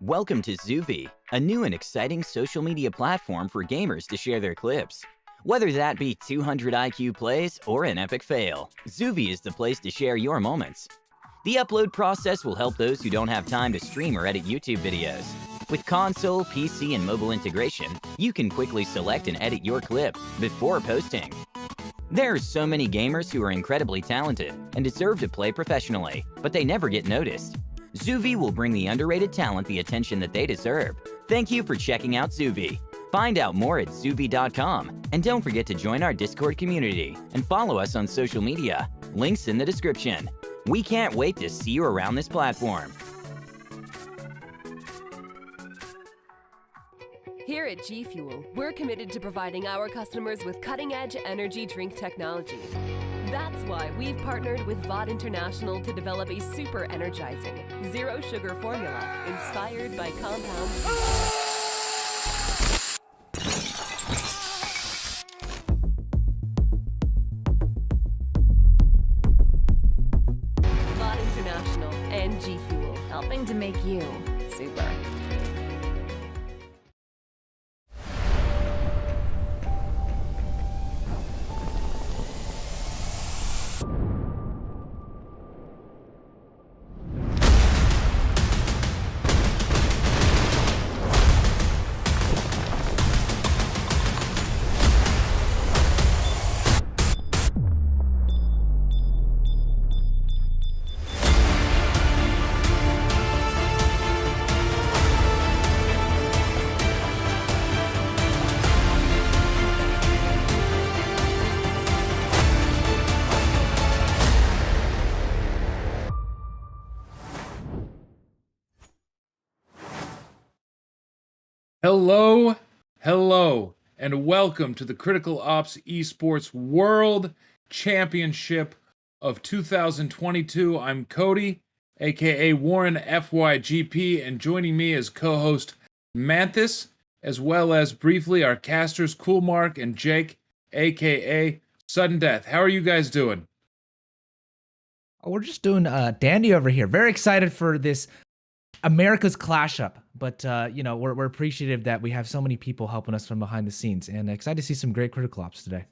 Welcome to Zoovi, a new and exciting social media platform for gamers to share their clips. Whether that be 200 IQ plays or an epic fail, Zoovi is the place to share your moments. The upload process will help those who don't have time to stream or edit YouTube videos. With console, PC, and mobile integration, you can quickly select and edit your clip before posting. There are so many gamers who are incredibly talented and deserve to play professionally, but they never get noticed. Zoovi will bring the underrated talent the attention that they deserve. Thank you for checking out Zoovi. Find out more at zoovi.com, and don't forget to join our Discord community and follow us on social media. Links in the description. We can't wait to see you around this platform. Here at G Fuel, we're committed to providing our customers with cutting-edge energy drink technology. That's why we've partnered with VOD International to develop a super energizing, zero-sugar formula inspired by compounds. VOD International and G Fuel, helping to make you super. Hello, and welcome to the Critical Ops Esports World Championship of 2022. I'm Cody, aka Warren FYGP, and joining me as co-host Manthis, as well as briefly our casters Coolmark and Jake, aka Sudden Death. How are you guys doing? Oh, we're just doing dandy over here. Very excited for this America's Clash Up, but we're appreciative that we have so many people helping us from behind the scenes, and excited to see some great Critical Ops today.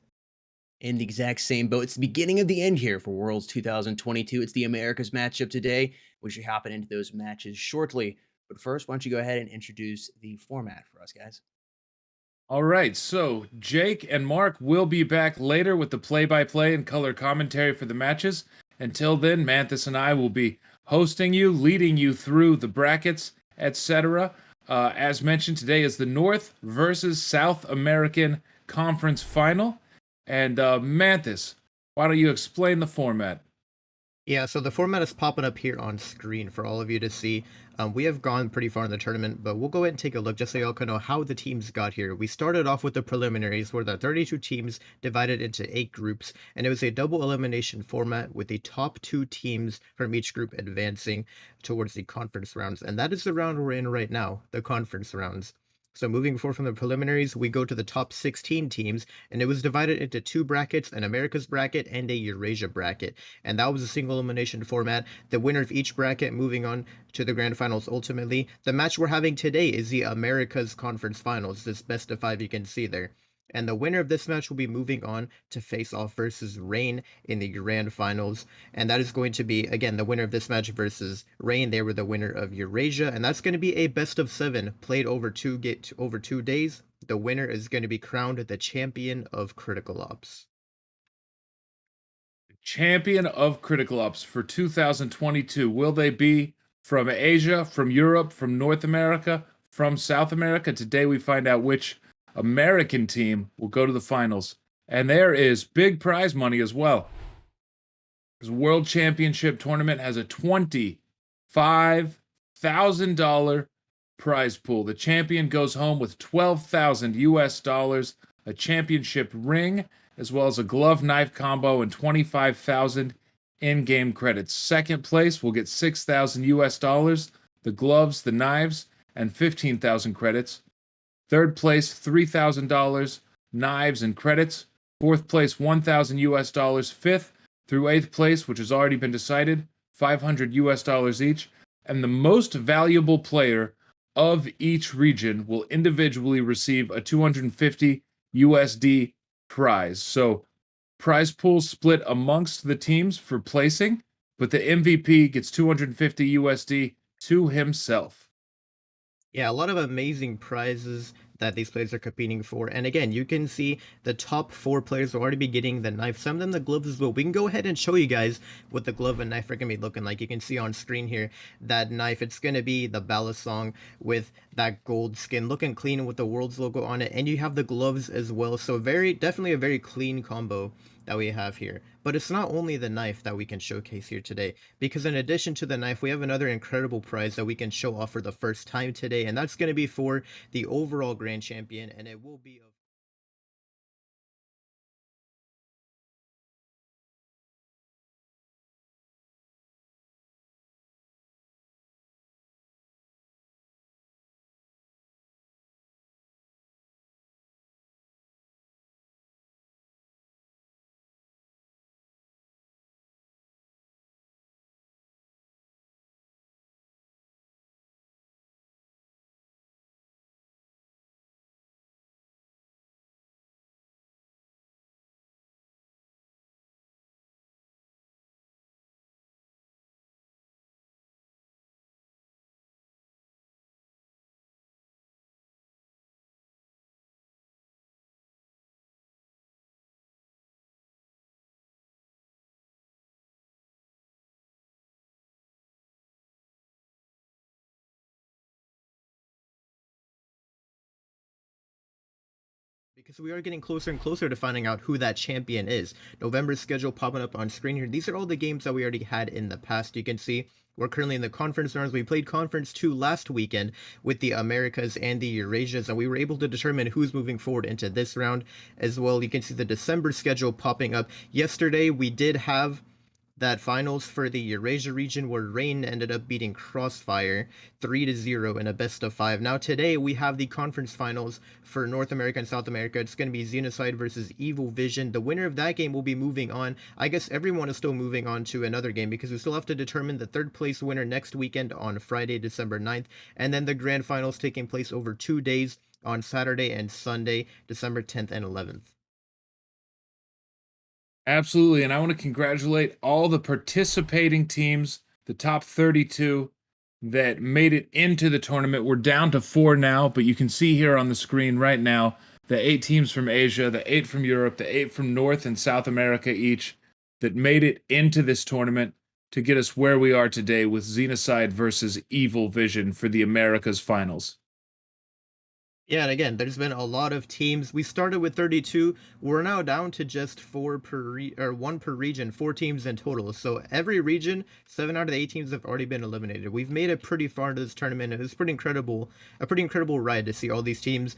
In the exact same boat. It's the beginning of the end here for Worlds 2022. It's the Americas matchup today. We should hop into those matches shortly. But first, why don't you go ahead and introduce the format for us, guys? All right, so Jake and Mark will be back later with the play-by-play and color commentary for the matches. Until then, Manthis and I will be hosting you, leading you through the brackets, etc. As mentioned, today is the North versus South American Conference Final. And Manthis, why don't you explain the format? Yeah, so the format is popping up here on screen for all of you to see. We have gone pretty far in the tournament, but we'll go ahead and take a look just so y'all can know how the teams got here. We started off with the preliminaries, where the 32 teams divided into 8 groups, and it was a double elimination format with the top 2 teams from each group advancing towards the conference rounds. And that is the round we're in right now, the conference rounds. So moving forward from the preliminaries, we go to the top 16 teams, and it was divided into 2 brackets, an Americas bracket and a Eurasia bracket. And that was a single elimination format. The winner of each bracket moving on to the grand finals ultimately. The match we're having today is the Americas Conference Finals, this best of 5 you can see there. And the winner of this match will be moving on to face off versus Rain in the grand finals. And that is going to be, again, the winner of this match versus Rain. They were the winner of Eurasia. And that's going to be a best of 7 played over 2 days. The winner is going to be crowned the champion of Critical Ops. Champion of Critical Ops for 2022. Will they be from Asia, from Europe, from North America, from South America? Today we find out which American team will go to the finals. And there is big prize money as well. This World Championship tournament has a $25,000 prize pool. The champion goes home with $12,000 US, a championship ring, as well as a glove knife combo and 25,000 in-game credits. Second place will get $6,000 US, the gloves, the knives, and 15,000 credits. Third place, $3,000, knives and credits. Fourth place, $1,000 US. Fifth through 8th place, which has already been decided, $500 US each. And the most valuable player of each region will individually receive a 250 USD prize. So prize pool split amongst the teams for placing, but the MVP gets 250 USD to himself. Yeah, a lot of amazing prizes that these players are competing for. And again, you can see the top 4 players will already be getting the knife, some of them the gloves as well. We can go ahead and show you guys what the glove and knife are going to be looking like. You can see on screen here that knife. It's going to be the Balisong with that gold skin, looking clean with the Worlds logo on it. And you have the gloves as well. So definitely a very clean combo that we have here. But it's not only the knife that we can showcase here today, because in addition to the knife, we have another incredible prize that we can show off for the first time today, and that's going to be for the overall grand champion, and it will be because we are getting closer and closer to finding out who that champion is. November's schedule popping up on screen here. These are all the games that we already had in the past. You can see we're currently in the conference rounds. We played conference 2 last weekend with the Americas and the Eurasias, and we were able to determine who's moving forward into this round as well. You can see the December schedule popping up. Yesterday we did have that finals for the Eurasia region where Rain ended up beating Crossfire 3-0 in a best of 5. Now today we have the conference finals for North America and South America. It's going to be XENOCIDE versus Evil Vision. The winner of that game will be moving on. I guess everyone is still moving on to another game because we still have to determine the 3rd place winner next weekend on Friday, December 9th. And then the grand finals taking place over 2 days on Saturday and Sunday, December 10th and 11th. Absolutely, and I want to congratulate all the participating teams, the top 32 that made it into the tournament. We're down to 4 now, but you can see here on the screen right now the 8 teams from Asia, the 8 from Europe, the 8 from North and South America each that made it into this tournament to get us where we are today with XENOCIDE versus Evil Vision for the Americas Finals. Yeah, and again, there's been a lot of teams. We started with 32. We're now down to just 4 per 1 per region, 4 teams in total. So every region, 7 out of the 8 teams have already been eliminated. We've made it pretty far into this tournament. It was pretty incredible, a pretty incredible ride to see all these teams,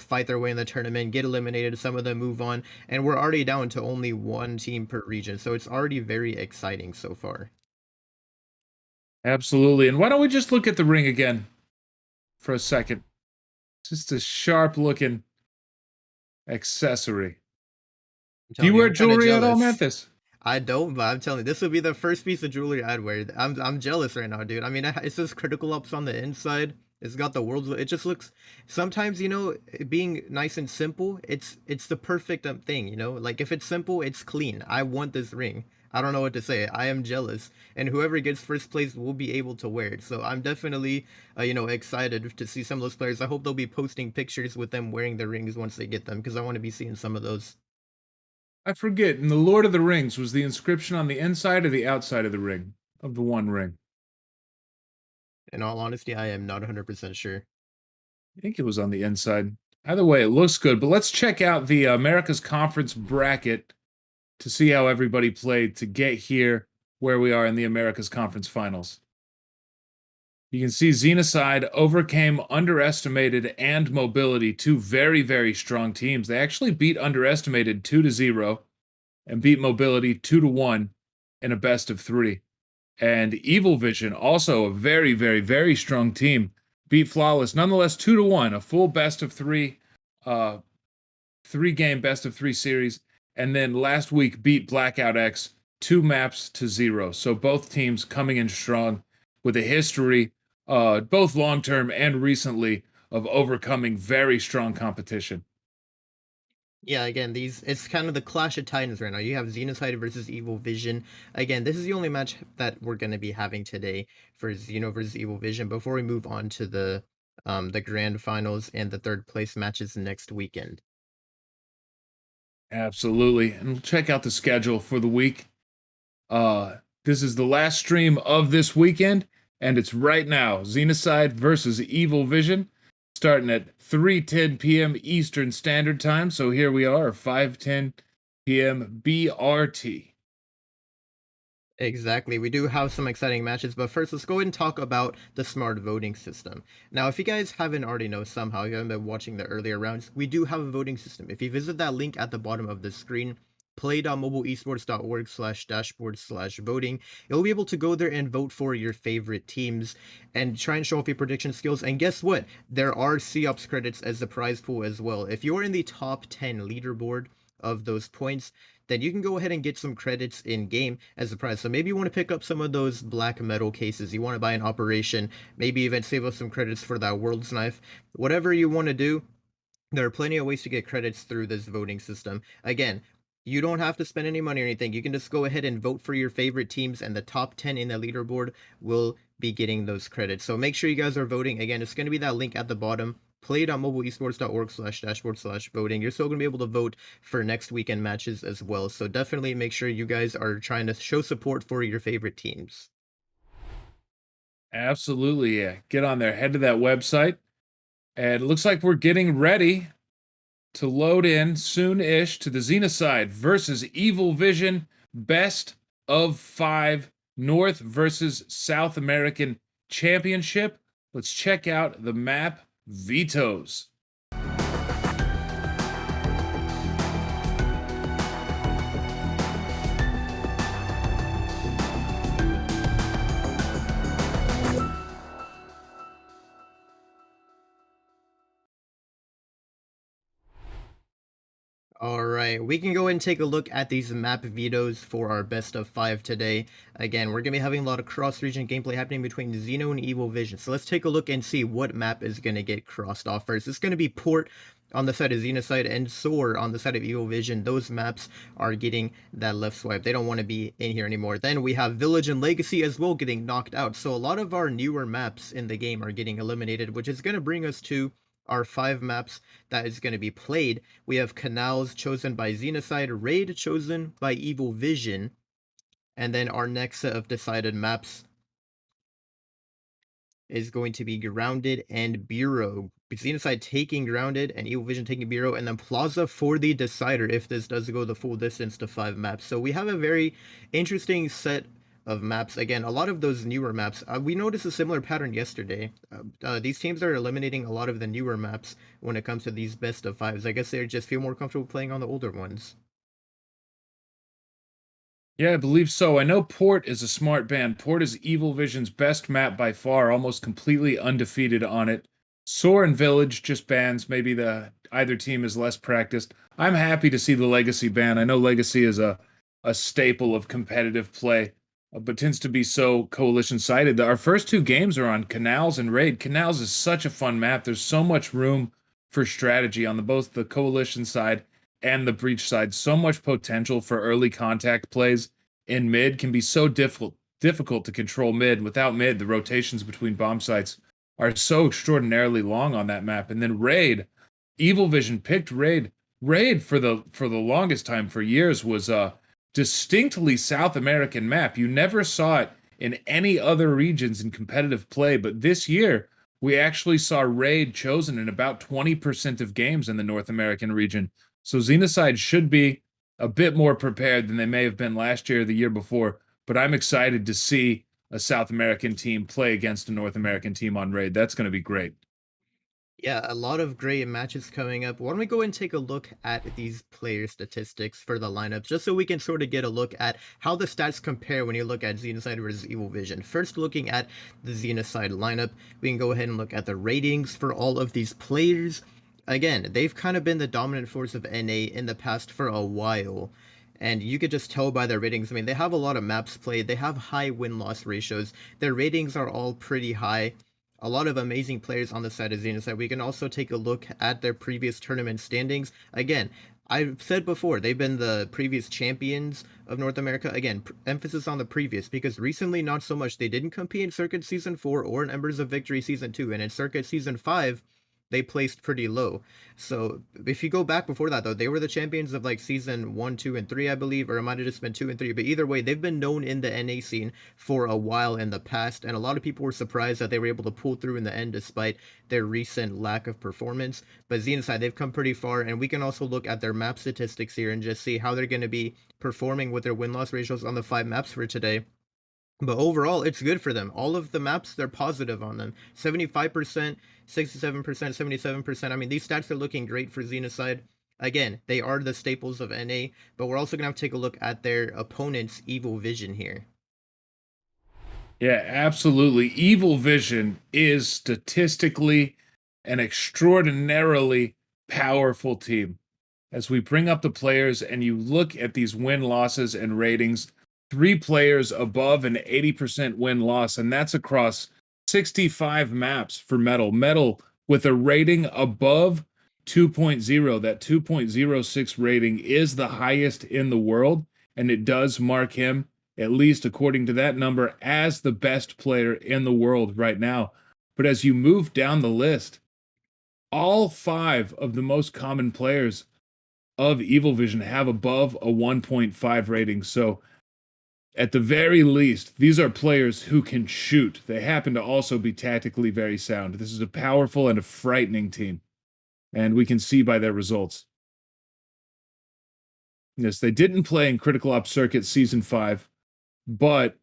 fight their way in the tournament, get eliminated, some of them move on, and we're already down to only 1 team per region. So it's already very exciting so far. Absolutely. And why don't we just look at the ring again for a second? Just a sharp-looking accessory. Do you wear jewelry at all, Memphis? I don't, but I'm telling you, this would be the first piece of jewelry I'd wear. I'm jealous right now, dude. I mean, it says Critical Ops on the inside. It's got the world's. It just looks. Sometimes, being nice and simple, it's the perfect thing. Like if it's simple, it's clean. I want this ring. I don't know what to say. I am jealous, and whoever gets first place will be able to wear it. So I'm definitely, excited to see some of those players. I hope they'll be posting pictures with them wearing the rings once they get them, because I want to be seeing some of those. I forget. In the Lord of the Rings, was the inscription on the inside or the outside of the ring of the one ring? In all honesty, I am not 100% sure. I think it was on the inside. Either way, it looks good. But let's check out the America's Conference bracket to see how everybody played to get here where we are in the America's Conference Finals. You can see XENOCIDE overcame Underestimated and Mobility, 2 very, very strong teams. They actually beat Underestimated 2-0 and beat Mobility 2-1 in a best of 3. And Evil Vision, also a very, very, very strong team, beat Flawless, nonetheless 2-1, a full best of 3, 3-game best of 3 series. And then last week beat Blackout X 2 maps to 0. So both teams coming in strong with a history both long term and recently, of overcoming very strong competition. Yeah, again, it's kind of the clash of titans right now. You have Xenocide versus Evil Vision. Again, this is the only match that we're going to be having today for Xeno versus Evil Vision before we move on to the grand finals and the third place matches next weekend. Absolutely. And we'll check out the schedule for the week. This is the last stream of this weekend, and it's right now. Xenocide versus Evil Vision, starting at 3:10 p.m. Eastern Standard Time. So here we are, 5:10 p.m. BRT. Exactly. We do have some exciting matches, but first let's go ahead and talk about the smart voting system. Now, if you guys haven't already know somehow, you haven't been watching the earlier rounds, we do have a voting system. If you visit that link at the bottom of the screen, play.mobileesports.org/dashboard/voting, you'll be able to go there and vote for your favorite teams and try and show off your prediction skills. And guess what? There are COPS credits as the prize pool as well. If you're in the top 10 leaderboard of those points, then you can go ahead and get some credits in game as a prize. So maybe you want to pick up some of those black metal cases. You want to buy an operation, maybe even save up some credits for that world's knife. Whatever you want to do, there are plenty of ways to get credits through this voting system. Again, you don't have to spend any money or anything. You can just go ahead and vote for your favorite teams, and the top 10 in the leaderboard will be getting those credits. So make sure you guys are voting. Again, it's going to be that link at the bottom, play.mobileesports.org/dashboard/voting. You're still going to be able to vote for next weekend matches as well. So definitely make sure you guys are trying to show support for your favorite teams. Absolutely, yeah. Get on there, head to that website. And it looks like we're getting ready to load in soon-ish to the Xenocide versus Evil Vision Best of 5 North versus South American Championship. Let's check out the map vetoes. Alright, we can go and take a look at these map vetoes for our best of 5 today. Again, we're going to be having a lot of cross-region gameplay happening between Xeno and Evil Vision. So let's take a look and see what map is going to get crossed off first. It's going to be Port on the side of Xenocide and Soar on the side of Evil Vision. Those maps are getting that left swipe. They don't want to be in here anymore. Then we have Village and Legacy as well getting knocked out. So a lot of our newer maps in the game are getting eliminated, which is going to bring us to our 5 maps that is going to be played. We have Canals chosen by Xenocide, Raid chosen by Evil Vision, and then our next set of decided maps is going to be Grounded and Bureau. Xenocide taking Grounded and Evil Vision taking Bureau, and then Plaza for the decider if this does go the full distance to 5 maps. So we have a very interesting set of maps. Again, a lot of those newer maps, we noticed a similar pattern yesterday. These teams are eliminating a lot of the newer maps when it comes to these best of 5s. I guess they just feel more comfortable playing on the older ones. Yeah, I believe so. I know Port is a smart band. Port is Evil Vision's best map by far, almost completely undefeated on it. Soar and Village just bans. Maybe either team is less practiced. I'm happy to see the Legacy ban. I know Legacy is a staple of competitive play, but tends to be so coalition-sided. Our first 2 games are on Canals and Raid. Canals is such a fun map. There's so much room for strategy on both the coalition side and the breach side. So much potential for early contact plays in mid. Can be so difficult to control mid. Without mid, the rotations between bomb sites are so extraordinarily long on that map. And then Raid, Evil Vision picked Raid. Raid for the longest time, for years, was a distinctly South American map. You never saw it in any other regions in competitive play, but this year we actually saw Raid chosen in about 20% of games in the North American region. So Xenocide should be a bit more prepared than they may have been last year or the year before, but I'm excited to see a South American team play against a North American team on Raid. That's going to be great. Yeah, a lot of great matches coming up. Why don't we go and take a look at these player statistics for the lineups, just so we can sort of get a look at how the stats compare when you look at Xenocide versus Evil Vision. First, looking at the Xenocide lineup, we can go ahead and look at the ratings for all of these players. Again, they've kind of been the dominant force of NA in the past for a while. And you could just tell by their ratings. I mean, they have a lot of maps played. They have high win-loss ratios. Their ratings are all pretty high. a lot of amazing players on the side of XENOCIDE. We can also take a look at their previous tournament standings. Again, I've said before, they've been the previous champions of North America. Again, emphasis on the previous, because recently, not so much. They didn't compete in Circuit Season 4 or in Embers of Victory Season 2, and in Circuit Season 5, they placed pretty low. So if you go back before that, though, they were the champions of like season 1, 2, and 3, I believe, or it might have just been 2 and 3. But either way, they've been known in the NA scene for a while in the past, and a lot of people were surprised that they were able to pull through in the end despite their recent lack of performance. But XENOCIDE, they've come pretty far, and we can also look at their map statistics here and just see how they're going to be performing with their win-loss ratios on the 5 maps for today. But overall, it's good for them. All of the maps, they're positive on them. 75%, 67%, 77%. I mean, these stats are looking great for XENOCIDE. Again, they are the staples of NA, but we're also going to have to take a look at their opponent's Evil Vision here. Yeah, absolutely. Evil Vision is statistically an extraordinarily powerful team. As we bring up the players and you look at these win-losses and ratings, 3 players above an 80% win-loss, and that's across 65 maps for Metal. Metal with a rating above 2.0. That 2.06 rating is the highest in the world, and it does mark him, at least according to that number, as the best player in the world right now. But as you move down the list, all 5 of the most common players of Evil Vision have above a 1.5 rating. So at the very least, these are players who can shoot. They happen to also be tactically very sound. This is a powerful and a frightening team, and we can see by their results. Yes, they didn't play in Critical Ops Circuit Season 5, but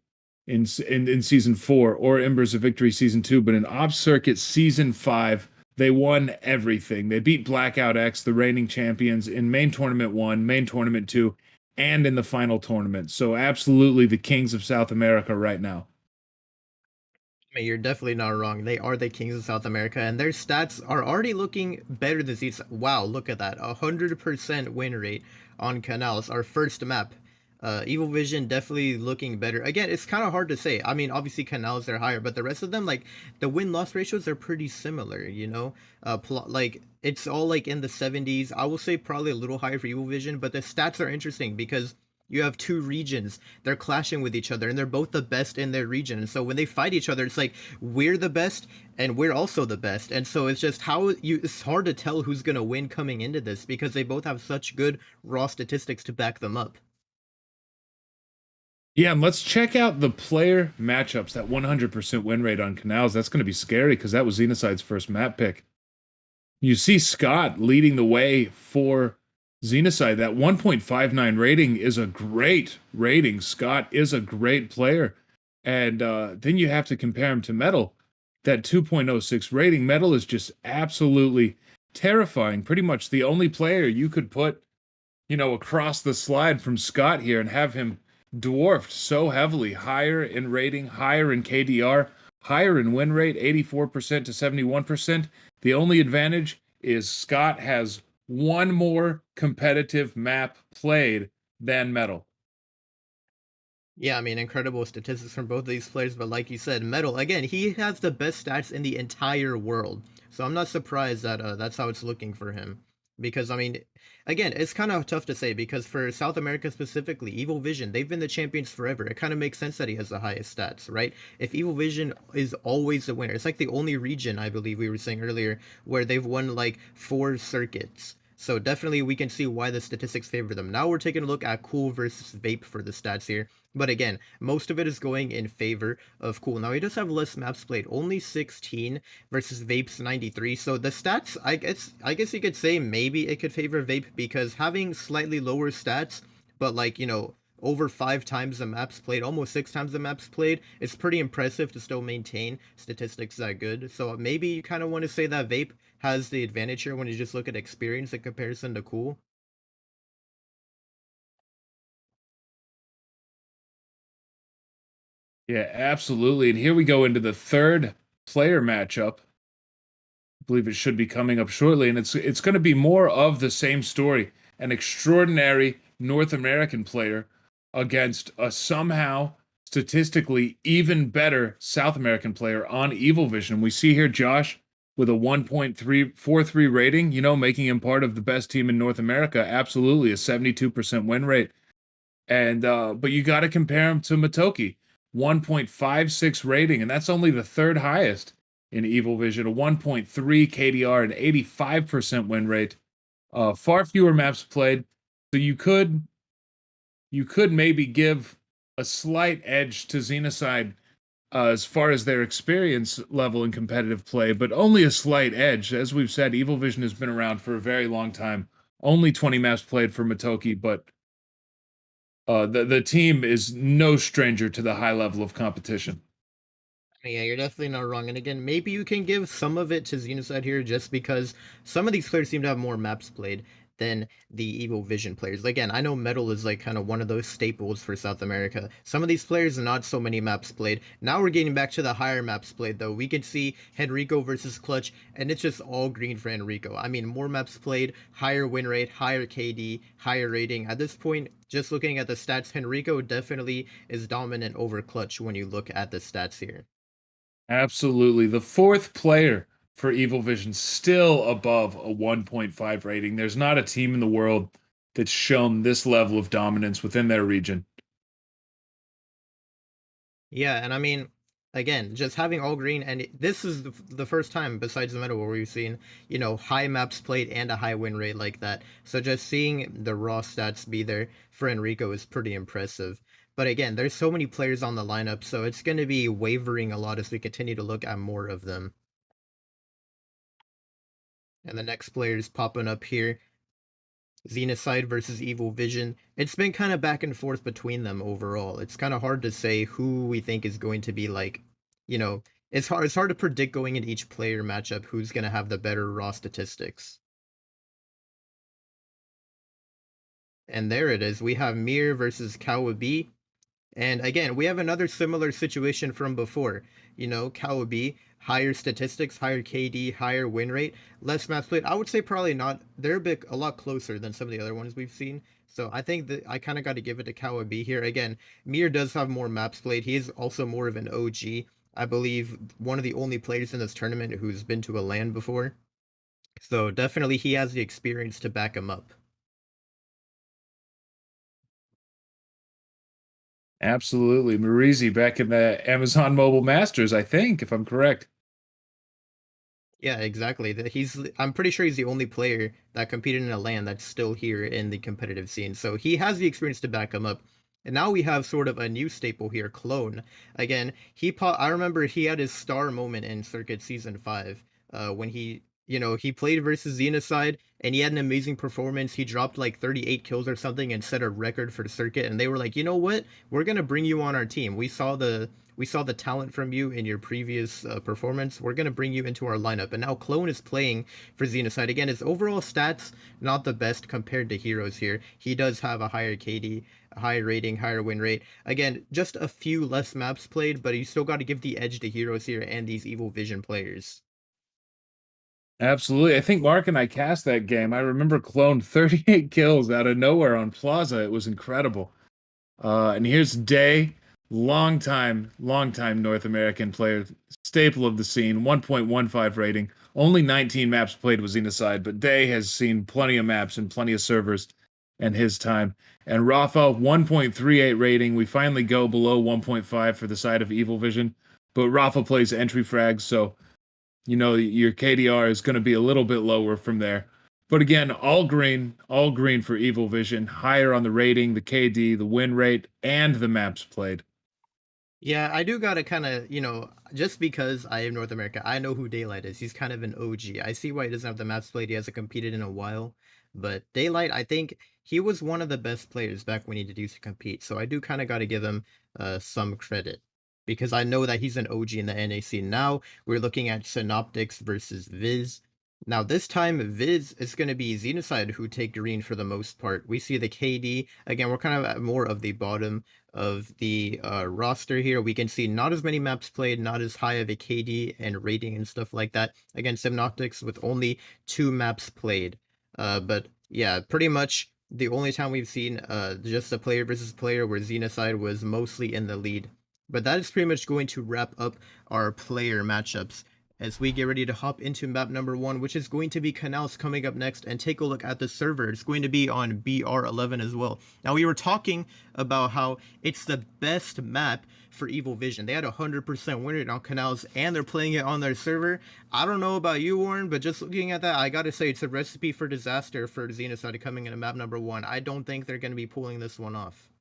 in Season 4, or Embers of Victory Season 2, but in Ops Circuit Season 5, they won everything. They beat Blackout X, the reigning champions, in Main Tournament 1, Main Tournament 2, and in the final tournament. So absolutely the kings of South America right now. I mean, you're definitely not wrong. They are the kings of South America, and their stats are already looking better than these. Wow, look at that. 100% win rate on Canals, our first map. Evil Vision definitely looking better. Again, it's kind of hard to say. I mean, obviously Canals, they're higher, but the rest of them, like, the win-loss ratios are pretty similar, you know? Like, it's all, like, in the 70s. I will say probably a little higher for Evil Vision, but the stats are interesting because you have 2 regions. They're clashing with each other, and they're both the best in their region. And so when they fight each other, it's like, we're the best, and we're also the best. And so it's just it's hard to tell who's going to win coming into this because they both have such good raw statistics to back them up. Yeah, and let's check out the player matchups, that 100% win rate on Canals. That's going to be scary because that was XENOCIDE's first map pick. You see Scott leading the way for XENOCIDE. That 1.59 rating is a great rating. Scott is a great player. And then you have to compare him to Metal. That 2.06 rating, Metal is just absolutely terrifying. Pretty much the only player you could put, across the slide from Scott here and have him dwarfed so heavily, higher in rating, higher in KDR, higher in win rate, 84% to 71%. The only advantage is Scott has one more competitive map played than Metal. Yeah, I mean, incredible statistics from both of these players, but like you said, Metal, again, he has the best stats in the entire world. So I'm not surprised that that's how it's looking for him. Because, I mean, again, it's kind of tough to say because for South America specifically, Evil Vision, they've been the champions forever. It kind of makes sense that he has the highest stats, right? If Evil Vision is always the winner, it's like the only region, I believe we were saying earlier, where they've won like 4 circuits. So definitely we can see why the statistics favor them. Now we're taking a look at Cool versus Vape for the stats here. But again, most of it is going in favor of Cool. Now he does have less maps played, only 16 versus Vape's 93. So the stats, I guess you could say maybe it could favor Vape because having slightly lower stats, but like, over 5 times the maps played, almost 6 times the maps played, it's pretty impressive to still maintain statistics that good. So maybe you kind of want to say that Vape has the advantage here when you just look at experience in comparison to Cool. Yeah, absolutely. And here we go into the third player matchup. I believe it should be coming up shortly, and it's going to be more of the same story. An extraordinary North American player against a somehow statistically even better South American player on Evil Vision. We see here Josh with a 1.343 rating, making him part of the best team in North America. Absolutely, a 72% win rate. And but you got to compare him to Matoki, 1.56 rating, and that's only the third highest in Evil Vision, a 1.3 KDR, an 85% win rate. Far fewer maps played, so you could maybe give a slight edge to XENOCIDE as far as their experience level in competitive play, but only a slight edge. As we've said, Evil Vision has been around for a very long time. Only 20 maps played for Matoki, but the team is no stranger to the high level of competition. Yeah, you're definitely not wrong. And again, maybe you can give some of it to XENOCIDE here just because some of these players seem to have more maps played than the Evil Vision players. Again, I know Metal is like kind of one of those staples for South America. Some of these players are not so many maps played. Now we're getting back to the higher maps played though. We can see Henrico versus Clutch, and it's just all green for Henrico. I mean, more maps played, higher win rate, higher KD, higher rating. At this point, just looking at the stats, Henrico definitely is dominant over Clutch when you look at the stats here. Absolutely. The fourth player for Evil Vision, still above a 1.5 rating. There's not a team in the world that's shown this level of dominance within their region. Yeah, and I mean, again, just having all green, and this is the first time besides the meta where we've seen, high maps played and a high win rate like that. So just seeing the raw stats be there for Enrico is pretty impressive. But again, there's so many players on the lineup, so it's going to be wavering a lot as we continue to look at more of them. And the next player is popping up here. XENOCIDE versus Evil Vision. It's been kind of back and forth between them overall. It's kind of hard to say who we think is going to be like, it's hard to predict going into each player matchup who's going to have the better raw statistics. And there it is. We have Mir versus Kawabi. And again, we have another similar situation from before. Kawabi, higher statistics, higher KD, higher win rate, less maps played. I would say probably not. They're a lot closer than some of the other ones we've seen. So I think that I kind of got to give it to Kawabi here. Again, Mir does have more maps played. He is also more of an OG. I believe one of the only players in this tournament who's been to a LAN before. So definitely he has the experience to back him up. Absolutely. Marizi back in the Amazon Mobile Masters, I think, if I'm correct. Yeah, exactly. I'm pretty sure he's the only player that competed in a LAN that's still here in the competitive scene. So he has the experience to back him up. And now we have sort of a new staple here, Clone. Again, I remember he had his star moment in Circuit Season 5, when he played versus Xenocide, and he had an amazing performance. He dropped like 38 kills or something and set a record for Circuit, and they were like, you know what? We're gonna bring you on our team. We saw the talent from you in your previous performance. We're gonna bring you into our lineup. And now Clone is playing for Xenocide. Again, his overall stats not the best compared to Heroes here. He does have a higher KD, a higher rating, higher win rate. Again, just a few less maps played, but you still got to give the edge to Heroes here and these Evil Vision players. Absolutely. I think Mark and I cast that game. I remember Clone 38 kills out of nowhere on Plaza. It was incredible. And here's Day, long-time North American player, staple of the scene, 1.15 rating. Only 19 maps played with XENOCIDE, but Day has seen plenty of maps and plenty of servers in his time. And Rafa, 1.38 rating. We finally go below 1.5 for the side of Evil Vision, but Rafa plays entry frags, so your KDR is going to be a little bit lower from there. But again, all green for Evil Vision, higher on the rating, the KD, the win rate, and the maps played. Yeah, I do gotta kind of, just because I am North America, I know who Daylight is. He's kind of an OG. I see why he doesn't have the maps played. He hasn't competed in a while. But Daylight, I think he was one of the best players back when he used to compete. So I do kind of got to give him some credit. Because I know that he's an OG in the NAC. Now we're looking at Synoptics versus Viz. Now this time Viz is going to be XENOCIDE who take green for the most part. We see the KD. Again, we're kind of at more of the bottom of the roster here. We can see not as many maps played, not as high of a KD and rating and stuff like that. Again, Synoptics with only 2 maps played. But yeah, pretty much the only time we've seen just a player versus player where XENOCIDE was mostly in the lead But that is pretty much going to wrap up our player matchups as we get ready to hop into map number 1, which is going to be Canals coming up next, and take a look at the server. It's going to be on BR11 as well. Now, we were talking about how it's the best map for Evil Vision. They had 100% win rate on Canals, and they're playing it on their server. I don't know about you, Warren, but just looking at that, I gotta say it's a recipe for disaster for XENOCIDE coming into map number 1. I don't think they're going to be pulling this one off.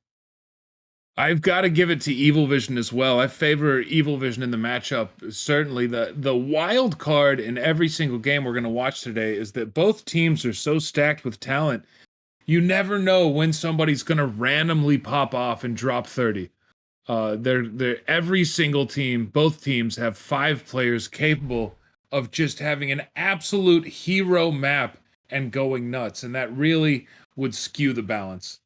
I've got to give it to Evil Vision as well. I favor Evil Vision in the matchup. Certainly, the wild card in every single game we're going to watch today is that both teams are so stacked with talent. You never know when somebody's going to randomly pop off and drop 30. They're every single team, both teams have 5 players capable of just having an absolute hero map and going nuts, and that really would skew the balance.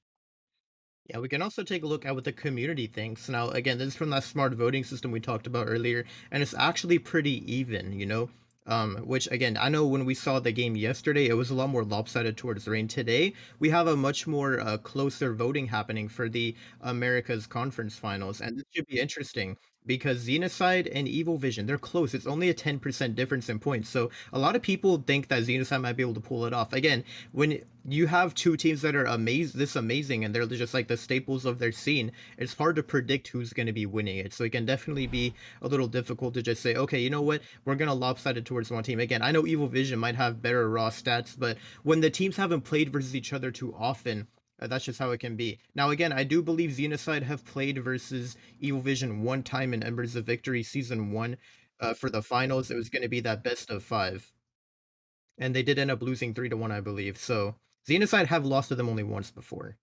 Yeah, we can also take a look at what the community thinks. Now, again, this is from that smart voting system we talked about earlier, and it's actually pretty even, you know? Which, again, I know when we saw the game yesterday, it was a lot more lopsided towards Rain. Today, we have a much more closer voting happening for the America's Conference Finals, and this should be interesting because XENOCIDE and Evil Vision, they're close. It's only a 10% difference in points, so a lot of people think that XENOCIDE might be able to pull it off. Again, when you have two teams that are amazing and they're just like the staples of their scene, it's hard to predict who's going to be winning it. So it can definitely be a little difficult to just say, okay, you know what, we're going to lopside it towards one team. Again, I know Evil Vision might have better raw stats, but when the teams haven't played versus each other too often, that's just how it can be. Now, again, I do believe XENOCIDE have played versus Evil Vision one time in Embers of Victory Season 1 for the finals. It was going to be that best of 5. And they did end up losing 3-1, I believe. So XENOCIDE have lost to them only once before.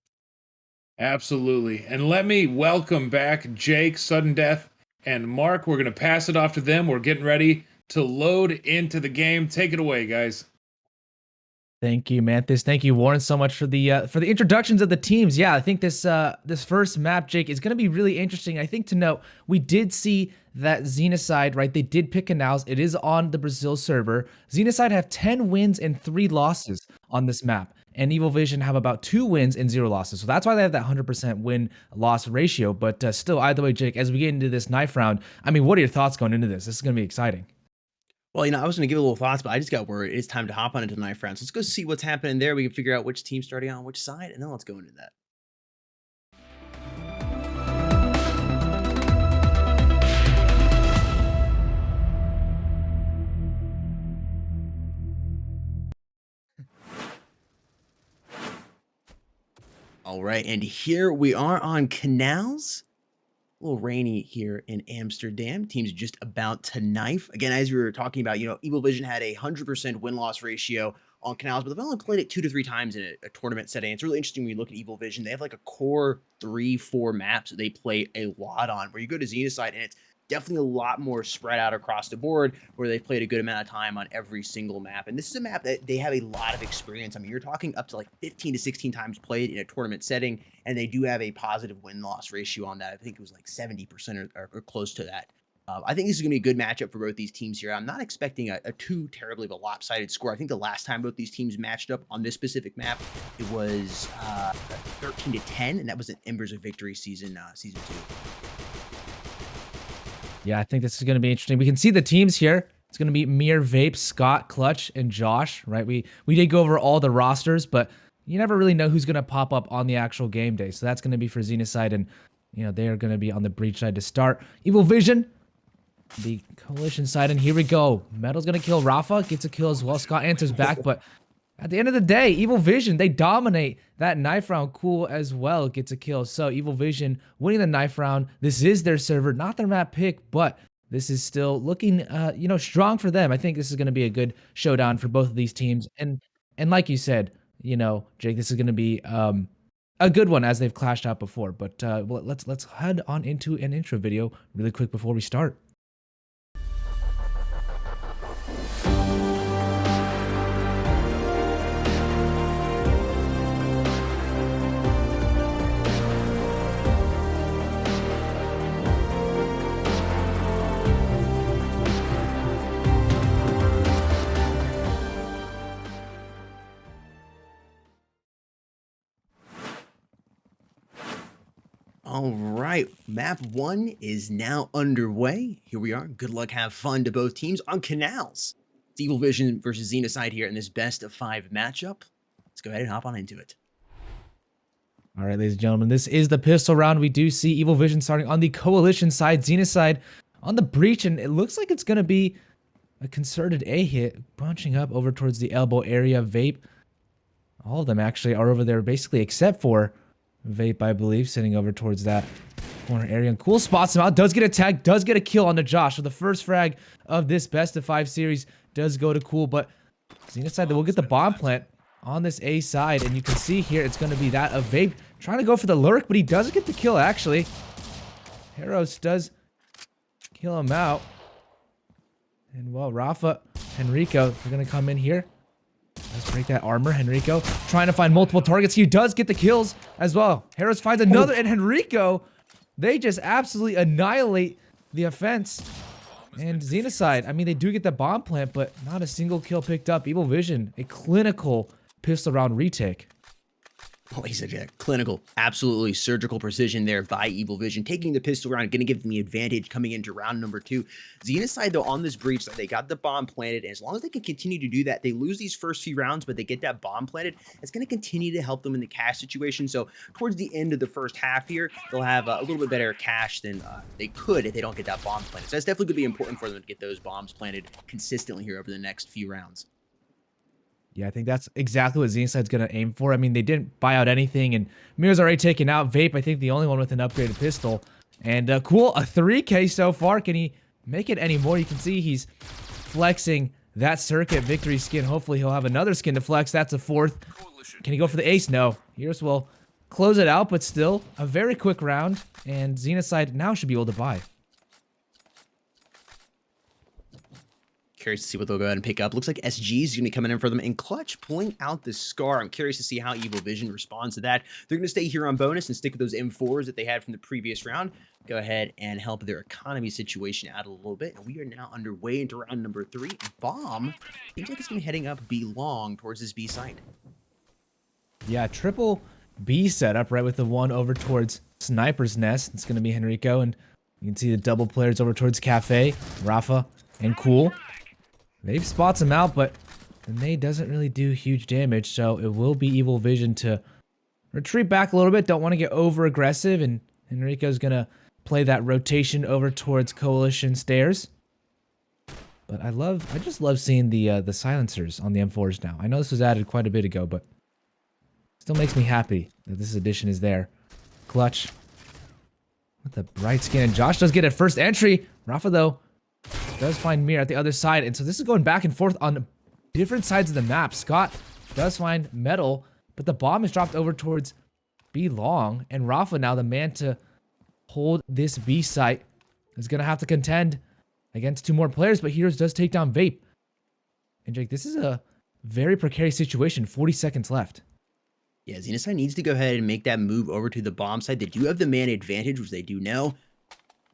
Absolutely. And let me welcome back Jake, Sudden Death, and Mark. We're going to pass it off to them. We're getting ready to load into the game. Take it away, guys. Thank you, Manthus. Thank you, Warren, so much for the introductions of the teams. Yeah, I think this first map, Jake, is going to be really interesting. I think to note, we did see that XENOCIDE, right? They did pick Canals. It is on the Brazil server. XENOCIDE have 10 wins and 3 losses on this map, and Evil Vision have about 2 wins and 0 losses. So that's why they have that 100% win-loss ratio. But still, either way, Jake, as we get into this knife round, I mean, what are your thoughts going into this? This is going to be exciting. Well, I was going to give a little thoughts, but I just got worried. It's time to hop on into the knife round. So let's go see what's happening there. We can figure out which team's starting on which side, and then let's go into that. All right, and here we are on Canals. A little rainy here in Amsterdam. Team's just about to knife. Again, as we were talking about, Evil Vision had a 100% win-loss ratio on Canals, but they've only played it 2 to 3 times in a tournament setting. It's really interesting when you look at Evil Vision. They have like a core 3-4 maps that they play a lot on, where you go to XENOCIDE and it's definitely a lot more spread out across the board, where they've played a good amount of time on every single map. And this is a map that they have a lot of experience. I mean, you're talking up to like 15 to 16 times played in a tournament setting, and they do have a positive win-loss ratio on that. I think it was like 70% or close to that. I think this is going to be a good matchup for both these teams here. I'm not expecting a too terribly of a lopsided score. I think the last time both these teams matched up on this specific map, it was 13-10, and that was in Embers of Victory season 2. Yeah, I think this is going to be interesting. We can see the teams here. It's going to be Mir, Vape, Scott, Clutch, and Josh, right? We did go over all the rosters, but you never really know who's going to pop up on the actual game day. So that's going to be for XENOCIDE, and they are going to be on the breach side to start. Evil Vision, the coalition side, and here we go. Metal's going to kill Rafa, gets a kill as well. Scott answers back, but at the end of the day, Evil Vision, they dominate that knife round. Cool as well, gets a kill. So Evil Vision winning the knife round. This is their server, not their map pick, but this is still looking, strong for them. I think this is going to be a good showdown for both of these teams. And like you said, Jake, this is going to be a good one as they've clashed out before. But let's head on into an intro video really quick before we start. All right, map 1 is now underway. Here we are. Good luck, have fun to both teams on Canals. It's Evil Vision versus XENOCIDE here in this best of 5 matchup. Let's go ahead and hop on into it. All right, ladies and gentlemen, this is the pistol round. We do see Evil Vision starting on the Coalition side, XENOCIDE on the breach, and it looks like it's going to be a concerted A hit, bunching up over towards the elbow area. Vape, all of them actually are over there basically except for Vape, I believe, sitting over towards that corner area. And Cool spots him out, does get a tag, does get a kill on the Josh. So the first frag of this best of 5 series does go to Cool, but XENOCIDE will get the bomb plant on this A side, and you can see here it's going to be that of Vape trying to go for the lurk, but he doesn't get the kill actually. Heros does kill him out. And well, Rafa, Henrico, they're going to come in here. Let's break that armor. Henrico trying to find multiple targets. He does get the kills as well. Heros finds another, and Henrico, they just absolutely annihilate the offense. And XENOCIDE, I mean, they do get the bomb plant, but not a single kill picked up. Evil Vision, a clinical pistol round retake. Oh, he's a clinical, absolutely surgical precision there by Evil Vision, taking the pistol round, going to give them the advantage coming into round number 2. XENOCIDE, though, on this breach, they got the bomb planted, and as long as they can continue to do that, they lose these first few rounds, but they get that bomb planted. It's going to continue to help them in the cash situation. So towards the end of the first half here, they'll have a little bit better cash than they could if they don't get that bomb planted. So that's definitely going to be important for them to get those bombs planted consistently here over the next few rounds. Yeah, I think that's exactly what XENOCIDE's going to aim for. I mean, they didn't buy out anything, and Mir's already taken out. Vape, I think, the only one with an upgraded pistol. And Cool, a 3K so far. Can he make it any more? You can see he's flexing that circuit victory skin. Hopefully, he'll have another skin to flex. That's a 4th. Can he go for the ace? No. Here's will close it out, but still a very quick round, and XENOCIDE now should be able to buy. Curious to see what they'll go ahead and pick up. Looks like SG is going to be coming in for them, and Clutch pulling out the Scar. I'm curious to see how Evil Vision responds to that. They're going to stay here on bonus and stick with those M4s that they had from the previous round. Go ahead and help their economy situation out a little bit. And we are now underway into round number 3. Bomb seems like it's going to be heading up B long towards this B site. Yeah, triple B setup, right, with the one over towards Sniper's Nest. It's going to be Henrico, and you can see the double players over towards Cafe, Rafa, and Cool. Vape spots him out, but the nade doesn't really do huge damage, so it will be Evil Vision to retreat back a little bit. Don't want to get over aggressive, and Henrico's going to play that rotation over towards Coalition stairs. But I just love seeing the silencers on the M4s now. I know this was added quite a bit ago, but still makes me happy that this addition is there. Clutch with the bright skin, and Josh does get a first entry. Rafa, though, does find Mir at the other side, and so this is going back and forth on different sides of the map. Scott does find Metal, but the bomb is dropped over towards B long, and Rafa, now the man to hold this B site, is going to have to contend against 2 more players, but Heroes does take down Vape. And Jake, this is a very precarious situation. 40 seconds left. Yeah, XENOCIDE needs to go ahead and make that move over to the bomb side. They do have the man advantage, which they do know.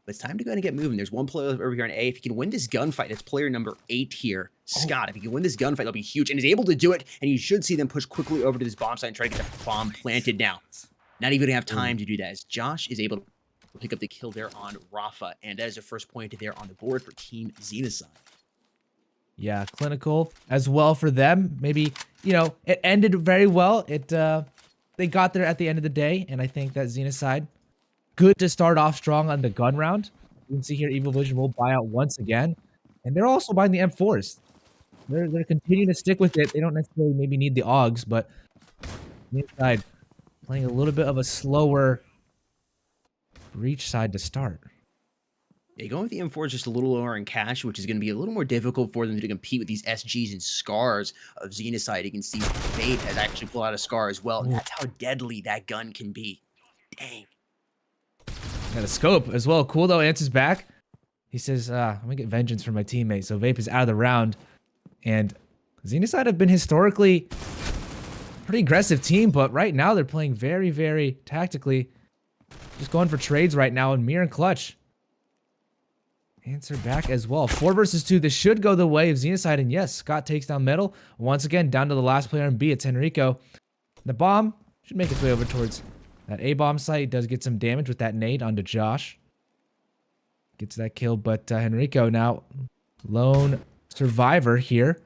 But it's time to go ahead and get moving. There's one player over here on A. If he can win this gunfight, it's player number 8 here, Scott. If he can win this gunfight, that'll be huge. And he's able to do it, and you should see them push quickly over to this bomb site and try to get the bomb planted now. Not even gonna have time to do that, as Josh is able to pick up the kill there on Rafa. And that is the first point there on the board for Team XENOCIDE. Yeah, clinical as well for them. Maybe, you know, it ended very well. They got there at the end of the day, and I think that XENOCIDE, good to start off strong on the gun round. You can see here Evil Vision will buy out once again. And they're also buying the M4s. They're continuing to stick with it. They don't necessarily maybe need the AUGs, but XENOCIDE playing a little bit of a slower breach side to start. Yeah, going with the M4 is just a little lower in cash, which is going to be a little more difficult for them to compete with these SGs and Scars of XENOCIDE. You can see Fate has actually pulled out a Scar as well. And that's how deadly that gun can be. Dang. Got a scope as well. Cool, though, answers back. He says, I'm going to get vengeance from my teammate. So Vape is out of the round. And XENOCIDE have been historically a pretty aggressive team, but right now they're playing very, very tactically. Just going for trades right now, and Mir and Clutch answer back as well. 4 versus 2. This should go the way of XENOCIDE, and yes, Scott takes down Metal. Once again, down to the last player on B. It's Henrico. The bomb should make its way over towards That A-bomb site does get some damage with that nade onto Josh. Gets that kill, but Henrico now lone survivor here.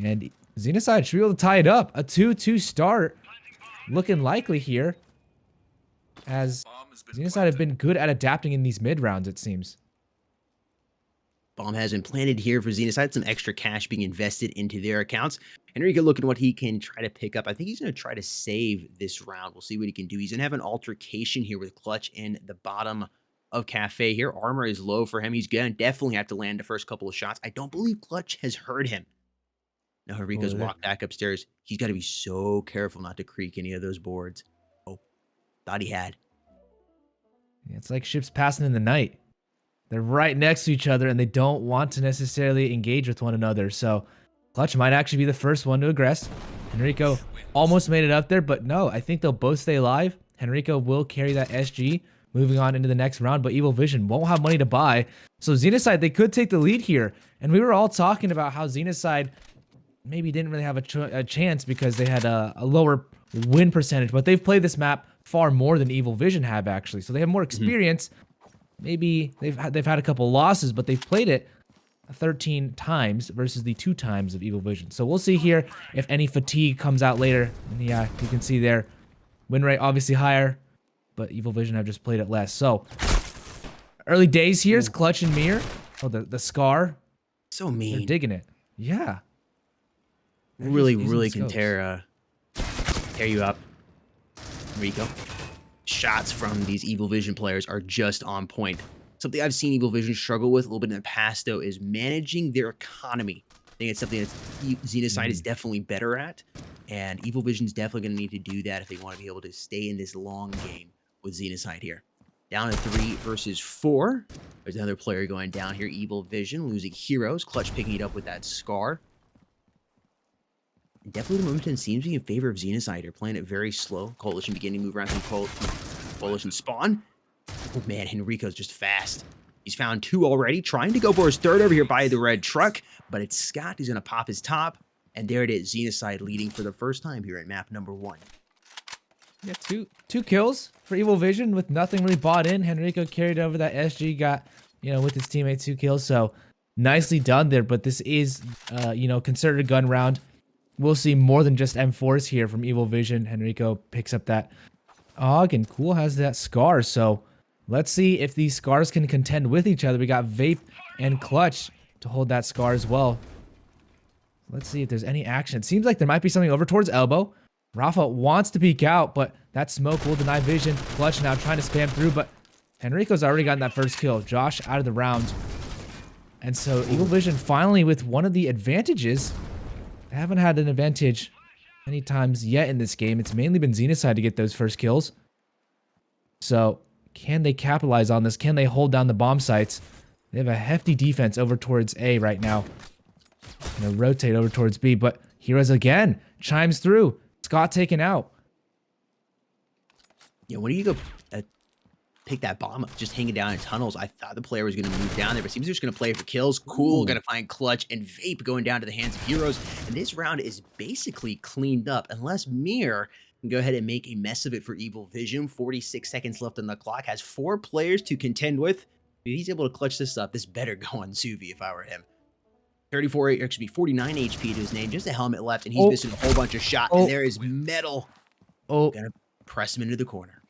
And XENOCIDE should be able to tie it up. A 2-2 start looking likely here, as XENOCIDE have been good at adapting in these mid rounds, it seems. Bomb has been planted here for XENOCIDE. Some extra cash being invested into their accounts. Enrico looking at what he can try to pick up. I think he's going to try to save this round. We'll see what he can do. He's going to have an altercation here with Clutch in the bottom of Cafe here. Armor is low for him. He's going to definitely have to land the first couple of shots. I don't believe Clutch has heard him. Now Enrico's walked back upstairs. He's got to be so careful not to creak any of those boards. Oh, thought he had. Yeah, it's like ships passing in the night. They're right next to each other, and they don't want to necessarily engage with one another. So Clutch might actually be the first one to aggress. Henrico almost made it up there, but no, I think they'll both stay alive. Henrico will carry that SG, moving on into the next round, but Evil Vision won't have money to buy. So XENOCIDE, they could take the lead here. And we were all talking about how XENOCIDE maybe didn't really have a chance because they had a lower win percentage, but they've played this map far more than Evil Vision have, actually. So they have more experience. Maybe they've had a couple losses, but they've played it 13 times versus the 2 times of Evil Vision. So we'll see here if any fatigue comes out later. And yeah, you can see there, win rate obviously higher, but Evil Vision have just played it less. So early days here is Clutch and Mir. Oh, the Scar. So mean. They're digging it. Yeah. Really can tear you up. Rico. Shots from these Evil Vision players are just on point. Something I've seen Evil Vision struggle with a little bit in the past, though, is managing their economy. I think it's something that XENOCIDE is definitely better at, and Evil Vision's definitely going to need to do that if they want to be able to stay in this long game with XENOCIDE here. Down to 3 versus 4. There's another player going down here. Evil Vision losing heroes. Clutch picking it up with that Scar. Definitely the momentum seems to be in favor of XENOCIDE. They're playing it very slow. Coalition beginning to move around through Coalition spawn. Oh man, Henrico's just fast. He's found 2 already, trying to go for his 3rd over here by the red truck, but it's Scott who's going to pop his top. And there it is, XENOCIDE leading for the first time here at map number 1. Yeah, two kills for Evil Vision with nothing really bought in. Henrico carried over that SG, got, with his teammates 2 kills. So nicely done there, but this is, considered a gun round. We'll see more than just M4s here from Evil Vision. Henrico picks up that AUG, and Cool has that Scar. So let's see if these Scars can contend with each other. We got Vape and Clutch to hold that Scar as well. Let's see if there's any action. It seems like there might be something over towards Elbow. Rafa wants to peek out, but that smoke will deny vision. Clutch now trying to spam through, but Henrico's already gotten that first kill. Josh out of the round. And so Evil Vision finally with one of the advantages. They haven't had an advantage many times yet in this game. It's mainly been XENOCIDE to get those first kills. So can they capitalize on this? Can they hold down the bomb sites? They have a hefty defense over towards A right now. Gonna rotate over towards B, but Heroes again chimes through. Scott taken out. Yeah, when do you go pick that bomb up, just hanging down in tunnels? I thought the player was going to move down there, but seems they're just going to play for kills. Cool, going to find Clutch and Vape going down to the hands of Heroes. And this round is basically cleaned up, unless Mir can go ahead and make a mess of it for Evil Vision. 46 seconds left on the clock, has 4 players to contend with. If he's able to clutch this up, this better go on Zoovi if I were him. 49 HP to his name, just a helmet left, and he's missing a whole bunch of shots. And there is Metal. Gonna press him into the corner.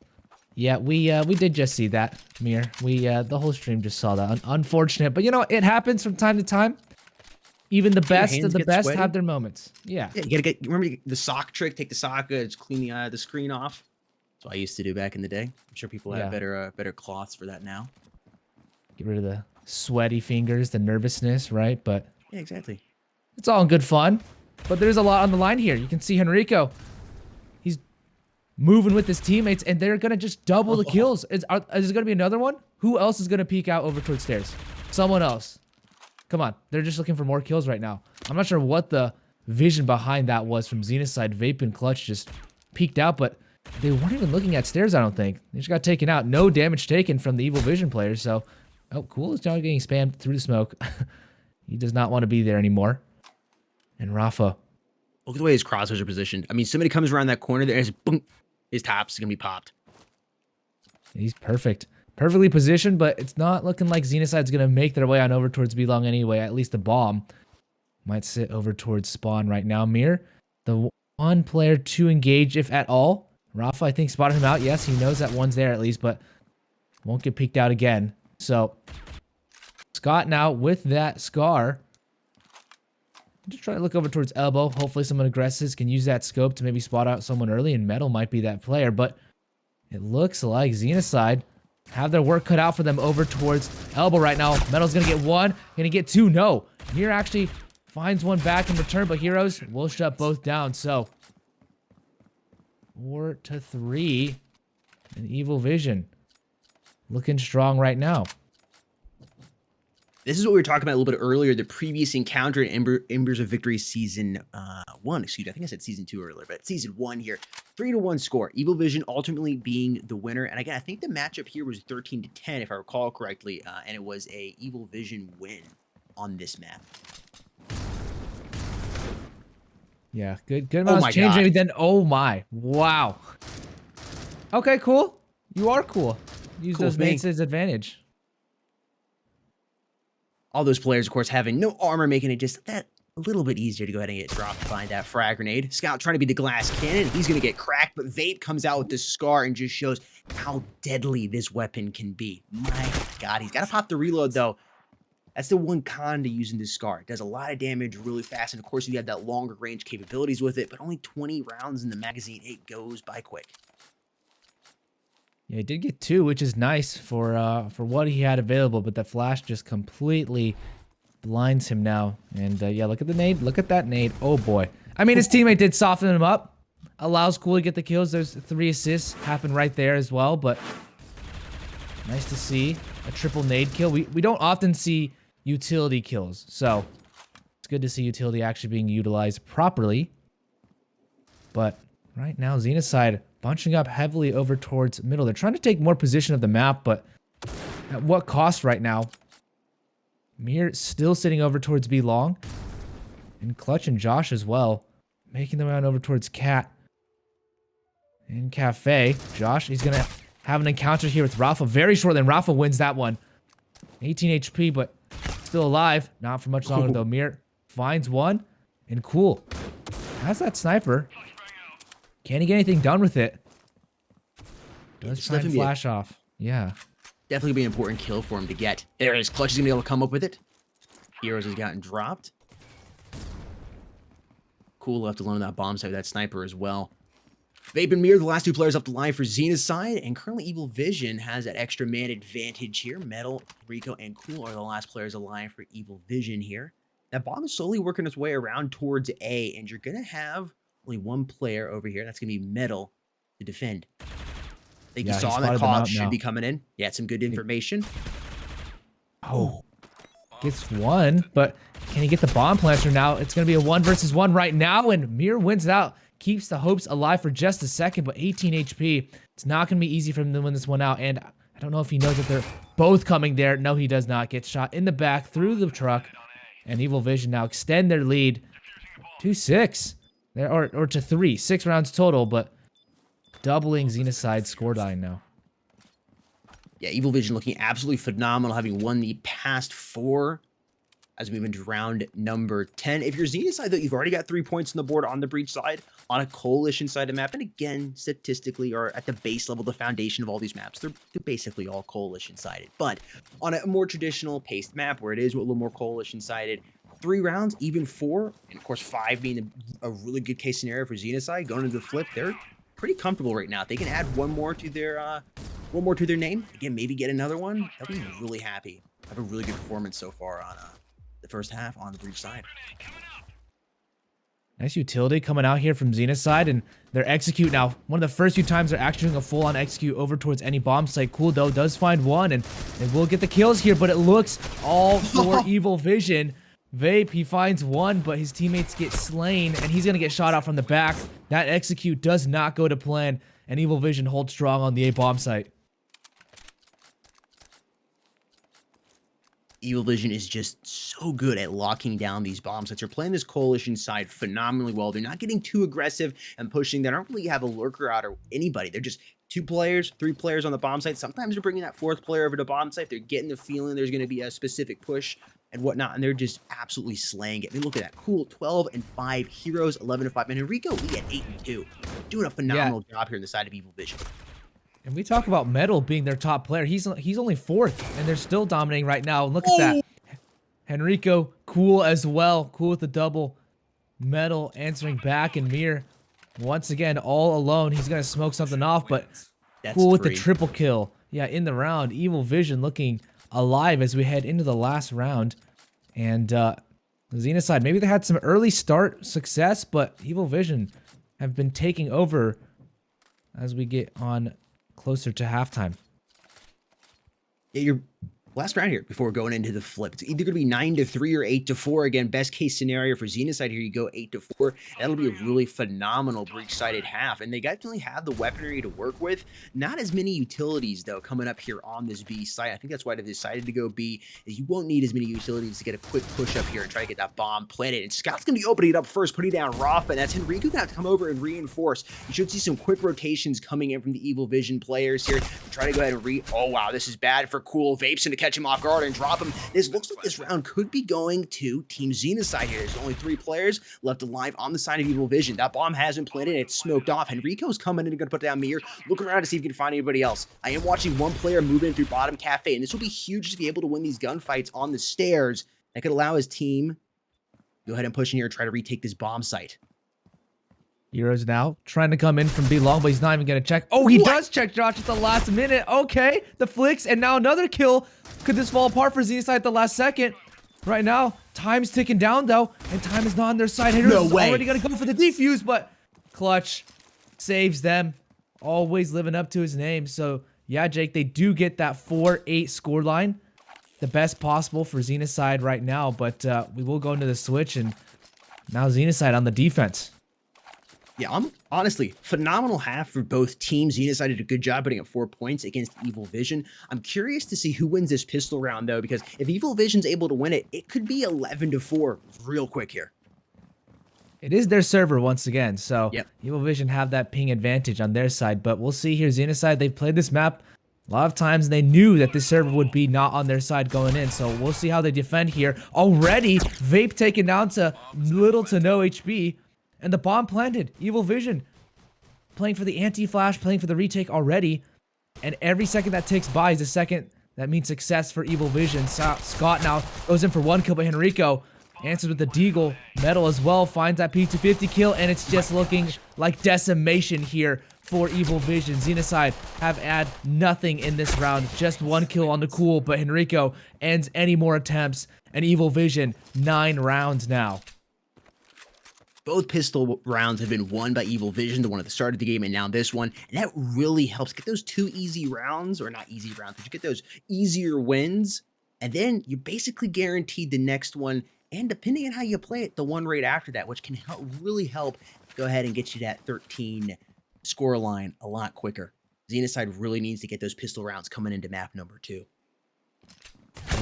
Yeah, we did just see that, Mir. The whole stream just saw that. Unfortunate, but it happens from time to time. Even the best of the best have their moments. Yeah. Yeah, you gotta remember the sock trick. Take the sock, just clean the screen off. That's what I used to do back in the day. I'm sure people have better cloths for that now. Get rid of the sweaty fingers, the nervousness, right? But yeah, exactly. It's all in good fun. But there's a lot on the line here. You can see Henrico. He's moving with his teammates, and they're going to just double the kills. Is there going to be another one? Who else is going to peek out over towards stairs? Someone else. Come on. They're just looking for more kills right now. I'm not sure what the vision behind that was from XENOCIDE. Vape and Clutch just peeked out, but they weren't even looking at stairs, I don't think. They just got taken out. No damage taken from the Evil Vision players, so... Oh, Cool is now getting spammed through the smoke. He does not want to be there anymore. And Rafa. Look at the way his crosshairs are positioned. I mean, somebody comes around that corner there and just boom. his top's gonna be popped. He's perfect. Perfectly positioned, but it's not looking like XENOCIDE's going to make their way on over towards B long anyway. At least the bomb might sit over towards spawn right now. Mir, the one player to engage, if at all. Rafa, I think, spotted him out. Yes, he knows that one's there at least, but won't get peeked out again. So, Scott now with that scar. Just try to look over towards elbow. Hopefully someone aggressive can use that scope to maybe spot out someone early, and Metal might be that player, but it looks like XENOCIDE have their work cut out for them over towards elbow right now. Metal's gonna get one, gonna get two. No, Mir actually finds one back in return, but Heroes will shut both down. So 4-3, and Evil Vision looking strong right now. This is what we were talking about a little bit earlier, the previous encounter in Embers of Victory Season 1. Excuse me, I think I said Season 2 earlier, but Season 1 here. 3-1 score. Evil Vision ultimately being the winner. And again, I think the matchup here was 13-10, if I recall correctly. And it was a Evil Vision win on this map. Yeah, good amount of change maybe then. Oh my, wow. Okay, cool. You are cool. Use those mates to his advantage. All those players, of course, having no armor, making it just that a little bit easier to go ahead and get dropped to find that frag grenade. Scout trying to be the glass cannon. He's going to get cracked, but Vape comes out with the scar and just shows how deadly this weapon can be. My God, he's got to pop the reload, though. That's the one con to using this scar. It does a lot of damage really fast, and of course, you have that longer range capabilities with it, but only 20 rounds in the magazine. It goes by quick. Yeah, he did get 2, which is nice for what he had available, but the flash just completely blinds him now. And yeah, look at the nade. Look at that nade. Oh boy. I mean, his teammate did soften him up. Allows Cool to get the kills. There's 3 assists happen right there as well, but nice to see a triple nade kill. We don't often see utility kills, so it's good to see utility actually being utilized properly. But right now, XENOCIDE bunching up heavily over towards middle. They're trying to take more position of the map, but at what cost right now? Mir still sitting over towards B long. And Clutch and Josh as well. Making their way on over towards Cat. And Cafe. Josh, he's going to have an encounter here with Rafa. Very short, then Rafa wins that one. 18 HP, but still alive. Not for much longer, though. Mir finds one. And Cool has that sniper. Can he get anything done with it? Does try and flash off. Yeah. Definitely be an important kill for him to get. There it is. Clutch is going to be able to come up with it. Heroes has gotten dropped. Cool left alone on that bomb site with that sniper as well. Vape and Mir, the last 2 players up the line for XENOCIDE, and currently Evil Vision has that extra man advantage here. Metal, Rico, and Cool are the last players alive for Evil Vision here. That bomb is slowly working its way around towards A, and you're going to have only 1 player over here. That's going to be Metal to defend. I think you saw that call should be coming in. Yeah, some good information. Oh. Gets 1, but can he get the bomb planter now? It's going to be a 1 versus 1 right now, and Mir wins it out. Keeps the hopes alive for just a second, but 18 HP. It's not going to be easy for him to win this one out, and I don't know if he knows that they're both coming there. No, he does not. Gets shot in the back through the truck, and Evil Vision now extend their lead to 6. Or to 3. 6 rounds total, but doubling XENOCIDE's score line now. Yeah, Evil Vision looking absolutely phenomenal, having won the past 4 as we move into round number 10. If you're XENOCIDE, though, you've already got 3 points on the board on the Breach side, on a Coalition side of the map, and again, statistically, or at the base level, the foundation of all these maps, they're basically all Coalition-sided. But on a more traditional paced map, where it is a little more Coalition-sided, 3 rounds, even 4, and of course 5 being a really good case scenario for XENOCIDE, going into the flip, they're pretty comfortable right now. If they can add one more to their name, again, maybe get another one, they'll be really happy. Have a really good performance so far on the first half on the Breach side. Nice utility coming out here from XENOCIDE, and their execute now. One of the first few times they're actually doing a full-on execute over towards any bomb site. Cool, though, does find one, and they will get the kills here, but it looks all for Evil Vision. Vape, he finds one, but his teammates get slain, and he's going to get shot out from the back. That execute does not go to plan, and Evil Vision holds strong on the A bomb site. Evil Vision is just so good at locking down these bomb sites. They're playing this coalition side phenomenally well. They're not getting too aggressive and pushing. They don't really have a lurker out or anybody. They're just 2 players, 3 players on the bomb site. Sometimes they're bringing that 4th player over to bomb site. They're getting the feeling there's going to be a specific push and whatnot, and they're just absolutely slaying it. I mean, look at that. Cool 12-5 heroes, 11-5, and Enrico Lee at 8-2. Doing a phenomenal job here on the side of Evil Vision. And we talk about Metal being their top player. He's only 4th, and they're still dominating right now. And look at that. Henrico, cool as well. Cool with the double. Metal answering back, and Mir, once again, all alone. He's going to smoke something off, but That's cool with 3. the triple kill. Yeah, in the round. Evil Vision looking alive as we head into the last round. And XENOCIDE, maybe they had some early start success, but Evil Vision have been taking over as we get on closer to halftime. Yeah, your last round here before going into the flip. It's either going to be 9-3 or 8-4. Again, best case scenario for XENOCIDE here, you go 8-4. That'll be a really phenomenal breach-sided half. And they definitely have the weaponry to work with. Not as many utilities, though, coming up here on this B site. I think that's why they decided to go B, is you won't need as many utilities to get a quick push up here and try to get that bomb planted. And Scott's going to be opening it up first, putting down Rafa, and that's Henrico going to have to come over and reinforce. You should see some quick rotations coming in from the Evil Vision players here to try to go ahead and oh, wow, this is bad for Cool. Vapes to catch him off guard and drop him. This looks like this round could be going to Team XENOCIDE here. There's only 3 players left alive on the side of Evil Vision. That bomb has been planted. It's smoked off. Henrico's coming in and going to put down Mir. Looking around to see if he can find anybody else. I am watching one player move in through bottom cafe, and this will be huge to be able to win these gunfights on the stairs. That could allow his team to go ahead and push in here and try to retake this bomb site. Heroes now trying to come in from B long, but he's not even going to check. Oh, he does check Josh at the last minute. Okay, the flicks, and now another kill. Could this fall apart for XENOCIDE at the last second? Right now, time's ticking down, though, and time is not on their side. Hitters is already going to go for the defuse, but Clutch saves them. Always living up to his name. So, yeah, Jake, they do get that 4-8 scoreline. The best possible for XENOCIDE right now, but we will go into the switch, and now XENOCIDE on the defense. Yeah, honestly, phenomenal half for both teams. XENOCIDE did a good job putting up 4 points against Evil Vision. I'm curious to see who wins this pistol round, though, because if Evil Vision's able to win it, it could be 11-4 real quick here. It is their server once again, so yep. Evil Vision have that ping advantage on their side, but we'll see here. XENOCIDE, they've played this map a lot of times, and they knew that this server would be not on their side going in, so we'll see how they defend here. Already, Vape taken down to little to no HP. And the bomb planted. Evil Vision playing for the anti-flash, playing for the retake already. And every second that ticks by is a second that means success for Evil Vision. Scott now goes in for 1 kill, but Henrico answers with the deagle. Metal as well finds that P250 kill, and it's just looking like decimation here for Evil Vision. XENOCIDE have had nothing in this round, just 1 kill on the Cool, but Henrico ends any more attempts, and Evil Vision 9 rounds now. Both pistol rounds have been won by Evil Vision, the one at the start of the game and now this one. And that really helps get those 2 easy rounds, or not easy rounds, but you get those easier wins. And then you're basically guaranteed the next one. And depending on how you play it, the one right after that, which can really help go ahead and get you that 13 score line a lot quicker. XENOCIDE really needs to get those pistol rounds coming into map number 2.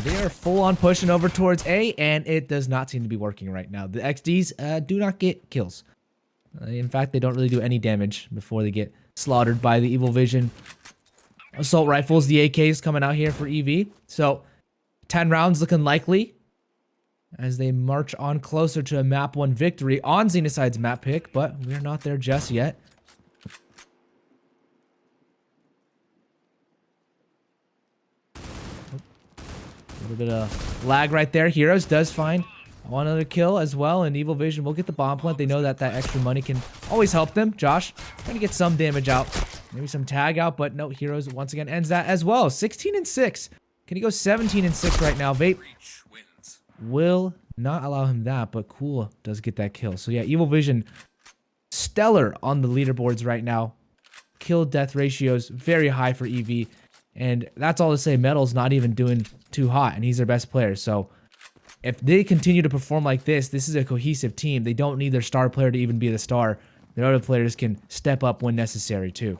They are full on pushing over towards A, and it does not seem to be working right now. The XDs do not get kills. In fact, they don't really do any damage before they get slaughtered by the Evil Vision assault rifles. The AKs coming out here for EV. So 10 rounds looking likely as they march on closer to a map 1 victory on XENOCIDE's map pick, but we're not there just yet. A little bit of lag right there. Heroes does find 1 other kill as well, and Evil Vision will get the bomb plant. They know that that extra money can always help them. Josh trying to get some damage out, maybe some tag out, but no, Heroes once again ends that as well. 16-6. Can he go 17-6 right now? Vape will not allow him that, but Cool does get that kill. So yeah, Evil Vision stellar on the leaderboards right now. Kill death ratios very high for EV. And that's all to say, Metal's not even doing too hot, and he's their best player. So if they continue to perform like this is a cohesive team. They don't need their star player to even be the star. Their other players can step up when necessary too.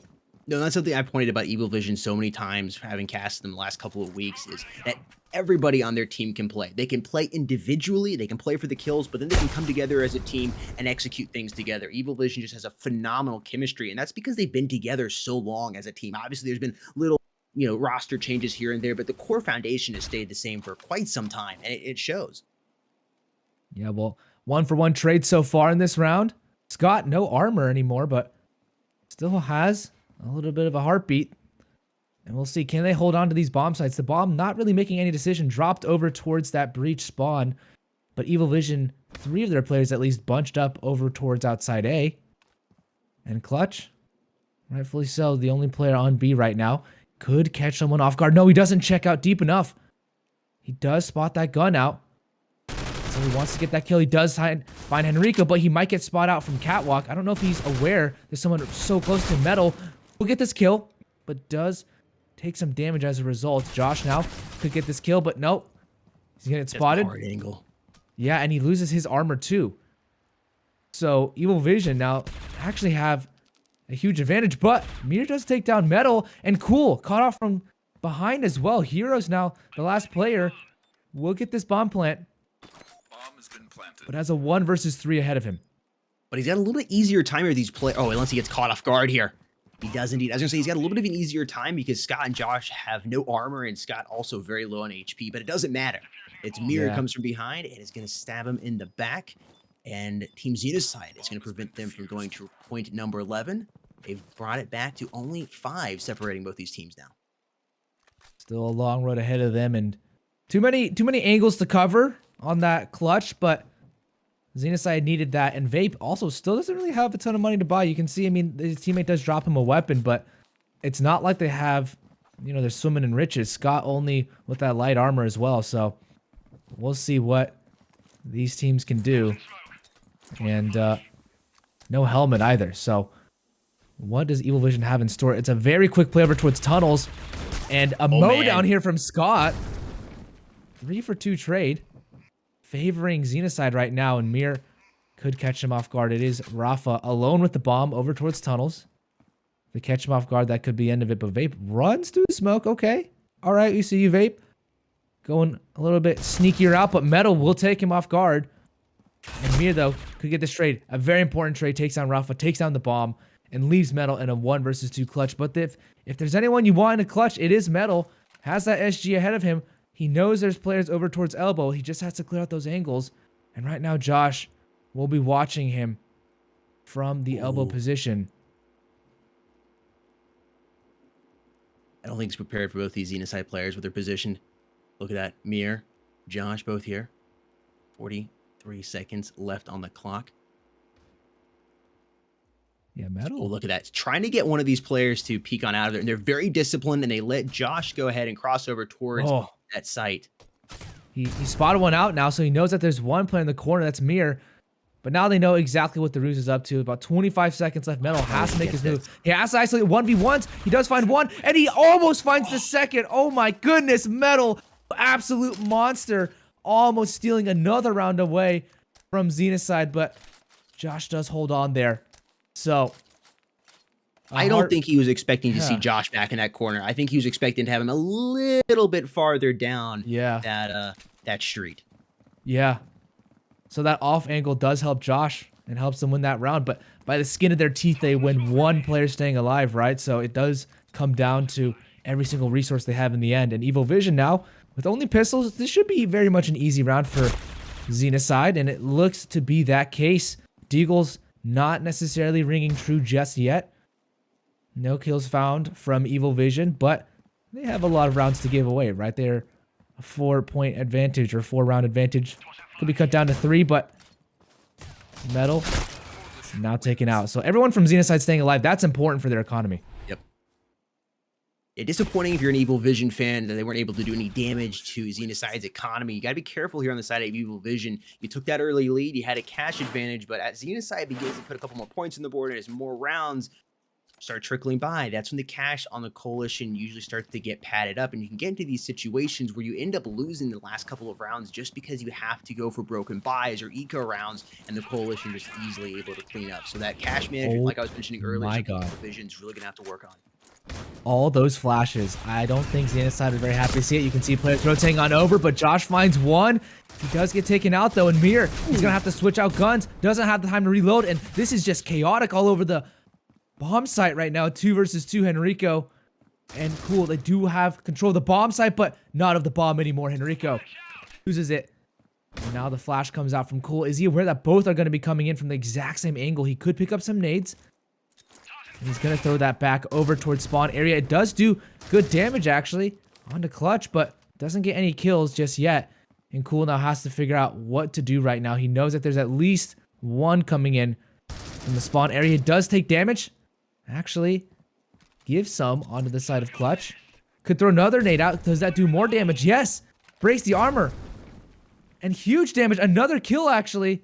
No, that's something I pointed about Evil Vision so many times, having cast them the last couple of weeks, is that everybody on their team can play. They can play individually, they can play for the kills, but then they can come together as a team and execute things together. Evil Vision just has a phenomenal chemistry, and that's because they've been together so long as a team. Obviously, there's been little, roster changes here and there, but the core foundation has stayed the same for quite some time, and it shows. Yeah, well, 1-for-1 trade so far in this round. Scott, no armor anymore, but still has a little bit of a heartbeat. And we'll see, can they hold on to these bomb sites? The bomb not really making any decision, dropped over towards that breach spawn. But Evil Vision, 3 of their players at least bunched up over towards outside A. And Clutch, rightfully so, the only player on B right now, could catch someone off guard. No, he doesn't check out deep enough. He does spot that gun out. So he wants to get that kill. He does find Henrico, but he might get spot out from Catwalk. I don't know if he's aware there's someone so close to Metal. Will get this kill, but does take some damage as a result. Josh now could get this kill, but nope. He's gonna get spotted. Hard angle. Yeah, and he loses his armor too. So Evil Vision now actually have a huge advantage, but Mir does take down Metal, and Cool caught off from behind as well. Heroes now the last player will get this bomb plant, but has a 1 versus 3 ahead of him. But he's got a little bit easier time here, these play. Oh, unless he gets caught off guard here. He does indeed. I was going to say, he's got a little bit of an easier time because Scott and Josh have no armor, and Scott also very low on HP, but it doesn't matter. It's Mir who comes from behind and is going to stab him in the back. And Team XENOCIDE is going to prevent them from going to point number 11. They've brought it back to only 5, separating both these teams now. Still a long road ahead of them, and too many angles to cover on that clutch, but XENOCIDE needed that, and Vape also still doesn't really have a ton of money to buy. You can see, I mean, his teammate does drop him a weapon, but it's not like they have, they're swimming in riches. Scott only with that light armor as well, so we'll see what these teams can do. And no helmet either, so what does Evil Vision have in store? It's a very quick play over towards tunnels, and a mow down here from Scott. 3 for 2 trade, favoring XENOCIDE right now, and Mir could catch him off guard. It is Rafa alone with the bomb over towards tunnels. If they catch him off guard, that could be the end of it, but Vape runs through the smoke. Okay, all right, we see you, Vape. Going a little bit sneakier out, but Metal will take him off guard. And Mir, though, could get this trade. A very important trade. Takes down Rafa, takes down the bomb, and leaves Metal in a 1 versus 2 clutch. But if there's anyone you want in a clutch, it is Metal. Has that SG ahead of him. He knows there's players over towards elbow. He just has to clear out those angles. And right now, Josh will be watching him from the elbow position. I don't think he's prepared for both these XENOCIDE players with their position. Look at that. Mir, Josh, both here. 43 seconds left on the clock. Yeah, Metal. Oh, look at that. Trying to get one of these players to peek on out of there. And they're very disciplined, and they let Josh go ahead and cross over towards that site. He spotted one out now, so he knows that there's one player in the corner. That's Mir. But now they know exactly what the ruse is up to. About 25 seconds left. Metal has to make his move. He has to isolate 1v1s. He does find one, and he almost finds the second. Oh my goodness, Metal. Absolute monster. Almost stealing another round away from XENOCIDE, but Josh does hold on there. So I don't think he was expecting to see Josh back in that corner. I think he was expecting to have him a little bit farther down that street. Yeah. So that off angle does help Josh and helps them win that round, but by the skin of their teeth, they win one player staying alive, right? So it does come down to every single resource they have in the end. And Evil Vision now, with only pistols, this should be very much an easy round for XENOCIDE, and it looks to be that case. Deagle's not necessarily ringing true just yet. No kills found from Evil Vision, but they have a lot of rounds to give away, right? They're a 4-point advantage or 4-round advantage. Could be cut down to 3, but Metal now taken out. So everyone from XENOCIDE staying alive, that's important for their economy. Yep. Yeah, disappointing if you're an Evil Vision fan that they weren't able to do any damage to XENOCIDE's economy. You got to be careful here on the side of Evil Vision. You took that early lead, you had a cash advantage, but as XENOCIDE begins to put a couple more points on the board and as more rounds start trickling by, that's when the cash on the coalition usually starts to get padded up, and you can get into these situations where you end up losing the last couple of rounds just because you have to go for broken buys or eco rounds, and the coalition just easily able to clean up. So that cash management, like I was mentioning earlier, Vision's really gonna have to work on. all those flashes. I don't think XENOCIDE is very happy to see it. You can see players rotating on over, but Josh finds one. He does get taken out though, and Mir, he's gonna have to switch out guns. Doesn't have the time to reload, and this is just chaotic all over the bomb site right now. 2 versus 2, Henrico. And cool, they do have control of the bomb site, but not of the bomb anymore. Henrico loses it. And now the flash comes out from Cool. Is he aware that both are going to be coming in from the exact same angle? He could pick up some nades. And he's going to throw that back over towards spawn area. It does do good damage, actually, onto Clutch, but doesn't get any kills just yet. And Cool now has to figure out what to do right now. He knows that there's at least one coming in from the spawn area. It does take damage. Actually, give some onto the side of Clutch. Could throw another nade out. Does that do more damage? Yes. Breaks the armor. And huge damage. Another kill, actually.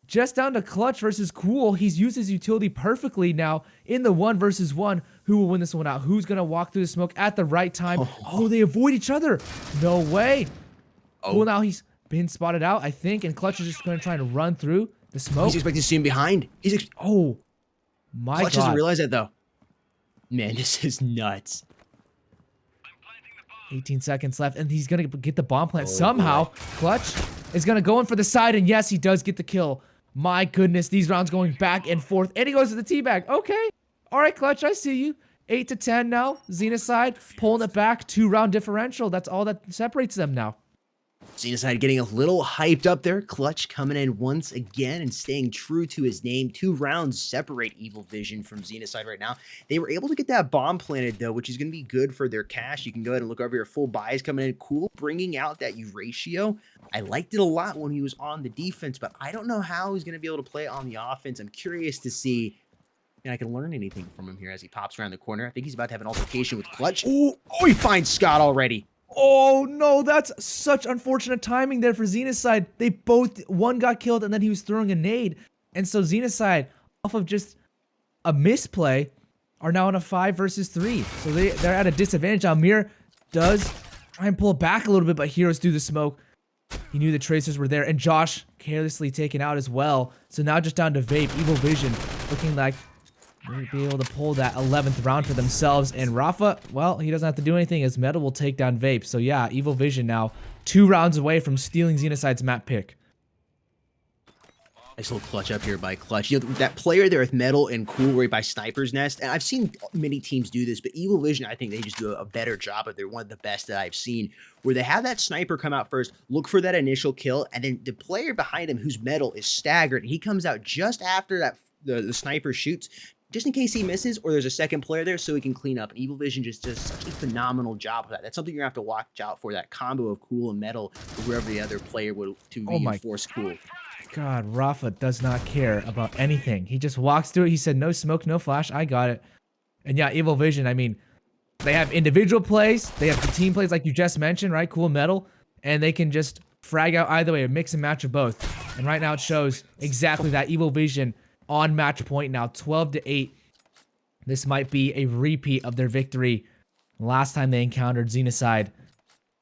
Just down to Clutch versus Cool. He's used his utility perfectly now in the 1 versus 1. Who will win this one out? Who's going to walk through the smoke at the right time? Oh, they avoid each other. No way. Cool, now he's been spotted out, I think. And Clutch is just going to try to run through the smoke. He's expecting to see him behind. Oh, my God. Clutch doesn't realize that, though. Man, this is nuts. 18 seconds left, and he's gonna get the bomb plant somehow. Boy. Clutch is gonna go in for the side, and yes, he does get the kill. My goodness, these rounds going back and forth, and he goes to the teabag. Okay, all right, Clutch, I see you. 8 to 10 now. XENOCIDE pulling it back, 2-round differential. That's all that separates them now. XENOCIDE getting a little hyped up there. Clutch coming in once again and staying true to his name. 2 rounds separate Evil Vision from XENOCIDE right now. They were able to get that bomb planted, though, which is going to be good for their cash. You can go ahead and look over your full buys coming in. Cool, bringing out that ratio. I liked it a lot when he was on the defense, but I don't know how he's going to be able to play on the offense. I'm curious to see if I can learn anything from him here as he pops around the corner. I think he's about to have an altercation with Clutch. Oh, he finds Scott already. Oh no, that's such unfortunate timing there for XENOCIDE. They both, one got killed and then he was throwing a nade. And so XENOCIDE, off of just a misplay, are now in a 5 versus 3. So they're at a disadvantage. Amir does try and pull back a little bit, but Heroes through the smoke. He knew the tracers were there, and Josh carelessly taken out as well. So now just down to Vape. Evil Vision looking like they'll be able to pull that 11th round for themselves. And Rafa, well, he doesn't have to do anything as Metal will take down Vape. So yeah, Evil Vision now 2 rounds away from stealing XENOCIDE's map pick. Nice little clutch up here by Clutch. You know, that player there with Metal and Cool right by Sniper's Nest. And I've seen many teams do this, but Evil Vision, I think they just do a better job of it. They're one of the best that I've seen, where they have that sniper come out first, look for that initial kill, and then the player behind him who's Metal is staggered. And he comes out just after that the sniper shoots, just in case he misses or there's a second player there so he can clean up. And Evil Vision just does such a phenomenal job of that. That's something you're going to have to watch out for, that combo of Cool and Metal, or whoever the other player would to reinforce Cool. God, Rafa does not care about anything. He just walks through it. He said, no smoke, no flash. I got it. And yeah, Evil Vision, I mean, they have individual plays. They have the team plays like you just mentioned, right? Cool, Metal. And they can just frag out either way, a mix and match of both. And right now it shows exactly that. Evil Vision on match point now, 12 to 8. This might be a repeat of their victory last time they encountered XENOCIDE.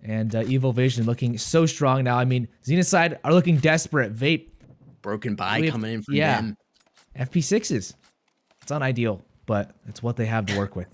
And Evil Vision looking so strong now. I mean, XENOCIDE are looking desperate. Vape. Broken by coming in from them. FP6s. It's unideal, but it's what they have to work with.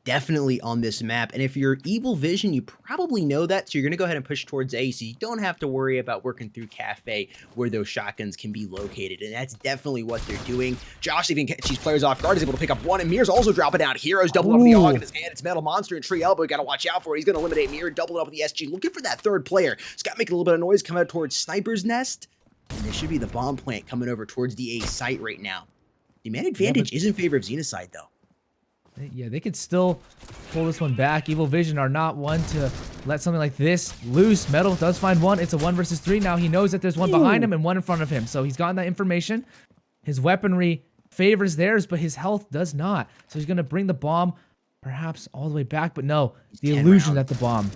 Definitely on this map. And if you're Evil Vision, you probably know that. So you're going to go ahead and push towards A, so you don't have to worry about working through Cafe where those shotguns can be located. And that's definitely what they're doing. Josh even catches players off guard, is able to pick up one, and Mir's also dropping down. Heroes double up the AUG in his hand. It's Metal Monster and Tree Elbow. You got to watch out for it. He's going to eliminate Mir, double it up with the SG. Looking for that third player. Scott making a little bit of noise coming out towards Sniper's Nest. And there should be the bomb plant coming over towards the A site right now. The man advantage is in favor of XENOCIDE, though. Yeah, they could still pull this one back. Evil Vision are not one to let something like this loose. Metal does find one. It's a 1 versus 3. Now he knows that there's one behind him and one in front of him. So he's gotten that information. His weaponry favors theirs, but his health does not. So he's going to bring the bomb perhaps all the way back. But no, the illusion that the bomb.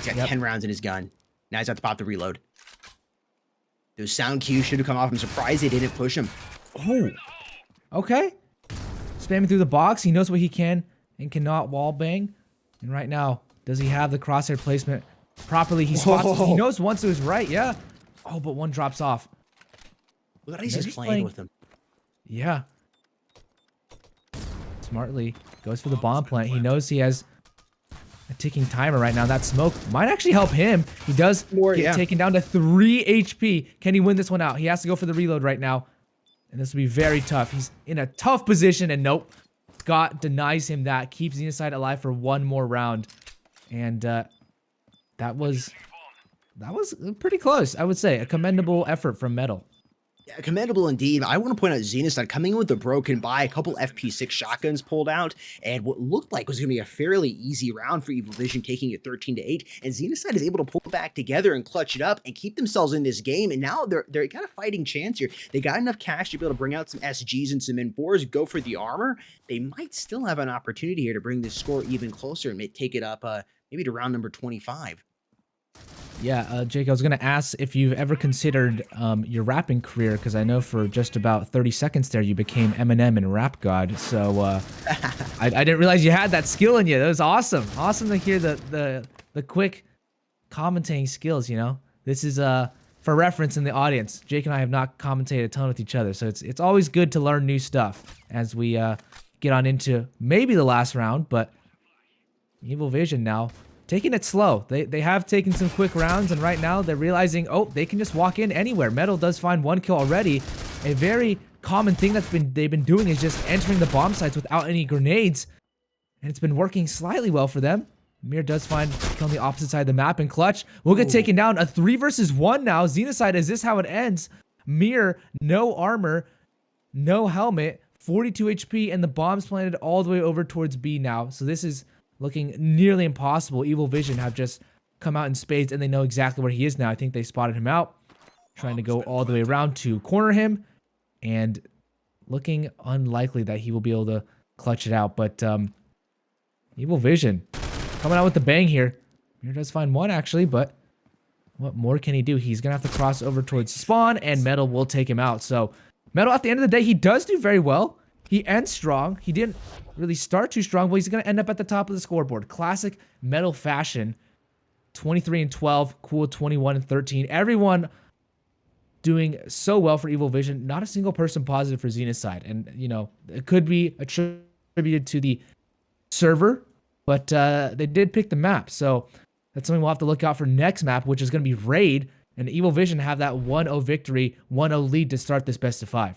He's got 10 rounds in his gun. Now he's got to pop the reload. Those sound cues should have come off. I'm surprised they didn't push him. Oh, okay. Spamming through the box. He knows what he can and cannot wall bang. And right now, does he have the crosshair placement properly? He spots. He knows once it was right. Yeah. Oh, but one drops off. Look at how he's just playing with him. Yeah. smartly goes for the bomb plant. He knows he has a ticking timer right now. That smoke might actually help him. He does get taken down to 3 HP. Can he win this one out? He has to go for the reload right now. And this will be very tough. He's in a tough position, and nope. Scott denies him that. Keeps XENOCIDE alive for one more round. And that was pretty close, I would say. A commendable effort from Metal. Yeah, commendable indeed. I want to point out XENOCIDE coming in with a broken buy, a couple FP6 shotguns pulled out, and what looked like was going to be a fairly easy round for Evil Vision, taking it 13-8. And XENOCIDE is able to pull back together and clutch it up and keep themselves in this game. And now they're got a fighting chance here. They got enough cash to be able to bring out some SGs and some M4s, go for the armor. They might still have an opportunity here to bring this score even closer and take it up maybe to round number 25. Yeah, Jake, I was going to ask if you've ever considered your rapping career, because I know for just about 30 seconds there you became Eminem and Rap God. So I didn't realize you had that skill in you. That was awesome. Awesome to hear the quick commentating skills, you know? This is for reference in the audience. Jake and I have not commentated a ton with each other, so it's always good to learn new stuff as we get on into maybe the last round, but Evil Vision now taking it slow. They have taken some quick rounds, and right now they're realizing, oh, they can just walk in anywhere. Metal does find one kill already. A very common thing they've been doing is just entering the bomb sites without any grenades, and it's been working slightly well for them. Mir does find kill on the opposite side of the map, and Clutch will get taken down. A 3 versus 1 now. XENOCIDE, is this how it ends? Mir, no armor, no helmet, 42 HP, and the bomb's planted all the way over towards B now. So this is looking nearly impossible. Evil Vision have just come out in spades, and they know exactly where he is now. I think they spotted him out, trying to go all the way around to corner him, and looking unlikely that he will be able to clutch it out. But Evil Vision coming out with the bang here. Here does find one, actually, but what more can he do? He's going to have to cross over towards spawn, and Metal will take him out. So Metal, at the end of the day, he does do very well. He ends strong. He didn't really start too strong, but he's going to end up at the top of the scoreboard. Classic Metal fashion. 23-12, cool 21-13. Everyone doing so well for Evil Vision. Not a single person positive for XENOCIDE. And, you know, it could be attributed to the server, but they did pick the map. So that's something we'll have to look out for next map, which is going to be Raid. And Evil Vision have that 1-0 victory, 1-0 lead to start this best of 5.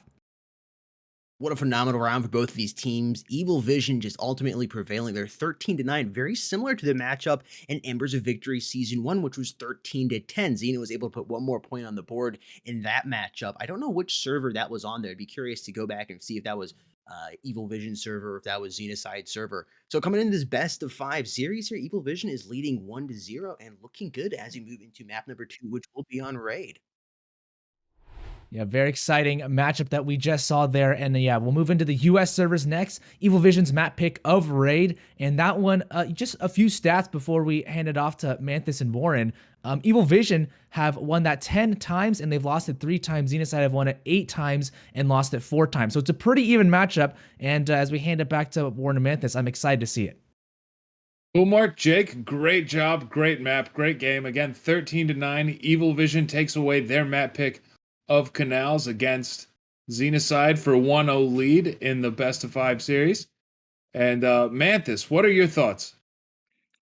What a phenomenal round for both of these teams. Evil Vision just ultimately prevailing. They're 13-9, very similar to the matchup in Embers of Victory Season 1, which was 13-10. Xeno was able to put one more point on the board in that matchup. I don't know which server that was on there. I'd be curious to go back and see if that was Evil Vision server, or if that was XENOCIDE server. So coming into this best of 5 series here, Evil Vision is leading 1-0 and looking good as we move into map number 2, which will be on Raid. Yeah, very exciting matchup that we just saw there. And yeah, we'll move into the US servers next. Evil Vision's map pick of Raid. And that one, just a few stats before we hand it off to Manthus and Warren. Evil Vision have won that 10 times, and they've lost it 3 times. XENOCIDE have won it 8 times and lost it 4 times. So it's a pretty even matchup. And as we hand it back to Warren and Manthus, I'm excited to see it. Cool, Mark. Jake, great job. Great map. Great game. Again, 13-9. Evil Vision takes away their map pick of Canals against XENOCIDE for 1-0 lead in the best of 5 series. And Manthus, what are your thoughts?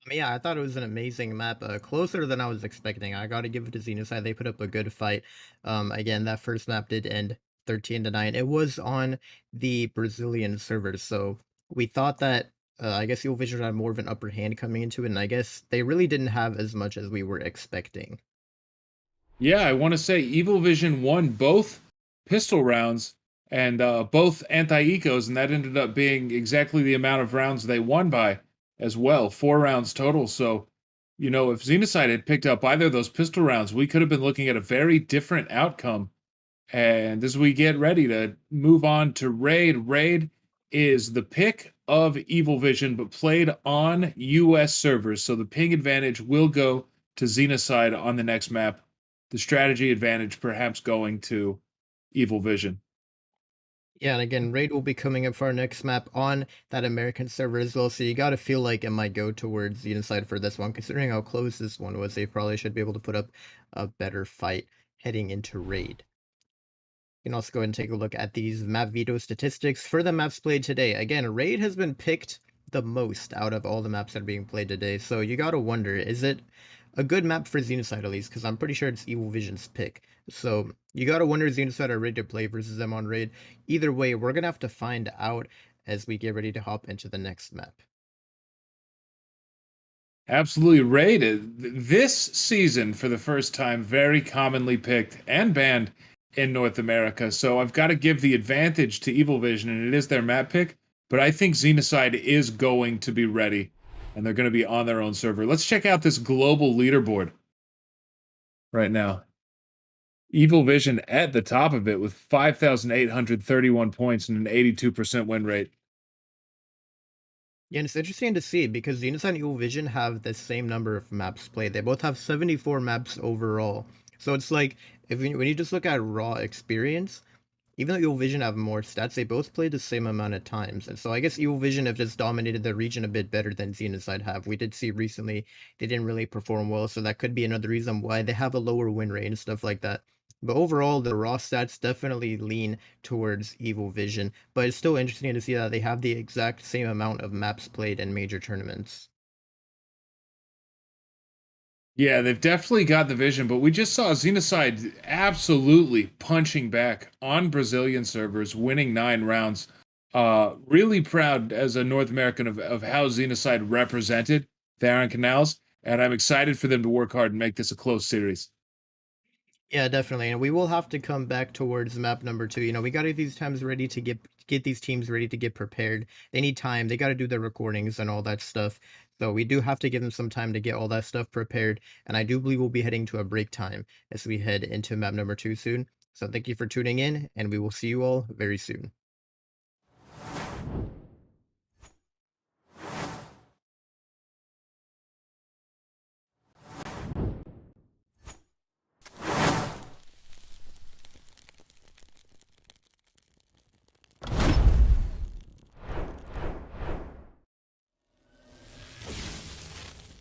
Yeah, I thought it was an amazing map, closer than I was expecting. I got to give it to XENOCIDE. They put up a good fight. Again, that first map did end 13-9. It was on the Brazilian servers, so we thought that I guess Evil Vision had more of an upper hand coming into it, and I guess they really didn't have as much as we were expecting. Yeah, I want to say Evil Vision won both pistol rounds and both anti-ecos, and that ended up being exactly the amount of rounds they won by as well, 4 rounds total. So, you know, if XENOCIDE had picked up either of those pistol rounds, we could have been looking at a very different outcome. And as we get ready to move on to Raid, Raid is the pick of Evil Vision, but played on US servers. So the ping advantage will go to XENOCIDE on the next map. The strategy advantage perhaps going to Evil Vision. Yeah, and again, Raid will be coming up for our next map on that American server as well, so you gotta feel like it might go towards XENOCIDE for this one. Considering how close this one was, they probably should be able to put up a better fight heading into Raid. You can also go ahead and take a look at these map veto statistics for the maps played today. Again, Raid has been picked the most out of all the maps that are being played today. So you gotta wonder, is it a good map for XENOCIDE at least? Because I'm pretty sure it's Evil Vision's pick. So you gotta wonder, is XENOCIDE are ready to play versus them on Raid? Either way, we're gonna have to find out as we get ready to hop into the next map. Absolutely. Raid this season for the first time very commonly picked and banned in North America. So I've got to give the advantage to Evil Vision, and it is their map pick. But I think XENOCIDE is going to be ready, and they're going to be on their own server. Let's check out this global leaderboard right now. Evil Vision at the top of it with 5,831 points and an 82% win rate. Yeah, and it's interesting to see because XENOCIDE and Evil Vision have the same number of maps played. They both have 74 maps overall. So it's like, when you just look at raw experience, even though Evil Vision have more stats, they both played the same amount of times. And so I guess Evil Vision have just dominated the region a bit better than XENOCIDE have. We did see recently they didn't really perform well, so that could be another reason why they have a lower win rate and stuff like that. But overall, the raw stats definitely lean towards Evil Vision. But it's still interesting to see that they have the exact same amount of maps played in major tournaments. Yeah, they've definitely got the vision, but we just saw XENOCIDE absolutely punching back on Brazilian servers, winning 9 rounds. Really proud as a North American of how XENOCIDE represented there on Canals, and I'm excited for them to work hard and make this a close series. Yeah, definitely. And we will have to come back towards map number 2. You know, we got to get these times ready to get these teams ready to get prepared. They need time. They got to do their recordings and all that stuff. So we do have to give them some time to get all that stuff prepared. And I do believe we'll be heading to a break time as we head into map number 2 soon. So thank you for tuning in, and we will see you all very soon.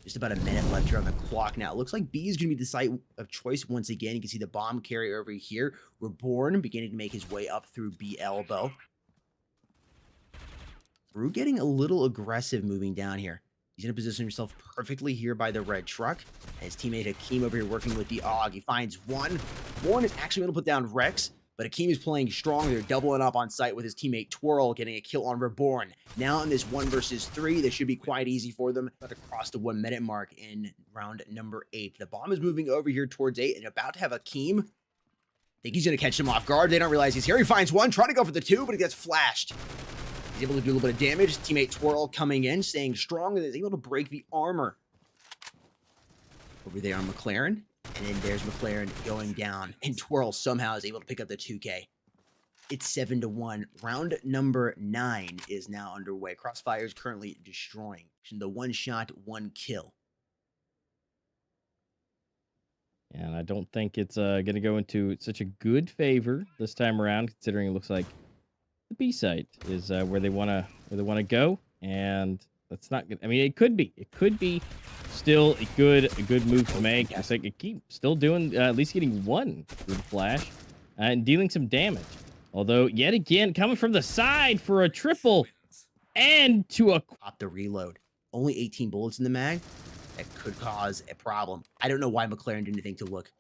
Just about a minute left here on the clock now. It looks like B is going to be the site of choice once again. You can see the bomb carrier over here. Reborn beginning to make his way up through B elbow. Brew getting a little aggressive moving down here. He's going to position himself perfectly here by the red truck. His teammate Hakeem over here working with the AUG. He finds one. One is actually going to put down Rex, but Hakeem is playing strong. They're doubling up on site with his teammate Twirl, getting a kill on Reborn. Now in this 1 versus 3, this should be quite easy for them. But across the 1 minute mark in round number 8. The bomb is moving over here towards 8 and about to have Hakeem. I think he's going to catch him off guard. They don't realize he's here. He finds one, trying to go for the 2, but he gets flashed. He's able to do a little bit of damage. His teammate Twirl coming in, staying strong, and is able to break the armor. Over there on McLaren. And then there's McLaren going down. And Twirl somehow is able to pick up the 2K. It's 7-1. Round number 9 is now underway. Crossfire is currently destroying. The 1 shot, 1 kill. And I don't think it's going to go into such a good favor this time around, considering it looks like the B site is where they want to go, and that's not good. I mean, it could be still a good move to make. It's like it keep still doing at least getting 1 through the flash and dealing some damage. Although yet again coming from the side for a triple and to a Pop the reload. Only 18 bullets in the mag. That could cause a problem. I don't know why McLaren didn't think to look.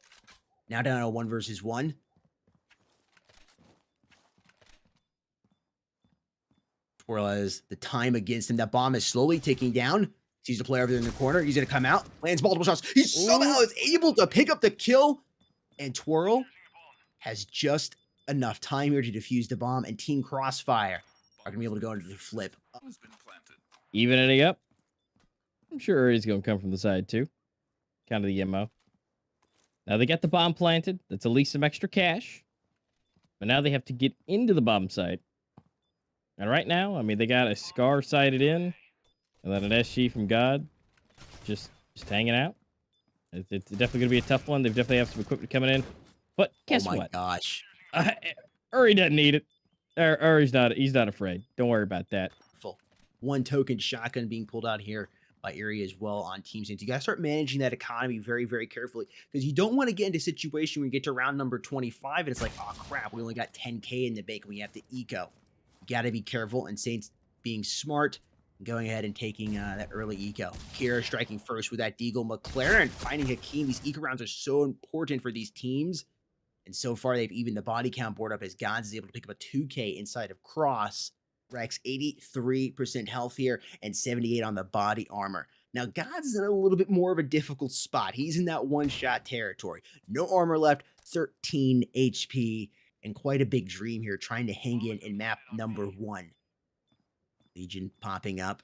Now down to 1 versus 1. Whereas the time against him, that bomb is slowly ticking down. Sees the player over there in the corner. He's going to come out, lands multiple shots. He somehow is able to pick up the kill. And Twirl has just enough time here to defuse the bomb. And Team Crossfire are going to be able to go into the flip. evening it up. I'm sure he's going to come from the side too. Kind of the MO. Now they got the bomb planted. That's at least some extra cash. But now they have to get into the bomb site. And right now, I mean, they got a Scar sighted in. And then an SG from God. Just hanging out. It's definitely going to be a tough one. They definitely have some equipment coming in. But guess what? Oh my gosh. Uri doesn't need it. Or he's not afraid. Don't worry about that. One token shotgun being pulled out here area as well on Team Saints. You got to start managing that economy very, very carefully because you don't want to get into a situation where you get to round number 25 and it's like, oh crap, we only got 10K in the bank and we have to eco. You got to be careful, and Saints being smart, going ahead and taking that early eco. Kira striking first with that Deagle. McLaren finding Hakeem. These eco rounds are so important for these teams. And so far, they've even the body count board up as Gods is able to pick up a 2K inside of Cross. Rex, 83% health here and 78 on the body armor. Now, Gods is in a little bit more of a difficult spot. He's in that one-shot territory. No armor left, 13 HP, and quite a big dream here trying to hang in map number 1. Legion popping up.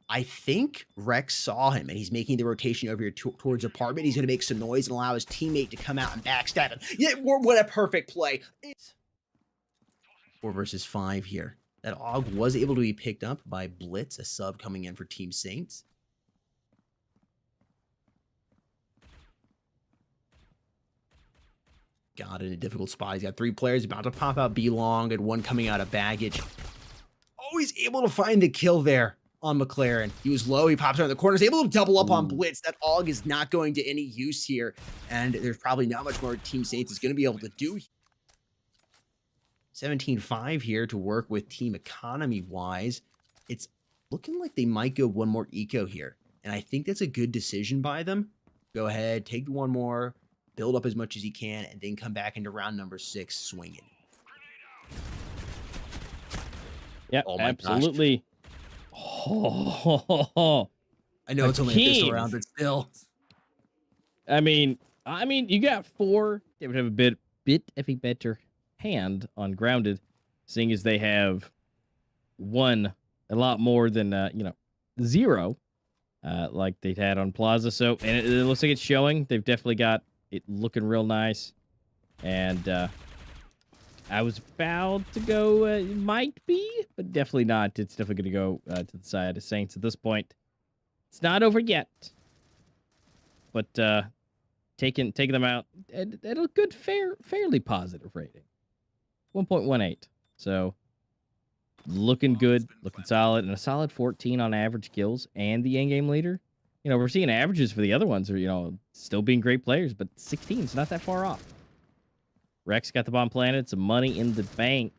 I think Rex saw him, and he's making the rotation over here towards apartment. He's going to make some noise and allow his teammate to come out and backstab him. Yeah, what a perfect play. 4 versus 5 here. That AUG was able to be picked up by Blitz, a sub coming in for Team Saints. Got in a difficult spot. He's got 3 players about to pop out B-Long and 1 coming out of baggage. Oh, he's able to find the kill there on McLaren. He was low. He pops around the corner. He's able to double up on Blitz. That AUG is not going to any use here, and there's probably not much more Team Saints is going to be able to do. 17-5 here to work with team economy-wise. It's looking like they might go 1 more eco here, and I think that's a good decision by them. Go ahead, take 1 more, build up as much as you can, and then come back into round number 6 swinging. Yeah, oh my absolutely. Oh, I know it's only a pistol round, but still. I mean, you got 4. They would have a bit of a better hand on grounded, seeing as they have 1 a lot more than 0, like they'd had on Plaza. So, and it looks like it's showing. They've definitely got it looking real nice, and I was about to go, it might be, but definitely not. It's definitely going to go to the side of Saints at this point. It's not over yet, but taking them out at a good, fairly positive rating, 1.18. So looking good, looking solid, and a solid 14 on average kills, and the in-game leader. You know, we're seeing averages for the other ones are, still being great players, but 16 is not that far off. Rex got the bomb planted, some money in the bank.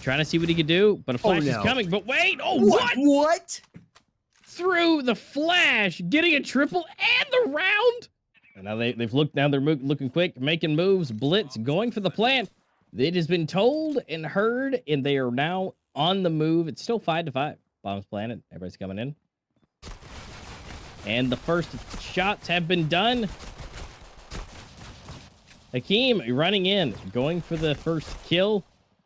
Trying to see what he could do, but a flash is coming. But wait, What? Through the flash, getting a triple and the round. And now they've looked. Now they're looking quick, making moves. Blitz going for the plant. It has been told and heard, and they are now on the move. It's still 5-5. Bombs planted. Everybody's coming in. And the first shots have been done. Hakeem running in, going for the first kill.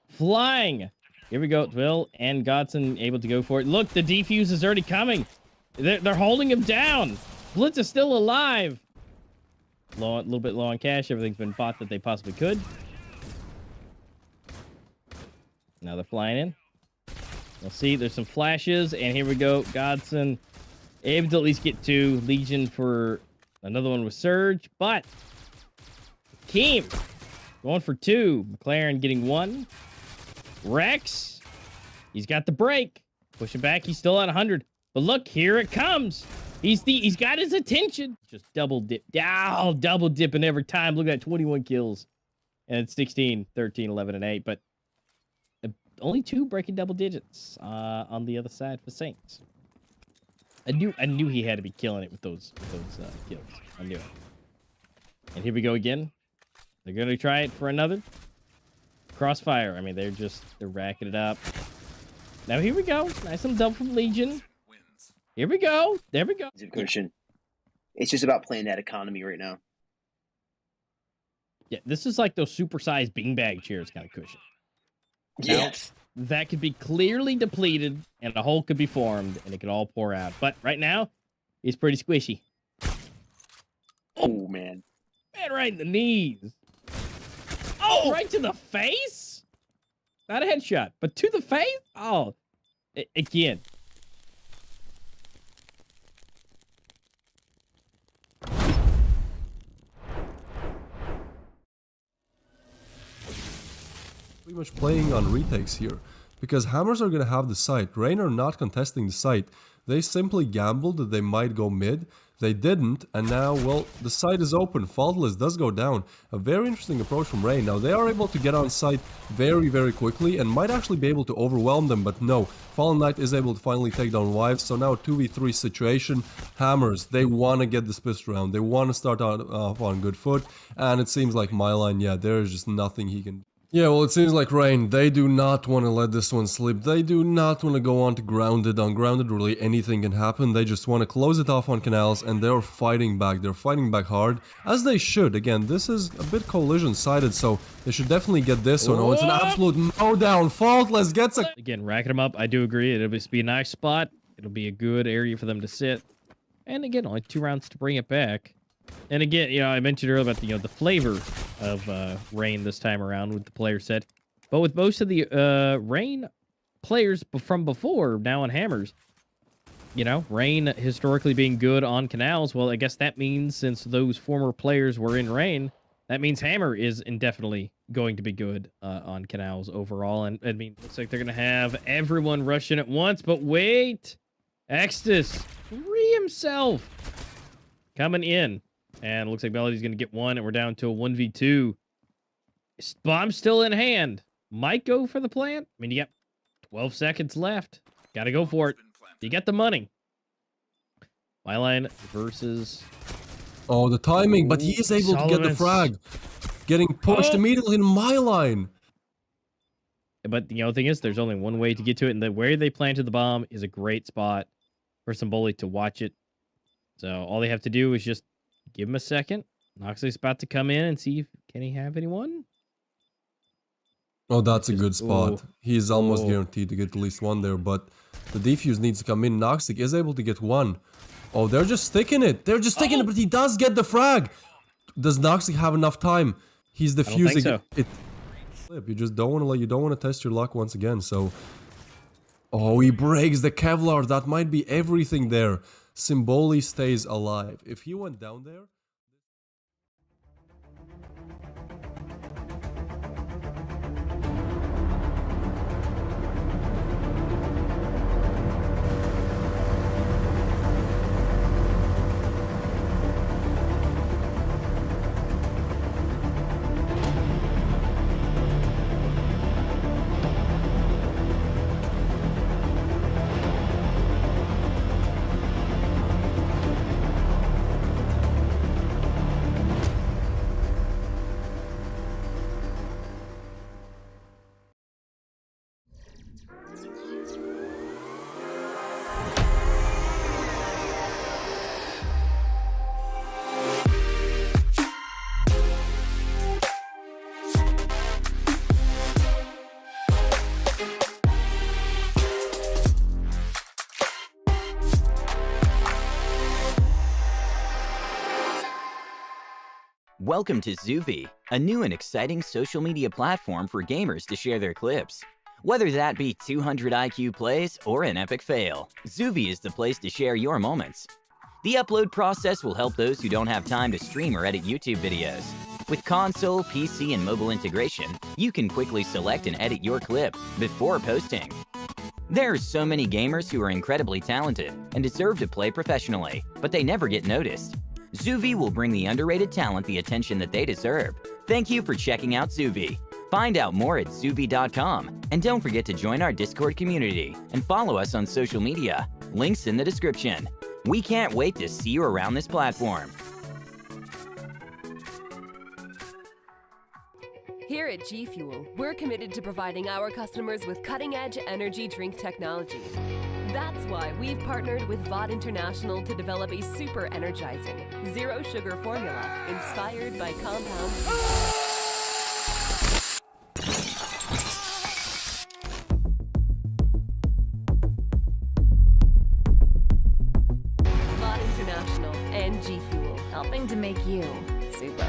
Flying. Here we go. Will and Godson able to go for it. Look, the defuse is already coming. They're holding him down. Blitz is still alive. A little bit low on cash. Everything's been bought that they possibly could. Now they're flying in. We'll see. There's some flashes. And here we go. Godson able to at least get 2. Legion for another one with Surge. But Hakeem going for 2. McLaren getting 1. Rex, he's got the break. Pushing back. He's still at 100. But look, here it comes. He's got his attention. Just double dip. Double dipping every time. Look at that, 21 kills. And it's 16, 13, 11, and 8. But only 2 breaking double digits on the other side for Saints. I knew he had to be killing it with those kills. I knew it. And here we go again. They're going to try it for another. Crossfire. I mean, they're racking it up. Now, here we go. Nice little double from Legion. Here we go. There we go. It's a cushion. It's just about playing that economy right now. Yeah, this is like those supersized beanbag chairs kind of cushion. Yes. Now, that could be clearly depleted, and a hole could be formed, and it could all pour out. But right now, it's pretty squishy. Oh, man. Man, right in the knees. Oh, right to the face? Not a headshot, but to the face? Oh, again. Pretty much playing on retakes here. because Hammers are going to have the site. Rain are not contesting the site. They simply gambled that they might go mid. They didn't, and now, well, the site is open. Faultless does go down. A very interesting approach from Rain. Now, they are able to get on site very, very quickly and might actually be able to overwhelm them, but no. Fallen Knight is able to finally take down Wives, so now 2v3 situation. Hammers, they want to get this pissed round. They want to start out off on good foot, and it seems like Myline, yeah, there is just nothing he can do. Yeah, well, it seems like Rain, they do not want to let this one slip. They do not want to go on to Grounded. On Grounded, really anything can happen. They just want to close it off on Canals, and they're fighting back. They're fighting back hard, as they should. Again, this is a bit collision-sided, so they should definitely get this one. Oh, it's an absolute no-down. Faultless gets a... Again, racking them up. I do agree. It'll just be a nice spot. It'll be a good area for them to sit. And again, only 2 rounds to bring it back. And again, you know, I mentioned earlier about the flavor of Rain this time around with the player set, but with most of the Rain players from before now on Hammers, you know, Rain historically being good on Canals. Well, I guess that means since those former players were in Rain, that means Hammer is indefinitely going to be good on Canals overall. And I mean, looks like they're gonna have everyone rush in at once. But wait, Extus free himself coming in. And it looks like Melody's going to get one, and we're down to a 1v2. Bomb still in hand. Might go for the plant. I mean, you got 12 seconds left. Got to go for it. You get the money. Myline versus... Oh, the timing, but he is able to get the frag. Getting pushed immediately in Myline. But, the thing is, there's only one way to get to it, and where they planted the bomb is a great spot for Symboli to watch it. So all they have to do is just give him a second. Noxley's about to come in and see if can he have anyone. Oh, that's a good spot. He is almost guaranteed to get at least one there, but the defuse needs to come in. Noxic is able to get one. Oh, they're just sticking it. They're just sticking it, but he does get the frag. Does Noxic have enough time? He's defusing it. You just don't want to test your luck once again. So, oh, he breaks the Kevlar. That might be everything there. Symboli stays alive. If he went down there... Welcome to Zoovi, a new and exciting social media platform for gamers to share their clips. Whether that be 200 IQ plays or an epic fail, Zoovi is the place to share your moments. The upload process will help those who don't have time to stream or edit YouTube videos. With console, PC, and mobile integration, you can quickly select and edit your clip before posting. There are so many gamers who are incredibly talented and deserve to play professionally, but they never get noticed. Zoovi will bring the underrated talent the attention that they deserve. Thank you for checking out Zoovi. Find out more at zoovi.com, and don't forget to join our Discord community and follow us on social media. Links in the description. We can't wait to see you around this platform. Here at G Fuel, we're committed to providing our customers with cutting-edge energy drink technology. That's why we've partnered with VOD International to develop a super energizing, zero-sugar formula inspired by compound. VOD International and G Fuel, Helping to make you super.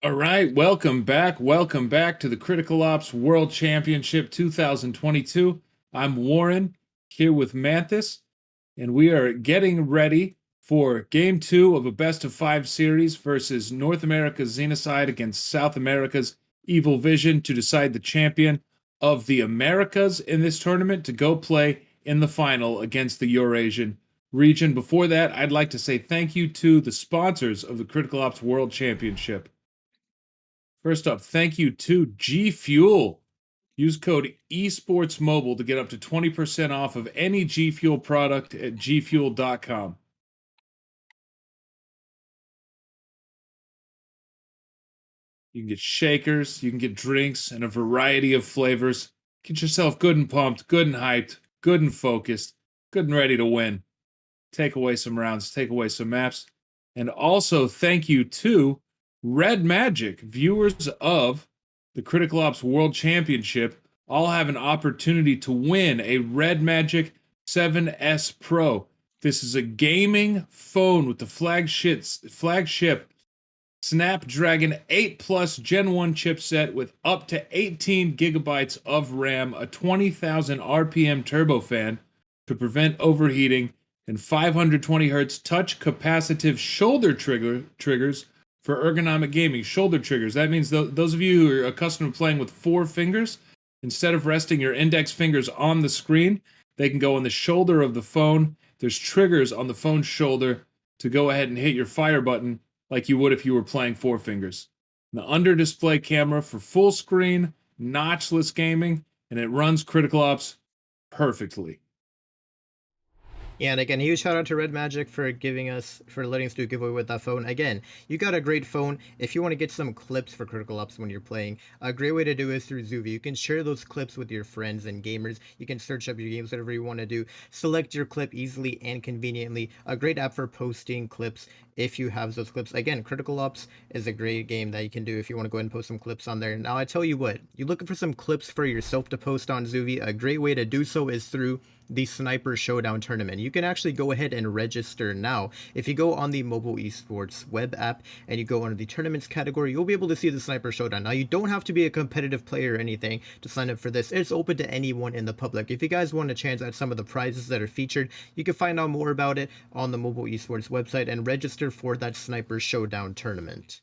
All right, welcome back. Welcome back to the Critical Ops World Championship 2022. I'm Warren here with Manthis, and we are getting ready for game 2 of a best of 5 series versus North America's XENOCIDE against South America's Evil Vision to decide the champion of the Americas in this tournament to go play in the final against the Eurasian region. Before that, I'd like to say thank you to the sponsors of the Critical Ops World Championship. First up, thank you to G Fuel. Use code esportsmobile to get up to 20% off of any G Fuel product at gfuel.com. You can get shakers, you can get drinks, and a variety of flavors. Get yourself good and pumped, good and hyped, good and focused, good and ready to win. Take away some rounds, take away some maps. And also thank you to REDMAGIC, viewers of the Critical Ops World Championship all have an opportunity to win a REDMAGIC 7S Pro. This is a gaming phone with the flagship Snapdragon 8 Plus Gen 1 chipset with up to 18 gigabytes of RAM, a 20,000 RPM turbofan to prevent overheating, and 520 hertz touch capacitive shoulder triggers for ergonomic gaming. Shoulder triggers. That means those of you who are accustomed to playing with 4 fingers, instead of resting your index fingers on the screen, they can go on the shoulder of the phone. There's triggers on the phone's shoulder to go ahead and hit your fire button like you would if you were playing 4 fingers. The under-display camera for full screen, notchless gaming, and it runs Critical Ops perfectly. Yeah, and again, huge shout out to REDMAGIC for letting us do a giveaway with that phone. Again, you got a great phone. If you want to get some clips for Critical Ops when you're playing, a great way to do it is through Zoovi. You can share those clips with your friends and gamers. You can search up your games, whatever you want to do. Select your clip easily and conveniently. A great app for posting clips if you have those clips. Again, Critical Ops is a great game that you can do if you want to go ahead and post some clips on there. Now, I tell you what, you're looking for some clips for yourself to post on Zoovi. A great way to do so is through the Sniper Showdown tournament. You can actually go ahead and register now. If you go on the mobile esports web app and you go under the tournaments category, you'll be able to see the Sniper Showdown. Now, you don't have to be a competitive player or anything to sign up for this. It's open to anyone in the public. If you guys want a chance at some of the prizes that are featured, you can find out more about it on the mobile esports website and register for that Sniper Showdown tournament.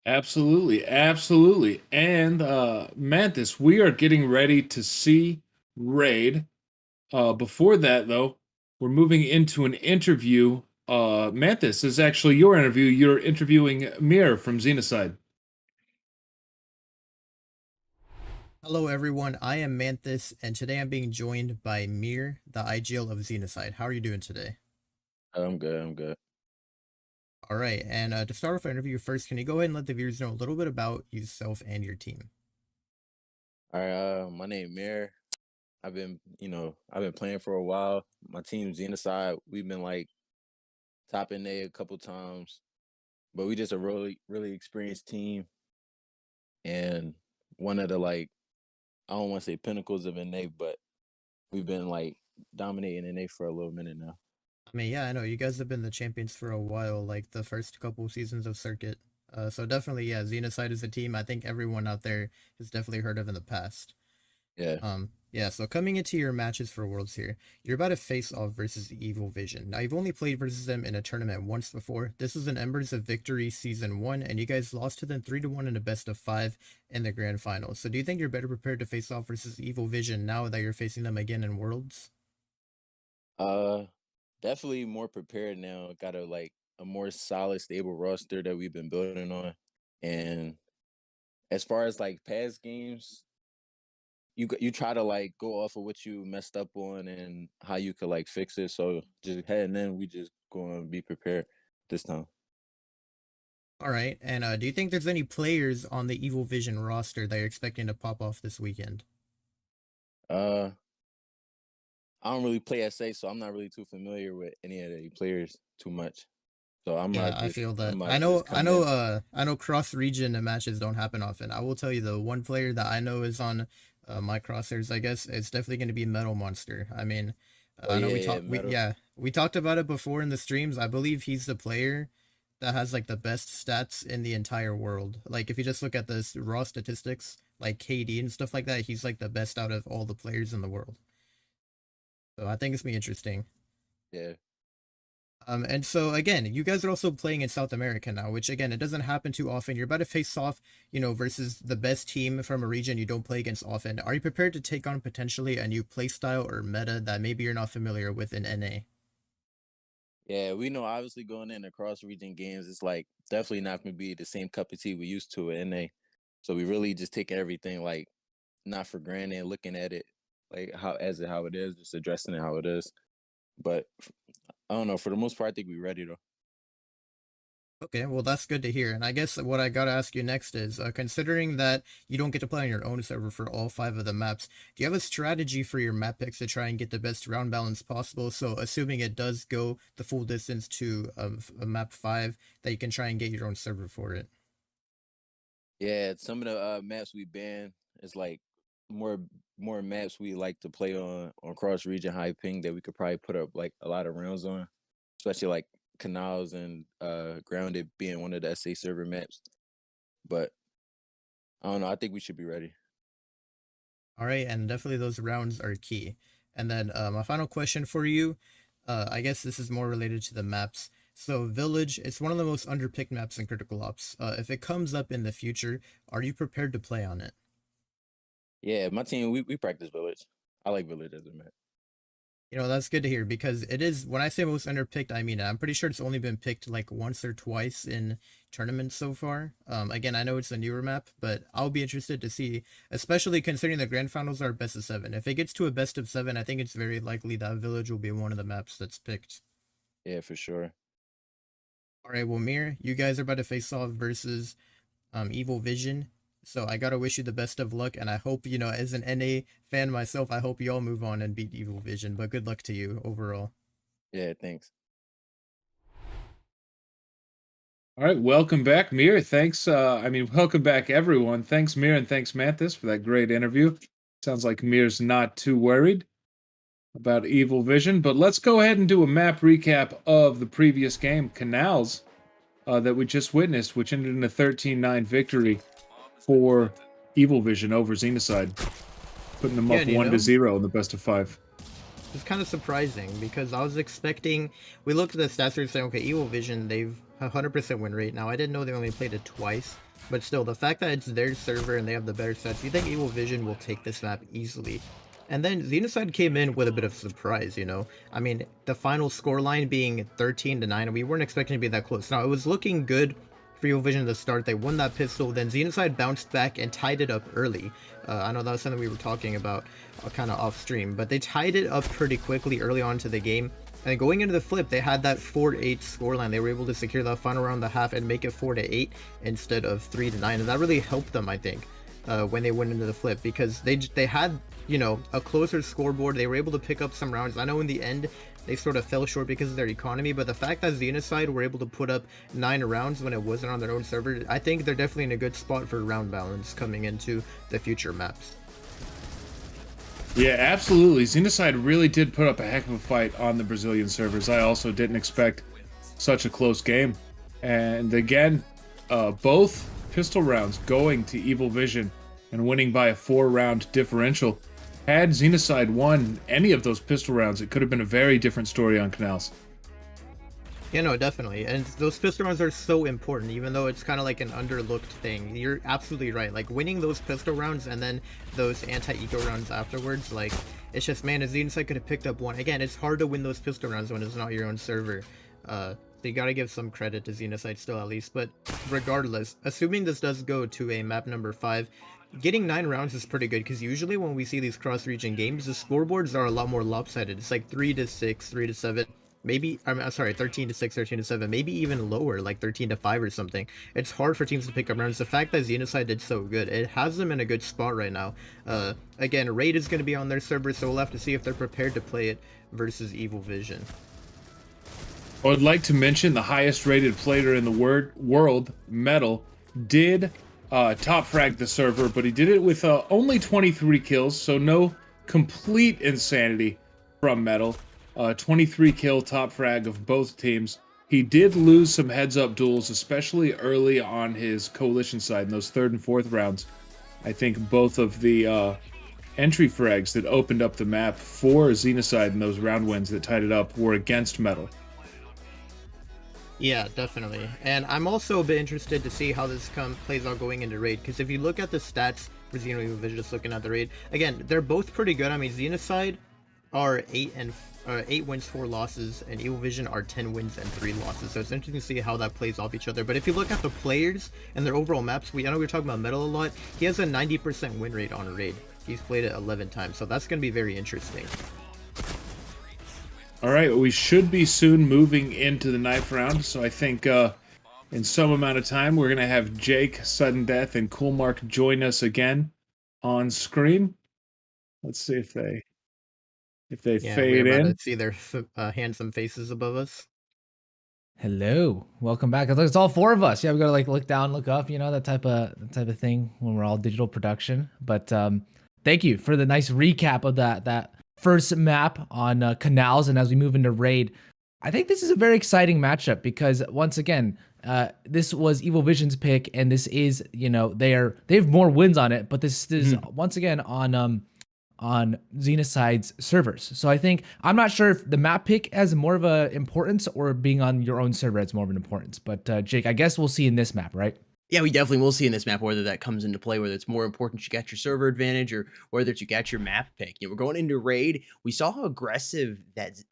Absolutely, absolutely. And Manthis, we are getting ready to see Raid. Before that, though, we're moving into an interview. Manthis, is actually your interview. You're interviewing Mir from XENOCIDE. Hello everyone, I am Manthis, and today I'm being joined by Mir, the IGL of XENOCIDE. How are you doing today? I'm good. All right, and to start off our interview first, can you go ahead and let the viewers know a little bit about yourself and your team? All right, my name Mir. I've been playing for a while. My team XENOCIDE, we've been like top NA a couple times, but we just a really experienced team, and one of the I don't want to say pinnacles of NA, but we've been like dominating NA for a little minute now. I mean, yeah, I know you guys have been the champions for a while, like the first couple seasons of Circuit. So definitely, yeah, XENOCIDE is a team I think everyone out there has definitely heard of in the past. Yeah. Yeah, so coming into your matches for Worlds here, you're about to face off versus Evil Vision. Now, you've only played versus them in a tournament once before. This was an Embers of Victory Season 1, and you guys lost to them 3-1 in a best of 5 in the grand final. So do you think you're better prepared to face off versus Evil Vision now that you're facing them again in Worlds? Definitely more prepared now. Got a more solid, stable roster that we've been building on. And as far as past games, you try to go off of what you messed up on and how you could fix it. So just heading in, we just going to be prepared this time. All right, and do you think there's any players on the Evil Vision roster that you're expecting to pop off this weekend? I don't really play SA, so I'm not really too familiar with any of the players too much. So I feel that. I know cross region matches don't happen often. I will tell you the one player that I know is on my crosshairs, I guess, it's definitely going to be Metal Monster. I mean, I know we talked about it before in the streams. I believe he's the player that has like the best stats in the entire world. Like if you just look at the raw statistics, like KD and stuff like that, he's like the best out of all the players in the world. So I think it's gonna be interesting. Yeah. And so again, you guys are also playing in South America now, which again, it doesn't happen too often. You're about to face off, versus the best team from a region you don't play against often. Are you prepared to take on potentially a new playstyle or meta that maybe you're not familiar with in NA? Yeah, we know obviously going in across region games, it's like definitely not gonna be the same cup of tea we used to in NA. So we really just take everything like not for granted, looking at it like how it is, just addressing it how it is. But I don't know. For the most part, I think we're ready though. Okay, well that's good to hear. And I guess what I gotta ask you next is, considering that you don't get to play on your own server for all 5 of the maps, do you have a strategy for your map picks to try and get the best round balance possible? So assuming it does go the full distance to a map 5, that you can try and get your own server for it. Yeah, some of the maps we ban is like more more maps we like to play on cross region high ping that we could probably put up like a lot of rounds on, especially like Canals and Grounded being one of the SA server maps. But I don't know. I think we should be ready. All right, and definitely those rounds are key. And then my final question for you, I guess this is more related to the maps. So Village, it's one of the most underpicked maps in Critical Ops. If it comes up in the future, are you prepared to play on it? Yeah, my team we practice Village. I like Village as a map. That's good to hear because it is, when I say most underpicked, I mean, I'm pretty sure it's only been picked like once or twice in tournaments so far. Again, I know it's a newer map, but I'll be interested to see, especially considering the grand finals are best of 7. If it gets to a best of 7, I think it's very likely that Village will be one of the maps that's picked. Yeah, for sure. All right, well, Mir, you guys are about to face off versus Evil Vision. So I gotta wish you the best of luck, and I hope, as an NA fan myself, I hope you all move on and beat Evil Vision, but good luck to you overall. Yeah, thanks. All right, welcome back, Mir. Thanks. Welcome back, everyone. Thanks, Mir, and thanks, Mantis, for that great interview. Sounds like Mir's not too worried about Evil Vision, but let's go ahead and do a map recap of the previous game, Canals, that we just witnessed, which ended in a 13-9 victory for Evil Vision over XENOCIDE, putting them up 1-0 in the best of 5. It's kind of surprising because I was expecting, we looked at the stats and saying, okay, Evil Vision, they've 100% win rate. Now, I didn't know they only played it twice, but still, the fact that it's their server and they have the better stats, you think Evil Vision will take this map easily. And then XENOCIDE came in with a bit of surprise, I mean, the final scoreline being 13-9, we weren't expecting to be that close. Now, it was looking good for Evil Vision to start. They won that pistol, then XENOCIDE bounced back and tied it up early. I know that was something we were talking about kind of off stream, but they tied it up pretty quickly early on to the game. And going into the flip, they had that 4-8 scoreline. They were able to secure that final round, the half, and make it 4-8 instead of 3-9, and that really helped them, I think, when they went into the flip, because they had, a closer scoreboard. They were able to pick up some rounds. I know in the end they sort of fell short because of their economy, but the fact that XENOCIDE were able to put up 9 rounds when it wasn't on their own server, I think they're definitely in a good spot for round balance coming into the future maps. Yeah, absolutely. XENOCIDE really did put up a heck of a fight on the Brazilian servers. I also didn't expect such a close game. And again, both pistol rounds going to Evil Vision and winning by a 4-round differential. Had XENOCIDE won any of those pistol rounds, it could have been a very different story on Canals. Yeah, no, definitely. And those pistol rounds are so important, even though it's kind of like an underlooked thing. You're absolutely right. Like, winning those pistol rounds and then those anti-eco rounds afterwards, like, it's just, man, if XENOCIDE could have picked up one. Again, it's hard to win those pistol rounds when it's not your own server. So you gotta give some credit to XENOCIDE still, at least. But regardless, assuming this does go to a map number 5, getting 9 rounds is pretty good, because usually when we see these cross-region games, the scoreboards are a lot more lopsided. It's like 3-6, 3-7, maybe, I'm sorry, 13-6, 13-7, maybe even lower, like 13-5 or something. It's hard for teams to pick up rounds. The fact that XENOCIDE did so good, it has them in a good spot right now. Again, Raid is going to be on their server, so we'll have to see if they're prepared to play it versus Evil Vision. I would like to mention the highest rated player in the world, Metal, did top frag the server, but he did it with only 23 kills, so no complete insanity from Metal. 23 kill top frag of both teams. he did lose some heads-up duels, especially early on his coalition side in those 3rd and 4th rounds. I think both of the entry frags that opened up the map for XENOCIDE and those round wins that tied it up were against Metal. Yeah, definitely. And I'm also a bit interested to see how this plays out going into Raid, because if you look at the stats for Xeno and Evovision, just looking at the Raid, again, they're both pretty good. I mean, XENOCIDE are 8 wins, 4 losses, and Evovision are 10 wins and 3 losses. So it's interesting to see how that plays off each other. But if you look at the players and their overall maps, I know we were talking about Metal a lot. He has a 90% win rate on a Raid. He's played it 11 times, so that's going to be very interesting. All right, we should be soon moving into the knife round, so I think in some amount of time we're going to have Jake, Sudden Death, and Coolmark join us again on screen. Let's see if they fade we're about in. to see their handsome faces above us. Hello, welcome back. It's all 4 of us. Yeah, we gotta like look down, look up, you know, that type of thing when we're all digital production. But thank you for the nice recap of that first map on Canals, and as we move into Raid, I think this is a very exciting matchup because once again, this was Evovision's pick, and this is, you know, they have more wins on it, but this is once again on XENOCIDE's servers. So I think, I'm not sure if the map pick has more of a importance or being on your own server has more of an importance. But Jake, I guess we'll see in this map, right? Yeah, we definitely will see in this map whether that comes into play, whether it's more important you got your server advantage or whether you got your map pick. You know, we're going into Raid. We saw how aggressive that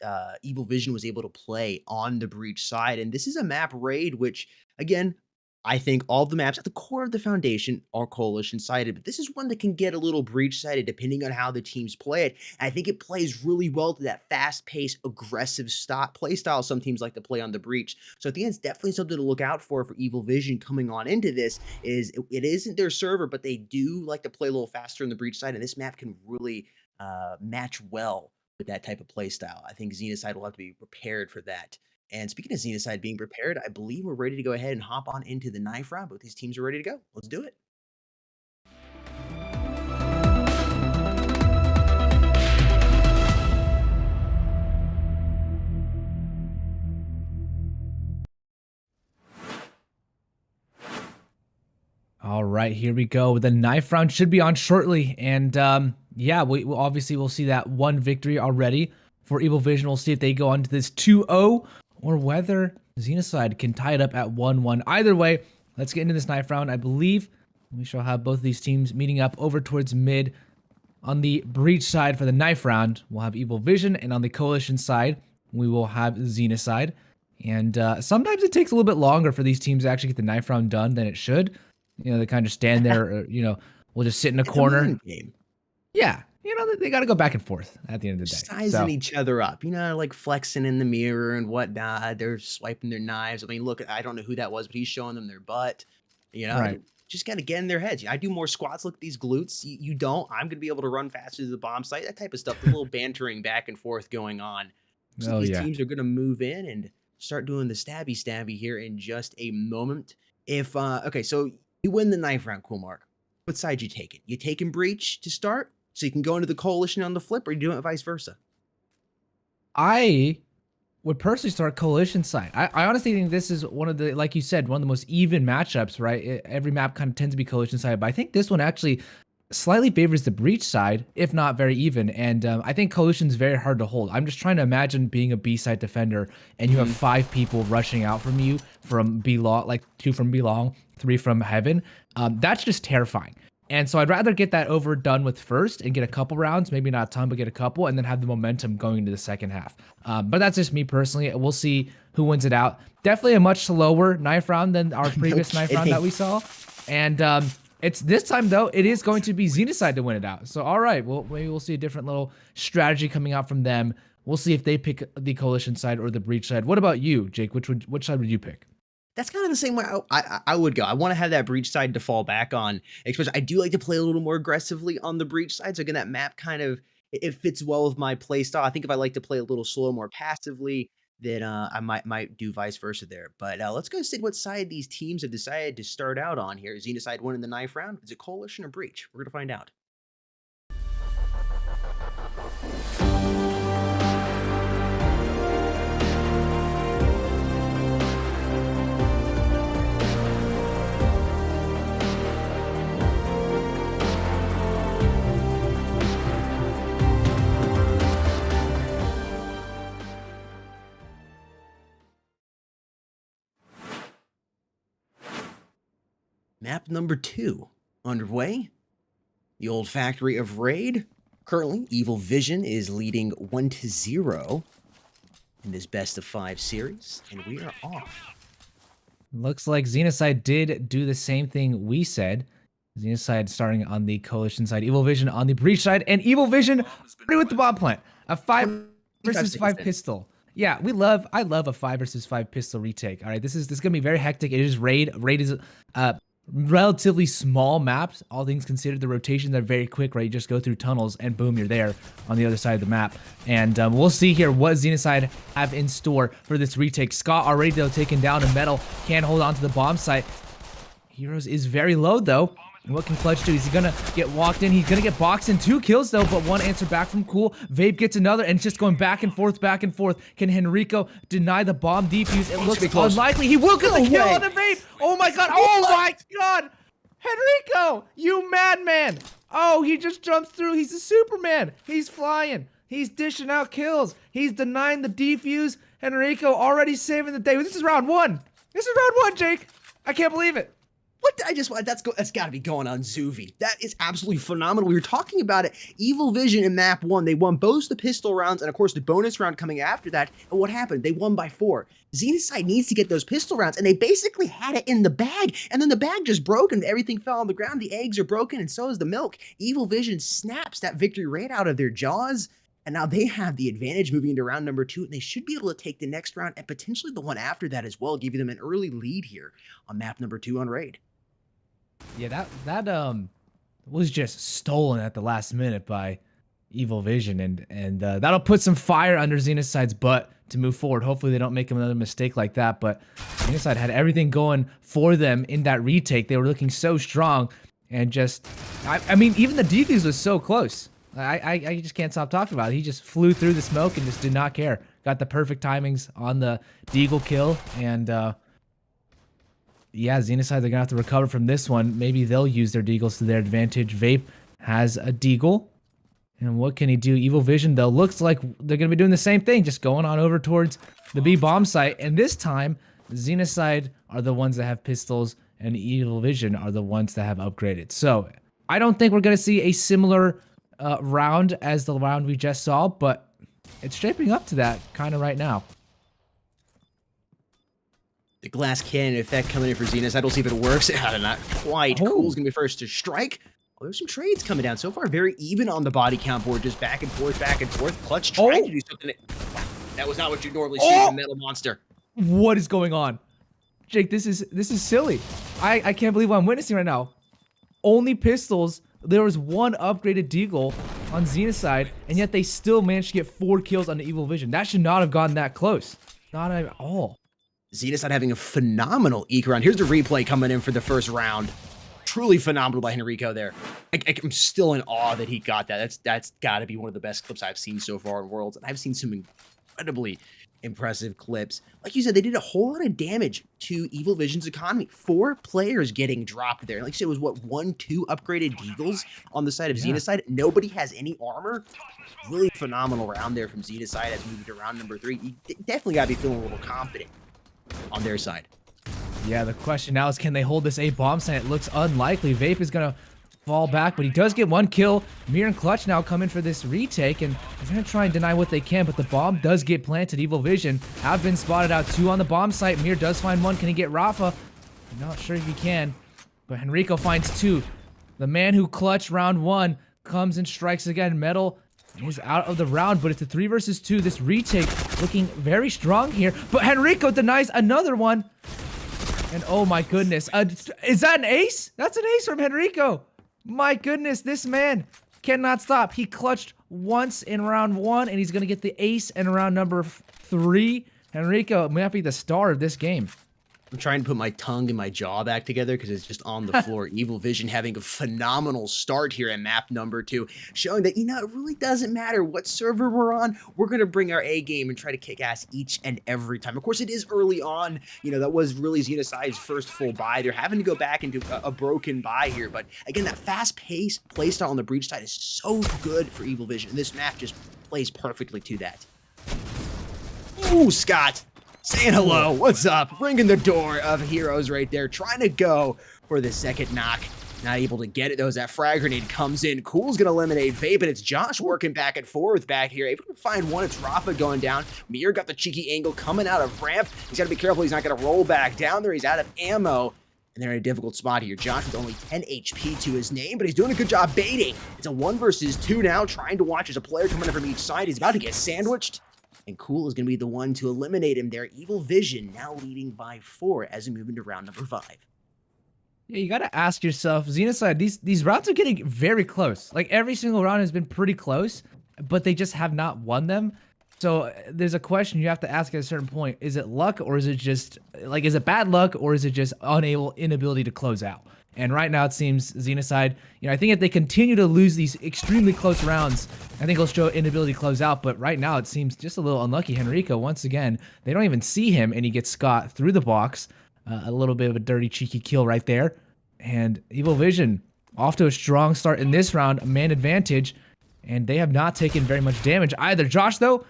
Evovision was able to play on the breach side. And this is a map Raid, which, again, I think all the maps at the core of the foundation are coalition-sided, but this is one that can get a little breach-sided depending on how the teams play it. And I think it plays really well to that fast-paced, aggressive play style some teams like to play on the breach. So I think it's definitely something to look out for Evovision coming on into this. It isn't their server, but they do like to play a little faster on the breach side, and this map can really match well with that type of play style. I think XENOCIDE will have to be prepared for that. And speaking of XENOCIDE being prepared, I believe we're ready to go ahead and hop on into the knife round. Both these teams are ready to go. Let's do it. All right, here we go. The knife round should be on shortly. And yeah, we obviously will see that one victory already for Evovision. We'll see if they go on to this 2-0 or whether XENOCIDE can tie it up at 1-1. Either way, let's get into this knife round. I believe we shall have both of these teams meeting up over towards mid. On the breach side for the knife round, we'll have Evovision, and on the coalition side, we will have XENOCIDE. And sometimes it takes a little bit longer for these teams to actually get the knife round done than it should. You know, they kind of stand there, or, you know, we'll just sit in a corner. Yeah. You know, they got to go back and forth at the end of the day. Sizing each other up, you know, like flexing in the mirror and whatnot. They're swiping their knives. I mean, look, I don't know who that was, but he's showing them their butt. You know, right. Just got to get in their heads. I do more squats. Look at these glutes. You don't. I'm going to be able to run faster to the bomb site. That type of stuff. A little bantering back and forth going on. So these teams are going to move in and start doing the stabby here in just a moment. If okay, so you win the knife round, Coolmark. What side you taking? You taking breach to start? So you can go into the coalition on the flip, or you doing it vice versa? I would personally start coalition side. I honestly think this is one of the, like you said, one of the most even matchups, right? Every map kind of tends to be coalition side, but I think this one actually slightly favors the breach side, if not very even. And I think coalition is very hard to hold. I'm just trying to imagine being a B side defender, and you have 5 people rushing out from you from B-Long, like 2 from B-Long, 3 from Heaven. That's just terrifying. And so I'd rather get that overdone with first and get a couple rounds, maybe not a ton, but get a couple, and then have the momentum going into the second half. But that's just me personally. We'll see who wins it out. Definitely a much slower knife round than our previous knife round that we saw. And it's this time, though, it is going to be XENOCIDE to win it out. So, all right, well, maybe we'll see a different little strategy coming out from them. We'll see if they pick the coalition side or the breach side. What about you, Jake? Which side would you pick? That's kind of the same way I would go. I want to have that breach side to fall back on. Especially, I do like to play a little more aggressively on the breach side. So again, that map kind of, it fits well with my play style. I think if I like to play a little slow, more passively, then I might do vice versa there. But let's go see what side these teams have decided to start out on here. Is XENOCIDE winning the knife round? Is it coalition or breach? We're gonna find out. Map number 2 underway. The old factory of Raid. Currently, Evil Vision is leading 1-0 in this best of 5 series, and we are off. Looks like XENOCIDE did do the same thing we said. XENOCIDE starting on the Coalition side, Evil Vision on the Breach side, and Evil Vision with the bomb plant. A 5 versus 5 pistol. Yeah, I love a 5 versus 5 pistol retake. All right, this is gonna be very hectic. It is Raid. Raid is relatively small maps. All things considered, the rotations are very quick, right? You just go through tunnels and boom, you're there on the other side of the map. And we'll see here what XENOCIDE have in store for this retake. Scott already though taken down, and Metal can hold on to the bomb site. Heroes is very low though. And what can Clutch do? Is he gonna get walked in? He's gonna get boxed in. 2 kills though, but 1 answer back from Cool. Vape gets another, and it's just going back and forth, back and forth. Can Henrico deny the bomb defuse? It looks unlikely. He will get the kill on the Vape. Oh my god! Oh my god! Henrico, you madman! Oh, he just jumps through. He's a Superman. He's flying. He's dishing out kills. He's denying the defuse. Henrico already saving the day. This is round 1. This is round 1, Jake. I can't believe it. What did I just want? That's got to be going on Zoovi. That is absolutely phenomenal. We were talking about it. Evil Vision in map 1, they won both the pistol rounds and of course the bonus round coming after that. And what happened? They won by 4. XENOCIDE needs to get those pistol rounds, and they basically had it in the bag, and then the bag just broke and everything fell on the ground. The eggs are broken and so is the milk. Evil Vision snaps that victory right out of their jaws. And now they have the advantage moving into round number 2, and they should be able to take the next round and potentially the one after that as well, giving them an early lead here on map number 2 on Raid. Yeah, that was just stolen at the last minute by Evil Vision, and that'll put some fire under XENOCIDE's butt to move forward. Hopefully they don't make another mistake like that, but XENOCIDE had everything going for them in that retake. They were looking so strong, and just, I mean, even the defuse was so close. I just can't stop talking about it. He just flew through the smoke and just did not care. Got the perfect timings on the deagle kill, and yeah, XENOCIDE, they're gonna have to recover from this one. Maybe they'll use their deagles to their advantage. Vape has a deagle, and what can he do? Evil Vision though looks like they're gonna be doing the same thing, just going on over towards the B bomb site. And this time, XENOCIDE are the ones that have pistols, and Evil Vision are the ones that have upgraded. So I don't think we're gonna see a similar round as the round we just saw, but it's shaping up to that kind of right now. The glass cannon effect coming in for XENOCIDE. We'll see if it works. Not quite. Oh. Cool's going to be first to strike. Oh, there's some trades coming down. So far, very even on the body count board. Just back and forth, back and forth. Clutch trying to do something. That was not what you normally see from Metal Monster. What is going on? Jake, this is silly. I can't believe what I'm witnessing right now. Only pistols. There was 1 upgraded deagle on XENOCIDE, and yet they still managed to get 4 kills on the Evil Vision. That should not have gotten that close. Not at all. XENOCIDE having a phenomenal eke round. Here's the replay coming in for the first round. Truly phenomenal by Henrico there. I'm still in awe that he got that. That's got to be one of the best clips I've seen so far in Worlds. And I've seen some incredibly impressive clips. Like you said, they did a whole lot of damage to Evil Vision's economy. 4 players getting dropped there. Like you said, it was what, 1, 2 upgraded deagles on the side of XENOCIDE. Nobody has any armor. Really phenomenal round there from XENOCIDE as we move to round number 3. You definitely got to be feeling a little confident on their side. Yeah, the question now is, can they hold this A bomb site? It looks unlikely. Vape is gonna fall back, but he does get 1 kill. Mir and Clutch now come in for this retake, and they're gonna try and deny what they can, but the bomb does get planted. Evil Vision have been spotted out. 2 on the bomb site. Mir does find 1. Can he get Rafa? I'm not sure if he can, but Henrico finds 2. The man who clutched round 1 comes and strikes again. Metal is out of the round, but it's a 3 versus 2. This retake looking very strong here, but Henrico denies another one. And oh my goodness, is that an ace? That's an ace from Henrico. My goodness, this man cannot stop. He clutched once in round 1, and he's gonna get the ace in round number 3. Henrico might be the star of this game. I'm trying to put my tongue and my jaw back together because it's just on the floor. Evil Vision having a phenomenal start here at map number 2, showing that, you know, it really doesn't matter what server we're on. We're going to bring our A game and try to kick ass each and every time. Of course, it is early on. You know, that was really XENOCIDE's first full buy. They're having to go back into a broken buy here. But again, that fast-paced playstyle on the breach side is so good for Evil Vision. And this map just plays perfectly to that. Ooh, Scott. Saying hello, what's up? Ringing the door of heroes right there, trying to go for the second knock. Not able to get it though as that frag grenade comes in. Cool's gonna eliminate Vape, and it's Josh working back and forth back here. Able to find one, it's Rafa going down. Mir got the cheeky angle coming out of ramp. He's gotta be careful he's not gonna roll back down there. He's out of ammo. And they're in a difficult spot here. Josh with only 10 HP to his name, but he's doing a good job baiting. It's a 1 versus 2 now, trying to watch as a player coming in from each side. He's about to get sandwiched. And Cool is going to be the one to eliminate him there. Evil Vision now leading by 4 as we move into round number 5. Yeah, you got to ask yourself, XENOCIDE, these rounds are getting very close. Like, every single round has been pretty close, but they just have not won them. So there's a question you have to ask at a certain point. Is it luck, or is it just, like, is it bad luck, or is it just inability to close out? And right now it seems XENOCIDE, I think if they continue to lose these extremely close rounds, I think it'll show inability to close out. But right now it seems just a little unlucky. Henrico, once again, they don't even see him, and he gets Scott through the box. A little bit of a dirty, cheeky kill right there. And Evil Vision off to a strong start in this round, a man advantage, and they have not taken very much damage either. Josh, though,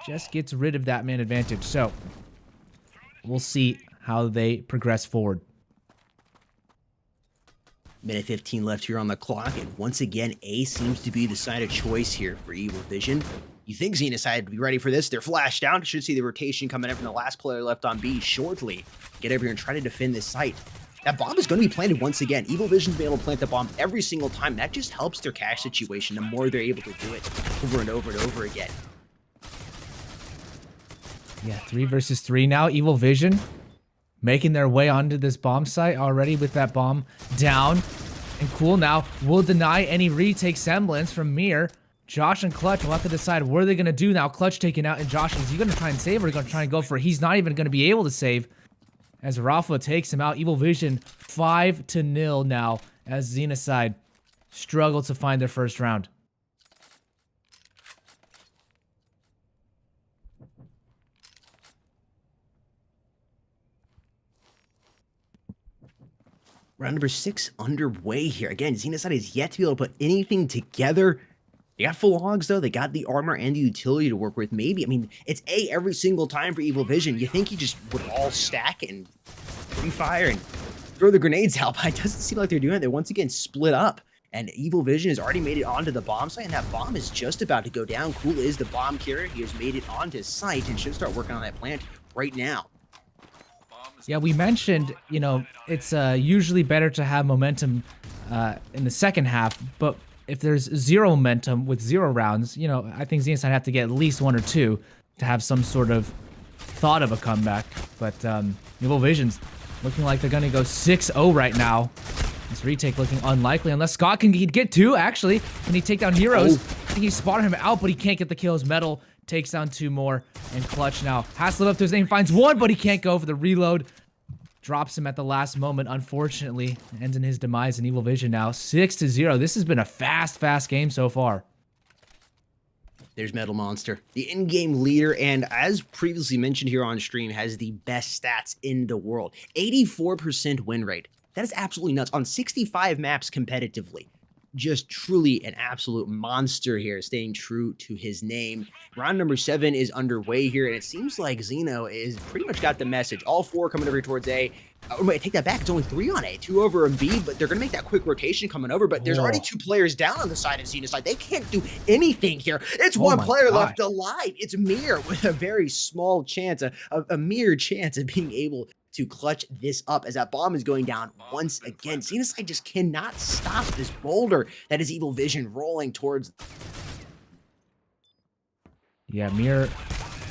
just gets rid of that man advantage. So we'll see how they progress forward. Minute 15 left here on the clock, and once again, A seems to be the side of choice here for Evil Vision. You think XENOCIDE would be ready for this? They're flashed down. Should see the rotation coming in from the last player left on B shortly. Get over here and try to defend this site. That bomb is going to be planted once again. Evil Vision's been able to plant the bomb every single time. That just helps their cash situation the more they're able to do it over and over and over again. Yeah, 3 versus 3 now. Evil Vision making their way onto this bomb site already with that bomb down. And Cool now will deny any retake semblance from Mir. Josh and Clutch will have to decide what are they going to do now. Clutch taken out, and Josh, is he going to try and save, or is he going to try and go for it? He's not even going to be able to save as Rafa takes him out. Evil Vision 5-0 now as XENOCIDE struggle to find their first round. Round number 6 underway here. Again, XENOCIDE is yet to be able to put anything together. They got full hogs, though. They got the armor and the utility to work with. Maybe, I mean, it's A every single time for Evil Vision. You think he just would all stack and pre-fire and throw the grenades out, but it doesn't seem like they're doing it. They're once again split up. And Evil Vision has already made it onto the bomb site, and that bomb is just about to go down. Cool is the bomb carrier. He has made it onto site and should start working on that plant right now. Yeah, we mentioned, it's usually better to have momentum in the second half, but if there's 0 momentum with 0 rounds, I think XENOCIDE have to get at least 1 or 2 to have some sort of thought of a comeback. But Evil Vision's looking like they're going to go 6-0 right now. This retake looking unlikely unless Scott can get 2, actually. Can he take down Heroes? I think he spotted him out, but he can't get the kills. Metal takes down 2 more, and Clutch now has to live up to his name, finds 1, but he can't go for the reload. Drops him at the last moment, unfortunately. Ends in his demise in Evil Vision now. 6-0. This has been a fast game so far. There's Metal Monster, the in-game leader, and as previously mentioned here on stream, has the best stats in the world. 84% win rate. That is absolutely nuts on 65 maps competitively. Just truly an absolute monster here, staying true to his name. Round number 7 is underway here, and it seems like Xeno is pretty much got the message. All 4 coming over towards A. Oh, wait, take that back. It's only 3 on A, 2 over on B, but they're going to make that quick rotation coming over. But there's already 2 players down on the side of XENOCIDE. They can't do anything here. It's 1 player left alive. It's Mir with a very small chance, a mere chance of being able to clutch this up as that bomb is going down once again. XENOCIDE just cannot stop this boulder that is Evil Vision rolling towards. Yeah, Mir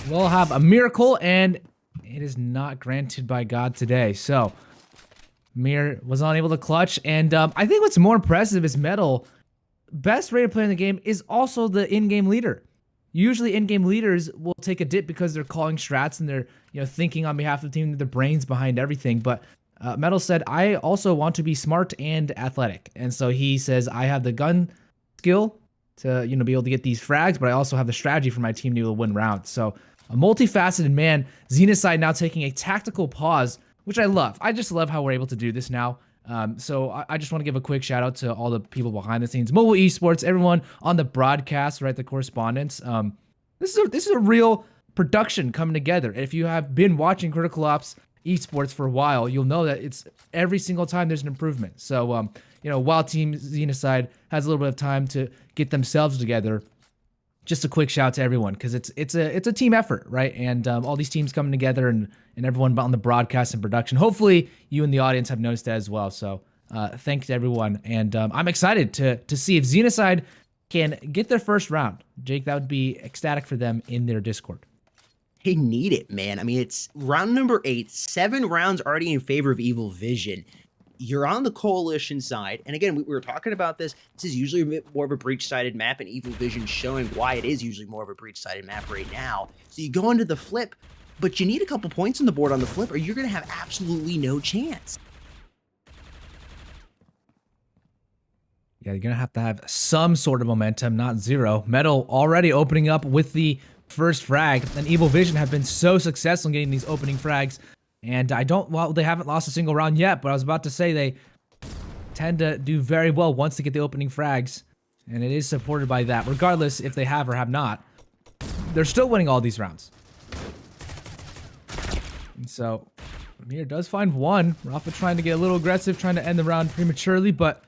will have a miracle, and it is not granted by God today. So Mir was unable to clutch, and I think what's more impressive is Metal, best rated player in the game, is also the in-game leader. Usually in-game leaders will take a dip because they're calling strats and they're thinking on behalf of the team, their brains behind everything. But Metal said, I also want to be smart and athletic. And so he says, I have the gun skill to be able to get these frags, but I also have the strategy for my team to be able to win rounds. So a multifaceted man. XENOCIDE now taking a tactical pause, which I love. I just love how we're able to do this now. So I just want to give a quick shout out to all the people behind the scenes, mobile esports, everyone on the broadcast, right? The correspondents. This is a real production coming together. If you have been watching Critical Ops esports for a while, you'll know that it's every single time there's an improvement. So, while Team XENOCIDE has a little bit of time to get themselves together, just a quick shout out to everyone, because it's a team effort, right? And all these teams coming together and everyone on the broadcast and production. Hopefully, you in the audience have noticed that as well. So, thanks to everyone, and I'm excited to see if XENOCIDE can get their first round. Jake, that would be ecstatic for them in their Discord. They need it, man. I mean, it's round number 8, 7 rounds already in favor of Evil Vision. You're on the coalition side, and again, we were talking about this. This is usually a bit more of a breach-sided map, and Evil Vision showing why it is usually more of a breach-sided map right now. So you go into the flip, but you need a couple points on the board on the flip, or you're going to have absolutely no chance. Yeah, you're going to have some sort of momentum, not zero. Metal already opening up with the first frag, and Evil Vision have been so successful in getting these opening frags. And they haven't lost a single round yet, but I was about to say they tend to do very well once they get the opening frags. And it is supported by that, regardless if they have or have not. They're still winning all these rounds. And so, Amir does find one. Rafa trying to get a little aggressive, trying to end the round prematurely, but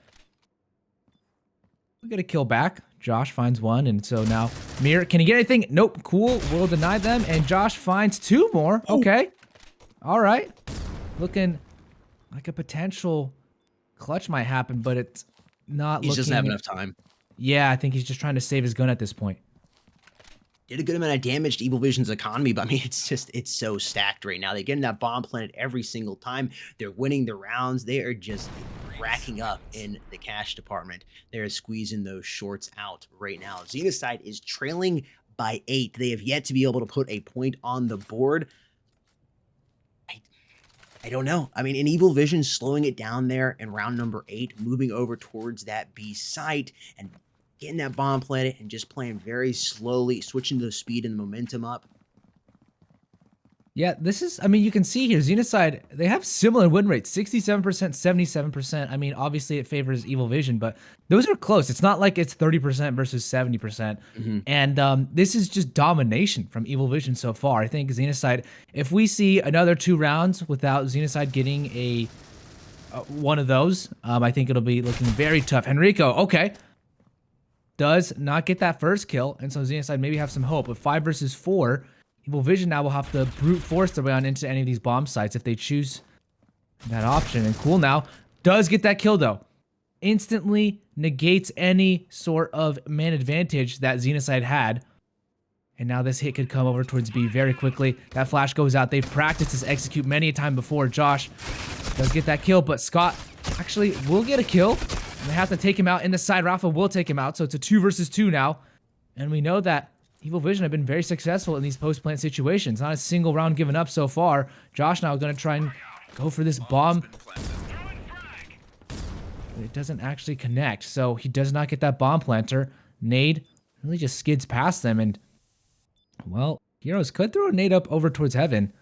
we get a kill back. Josh finds one, and so now Mir, can he get anything? Nope. Cool. We'll deny them, and Josh finds 2 more. Okay. All right. Looking like a potential clutch might happen, but it's not looking. He doesn't have enough time. Yeah, I think he's just trying to save his gun at this point. Did a good amount of damage to Evil Vision's economy, but I mean, it's so stacked right now. They're getting that bomb planted every single time. They're winning the rounds. They are just racking up in the cash department. They're squeezing those shorts out right now. XENOCIDE is trailing by 8. They have yet to be able to put a point on the board. I don't know. I mean, in Evil Vision slowing it down there in round number 8, moving over towards that B site and getting that bomb planted and just playing very slowly, switching the speed and the momentum up. Yeah, this is, I mean, you can see here, XENOCIDE, they have similar win rates, 67%, 77%. I mean, obviously it favors Evil Vision, but those are close. It's not like it's 30% versus 70%. Mm-hmm. And this is just domination from Evil Vision so far. I think XENOCIDE, if we see another 2 rounds without XENOCIDE getting a one of those, I think it'll be looking very tough. Henrico, okay, does not get that first kill, and so XENOCIDE maybe have some hope. But 5 versus 4, Evil Vision now will have to brute force their way on into any of these bomb sites if they choose that option. And Cool now does get that kill, though. Instantly negates any sort of man advantage that XENOCIDE had. And now this hit could come over towards B very quickly. That flash goes out. They've practiced this execute many a time before. Josh does get that kill, but Scott actually will get a kill. And they have to take him out in the side. Rafa will take him out, so it's a 2 versus 2 now. And we know that Evil Vision have been very successful in these post-plant situations. Not a single round given up so far. Josh now going to try and go for this bomb. But it doesn't actually connect, so he does not get that bomb planter. Nade really just skids past them, and, well, Heroes could throw a nade up over towards Heaven.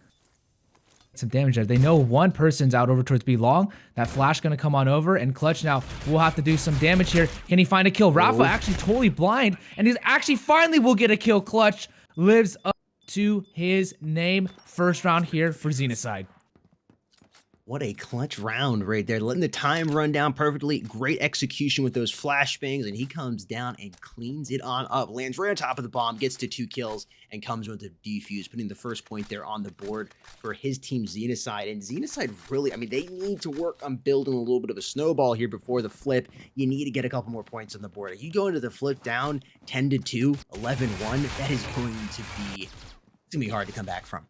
Some damage there. They know one person's out over towards B long. That flash going to come on over, and Clutch now will have to do some damage here. Can he find a kill? Rafa actually totally blind, and he's actually finally will get a kill. Clutch lives up to his name. First round here for XENOCIDE. What a clutch round right there. Letting the time run down perfectly. Great execution with those flashbangs, and he comes down and cleans it on up. Lands right on top of the bomb, gets to 2 kills, and comes with a defuse, putting the first point there on the board for his team, XENOCIDE. And XENOCIDE really, I mean, they need to work on building a little bit of a snowball here before the flip. You need to get a couple more points on the board. If you go into the flip down 10-2, 11-1, that is going to be hard to come back from.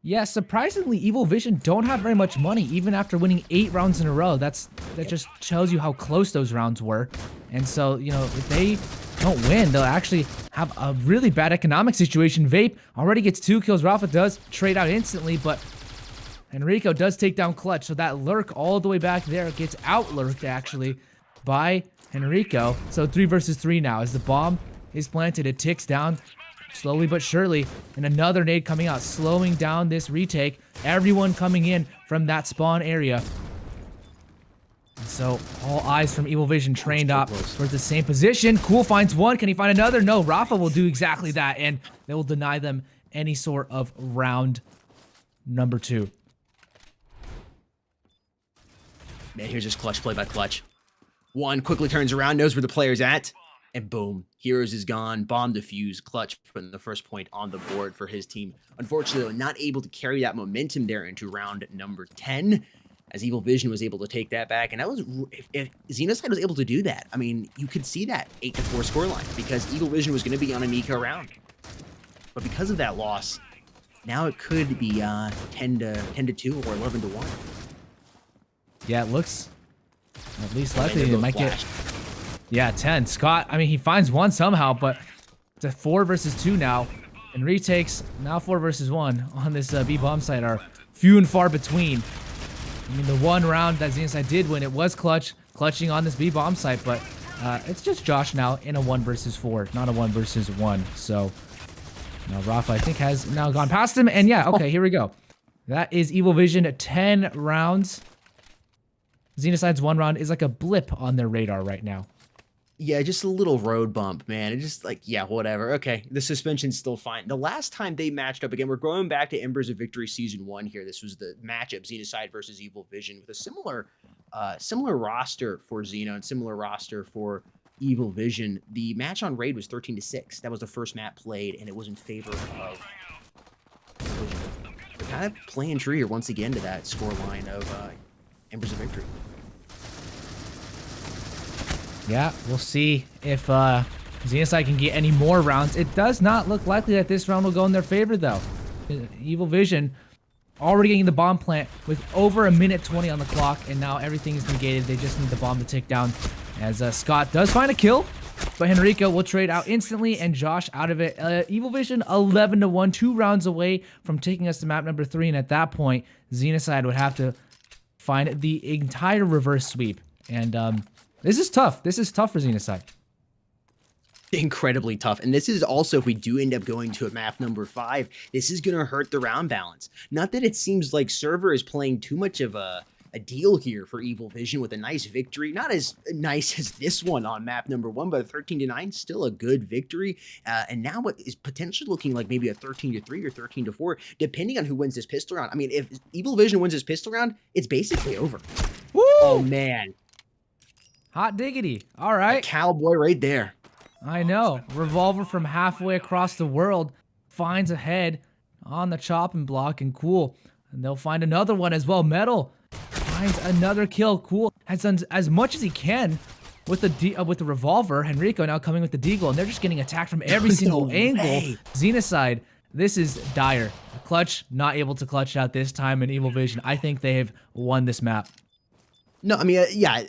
Yeah, surprisingly, Evil Vision don't have very much money, even after winning 8 rounds in a row. That just tells you how close those rounds were. And so, you know, if they don't win, they'll actually have a really bad economic situation. Vape already gets 2 kills. Rafa does trade out instantly, but Henrico does take down Clutch. So that lurk all the way back there gets out-lurked, actually, by Henrico. So 3 versus 3 now. As the bomb is planted, it ticks down slowly but surely, and another nade coming out, slowing down this retake. Everyone coming in from that spawn area. And so all eyes from Evil Vision trained up towards the same position. Cool finds one. Can he find another? No, Rafa will do exactly that, and they will deny them any sort of round number 2. Man, here's just clutch play by Clutch. One quickly turns around, knows where the player's at, and boom, Heroes is gone. Bomb defuse. Clutch putting the first point on the board for his team. Unfortunately, not able to carry that momentum there into round number 10, as Evil Vision was able to take that back. And that was, if XENOCIDE was able to do that, I mean, you could see that 8-4 scoreline, because Evil Vision was going to be on an eco round. But because of that loss, now it could be 10-2 or 11-1. Yeah, it looks at least likely it might get. Yeah, 10. Scott, I mean, he finds one somehow, but it's a 4 versus 2 now. And retakes, now 4 versus 1 on this B bomb site are few and far between. I mean, the one round that XENOCIDE did win, it was clutching on this B bomb site, but it's just Josh now in a 1 versus 4, not a 1 versus 1. So now Rafa, I think, has now gone past him. And yeah, okay, here we go. That is Evil Vision, 10 rounds. XENOCIDE's 1 round is like a blip on their radar right now. Yeah, just a little road bump, man. It's just like, yeah, whatever. Okay, the suspension's still fine. The last time they matched up again, we're going back to Embers of Victory Season 1 here. This was the matchup, XENOCIDE versus Evil Vision, with a similar roster for Xeno and similar roster for Evil Vision. The match on Raid was 13-6. That was the first map played, and it was in favor of Evil Vision. They're kind of playing true here once again to that scoreline of Embers of Victory. Yeah, we'll see if XENOCIDE can get any more rounds. It does not look likely that this round will go in their favor, though. Evil Vision already getting the bomb plant with over 1:20 on the clock, and now everything is negated. They just need the bomb to tick down, as Scott does find a kill, but Henrico will trade out instantly, and Josh out of it. Evil Vision 11-1, 2 rounds away from taking us to map number 3, and at that point, XENOCIDE would have to find the entire reverse sweep, and this is tough. This is tough for XENOCIDE. Incredibly tough. And this is also, if we do end up going to a map number 5, this is going to hurt the round balance. Not that it seems like Server is playing too much of a deal here for Evil Vision with a nice victory. Not as nice as this one on map number 1, but a 13-9, still a good victory. And now what is potentially looking like maybe a 13-3 or 13-4, depending on who wins this pistol round. I mean, if Evil Vision wins this pistol round, it's basically over. Woo! Oh, man. Hot diggity. All right. Cowboy right there. I know. Revolver from halfway across the world finds a head on the chopping block, and cool. And they'll find another one as well. Metal finds another kill. Cool has done as much as he can with the revolver. Henrico now coming with the deagle, and they're just getting attacked from every single angle. XENOCIDE, this is dire. Clutch not able to clutch out this time in Evil Vision. I think they have won this map. No, I mean, yeah.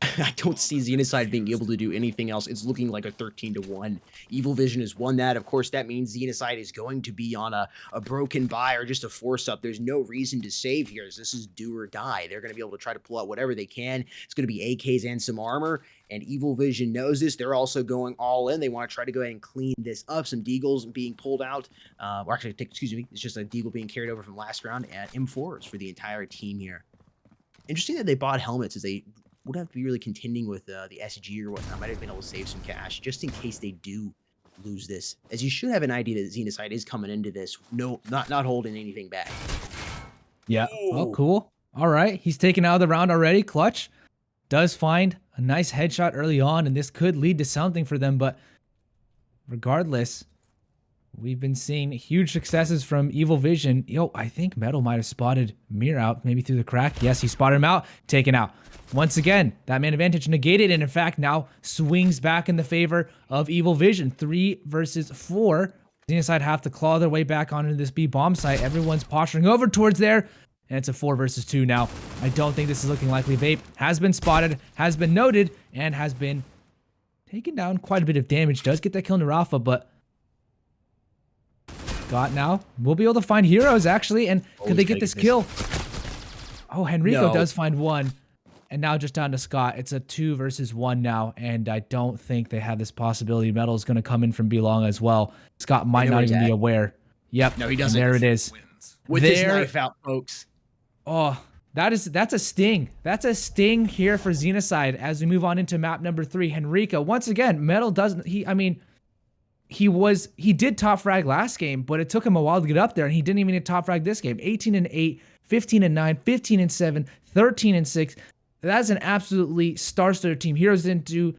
I don't see XENOCIDE being able to do anything else. It's looking like a 13-1. Evil Vision has won that. Of course, that means XENOCIDE is going to be on a broken buy or just a force up. There's no reason to save here. This is do or die. They're going to be able to try to pull out whatever they can. It's going to be AKs and some armor, and Evil Vision knows this. They're also going all in. They want to try to go ahead and clean this up. Some deagles being pulled out. Or actually, excuse me, it's just a deagle being carried over from last round, and M4s for the entire team here. Interesting that they bought helmets, as they would have to be really contending with the SG or whatnot. Might have been able to save some cash just in case they do lose this, as you should have an idea that XENOCIDE is coming into this not holding anything back. Yeah. Oh, cool. All right, he's taken out of the round already. Clutch does find a nice headshot early on, and this could lead to something for them, but regardless, we've been seeing huge successes from Evil Vision. Yo, I think Metal might have spotted Mir out, maybe through the crack. Yes, he spotted him out, taken out. Once again, that man advantage negated, and in fact now swings back in the favor of Evil Vision. 3 versus 4. XENOCIDE have to claw their way back onto this B bomb site. Everyone's posturing over towards there, and it's a 4 versus 2 now. I don't think this is looking likely. Vape has been spotted, has been noted, and has been taken down quite a bit of damage. Does get that kill on Rafa, but Scott now will be able to find heroes, actually, and could they get this kill? Oh, Henrico does find one. And now just down to Scott. It's a 2 versus 1 now, and I don't think they have this possibility. Metal is going to come in from B long as well. Scott might not even be aware. Yep. No, he doesn't. There it is. With his knife out, folks. Oh, that's a sting. That's a sting here for XENOCIDE as we move on into map number 3. Henrico, once again, Metal doesn't. He did top frag last game, but it took him a while to get up there, and he didn't even get top frag this game. 18-8, 15-9, 15-7, 13-6. That's an absolutely star-studded team. Heroes didn't do,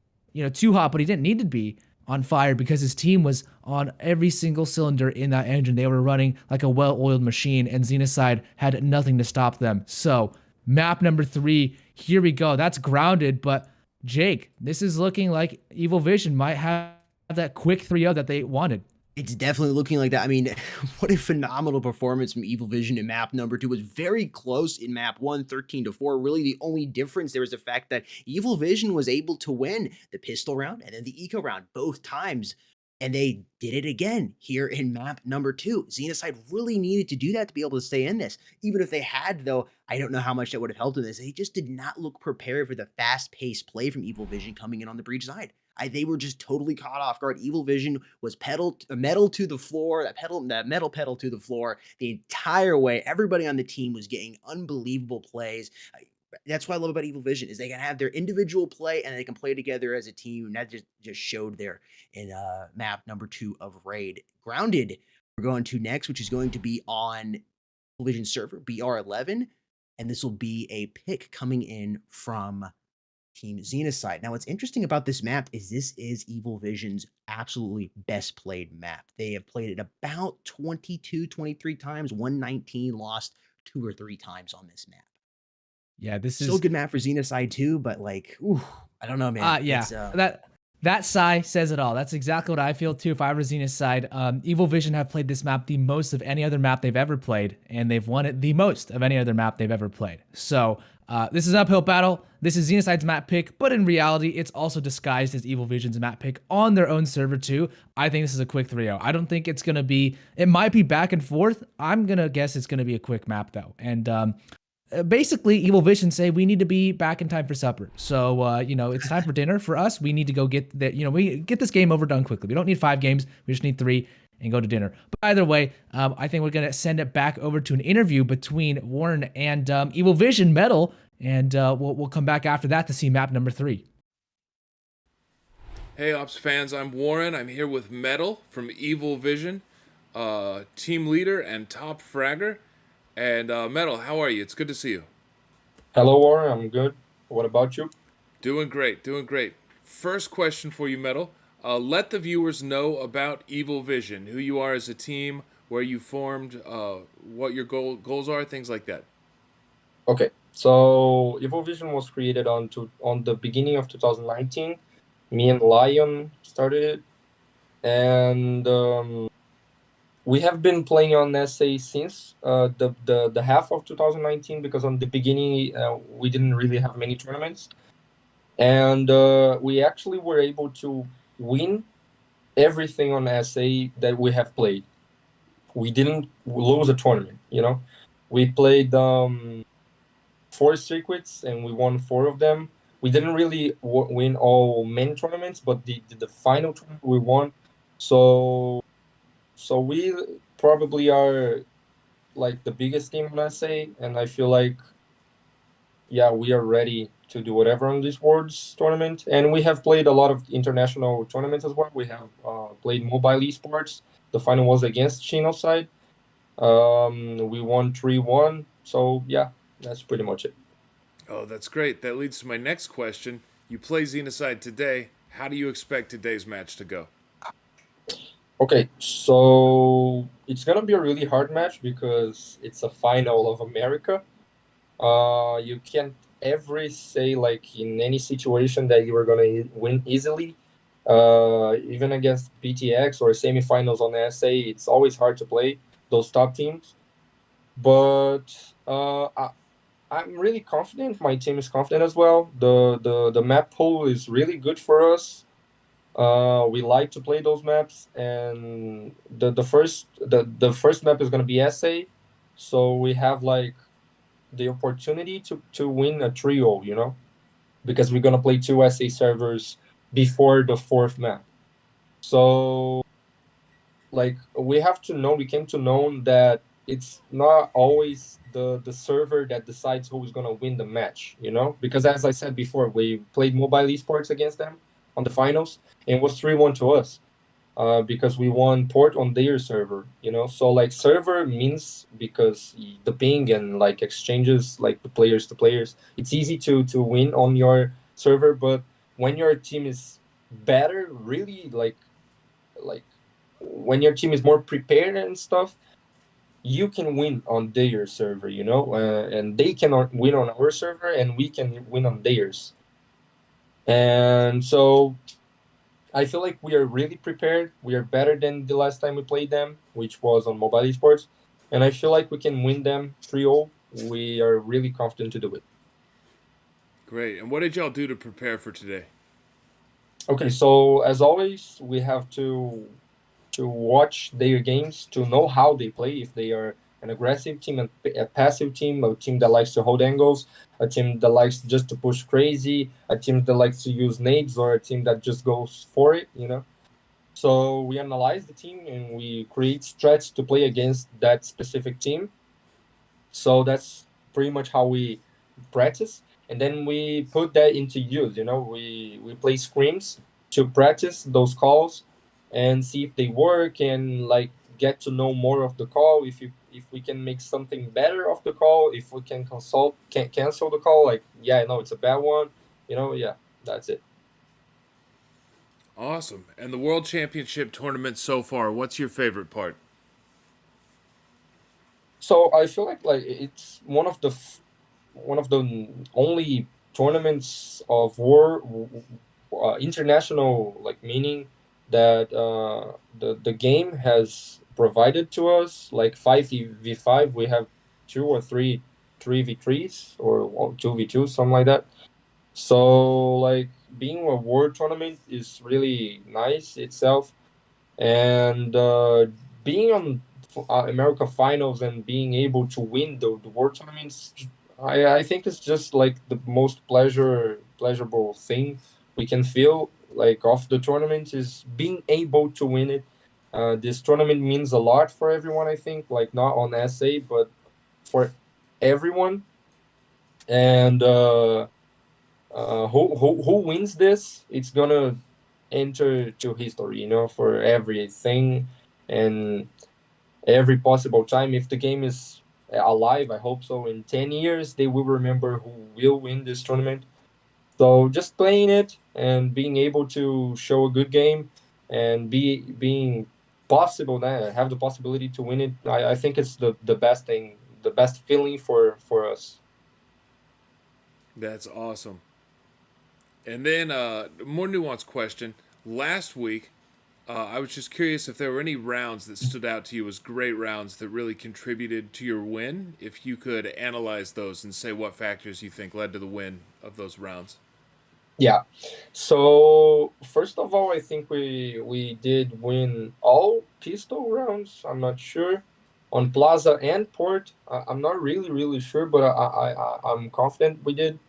too hot, but he didn't need to be on fire because his team was on every single cylinder in that engine. They were running like a well-oiled machine, and XENOCIDE had nothing to stop them. So, map number 3, here we go. That's grounded, but Jake, this is looking like Evil Vision might have that quick 3-0 that they wanted. It's definitely looking like that. I mean, what a phenomenal performance from Evil Vision in map number 2. It was very close in map 1, 13-4. Really, the only difference there was the fact that Evil Vision was able to win the pistol round and then the eco round both times. And they did it again here in map number 2. XENOCIDE really needed to do that to be able to stay in this. Even if they had, though, I don't know how much that would have helped in this. They just did not look prepared for the fast-paced play from Evil Vision coming in on the breach side. They were just totally caught off guard. Evil Vision was metal to the floor, that metal pedal to the floor the entire way. Everybody on the team was getting unbelievable plays. That's what I love about Evil Vision is they can have their individual play and they can play together as a team. And that just showed there in map number 2 of Raid. Grounded, we're going to next, which is going to be on Evil Vision server, BR11. And this will be a pick coming in from Team XENOCIDE. Now, what's interesting about this map is this is Evil Vision's absolutely best played map. They have played it about 22, 23 times, 119, lost 2 or 3 times on this map. Yeah, this is still a good map for XENOCIDE too, but like, ooh, I don't know, man. Yeah, that sigh says it all. That's exactly what I feel too. If I were XENOCIDE, Evil Vision have played this map the most of any other map they've ever played, and they've won it the most of any other map they've ever played. So this is an uphill battle. This is XENOCIDE's map pick, but in reality, it's also disguised as Evil Vision's map pick on their own server too. I think this is a quick 3-0. I don't think it's gonna be. It might be back and forth. I'm gonna guess it's gonna be a quick map though, and basically, Evil Vision say we need to be back in time for supper. So, it's time for dinner for us. We need to go get that. We get this game over done quickly. We don't need 5 games. We just need 3 and go to dinner. But either way, I think we're gonna send it back over to an interview between Warren and Evil Vision Metal, and we'll come back after that to see map number 3. Hey, Ops fans, I'm Warren. I'm here with Metal from Evil Vision, team leader and top fragger. And Metal, how are you? It's good to see you. Hello, Warren. I'm good. What about you? Doing great, doing great. First question for you, Metal. Let the viewers know about Evil Vision, who you are as a team, where you formed, what your goals are, things like that. Okay, so Evil Vision was created on the beginning of 2019. Me and Lion started it, and we have been playing on SA since the half of 2019, because on the beginning we didn't really have many tournaments, and we actually were able to win everything on SA that we have played. We didn't lose a tournament, We played 4 circuits and we won 4 of them. We didn't really win all main tournaments, but the final tournament we won. So we probably are like the biggest team on SA, and I feel like, yeah, we are ready to do whatever on this Worlds tournament. And we have played a lot of international tournaments as well. We have played mobile esports. The final was against XENOCIDE. We won 3-1. So yeah, that's pretty much it. Oh, that's great. That leads to my next question. You play XENOCIDE today. How do you expect today's match to go? Okay, so it's gonna be a really hard match because it's a final of America. You can't ever say like in any situation that you are gonna win easily. Even against PTX or semifinals on SA, it's always hard to play those top teams. But I'm really confident. My team is confident as well. The map pool is really good for us. We like to play those maps, and the first map is gonna be SA, so we have like the opportunity to win a 3-0, because we're gonna play 2 SA servers before the 4th map. So like we came to know that it's not always the server that decides who's gonna win the match, because as I said before, we played mobile esports against them on the finals, and it was 3-1 to us. because we won port on their server, you know. So like server means because the ping and like exchanges like the players to players, it's easy to win on your server. But when your team is better, really like when your team is more prepared and stuff, you can win on their server, you know, and they cannot win on our server and we can win on theirs. And so I feel like we are really prepared. We are better than the last time we played them, which was on Mobile Esports. And I feel like we can win them 3-0. We are really confident to do it. Great. And what did y'all do to prepare for today? Okay, so as always, we have to watch their games to know how they play. If they are an aggressive team, a passive team, a team that likes to hold angles, a team that likes just to push crazy, a team that likes to use nades, or a team that just goes for it, you know. So we analyze the team and we create strats to play against that specific team. So that's pretty much how we practice. And then we put that into use, you know. We play scrims to practice those calls and see if they work and like get to know more of the call. If we can make something better of the call, if we can cancel the call, like yeah, no, it's a bad one, you know. Yeah, that's it. Awesome. And the World Championship tournament so far, what's your favorite part? So I feel like it's one of the only tournaments of war international like meaning that the game has provided to us, like 5v5. We have 2 or 3 3v3s or 2v2, something like that. So like being a war tournament is really nice itself. And being on America finals and being able to win the world tournaments, I think it's just like the most pleasurable thing we can feel like of the tournament is being able to win it. This tournament means a lot for everyone, I think, like not on SA but for everyone. And who wins this, it's gonna enter to history, you know, for everything and every possible time. If the game is alive, I hope so, in 10 years they will remember who will win this tournament. So just playing it and being able to show a good game and being possible that have the possibility to win it, I think it's the best thing, the best feeling for us. That's awesome. And then more nuanced question. Last week, I was just curious if there were any rounds that stood out to you as great rounds that really contributed to your win. If you could analyze those and say what factors you think led to the win of those rounds. Yeah. So first of all, I think we did win all pistol rounds. I'm not sure on Plaza and Port. I'm not really sure, but I'm confident we did.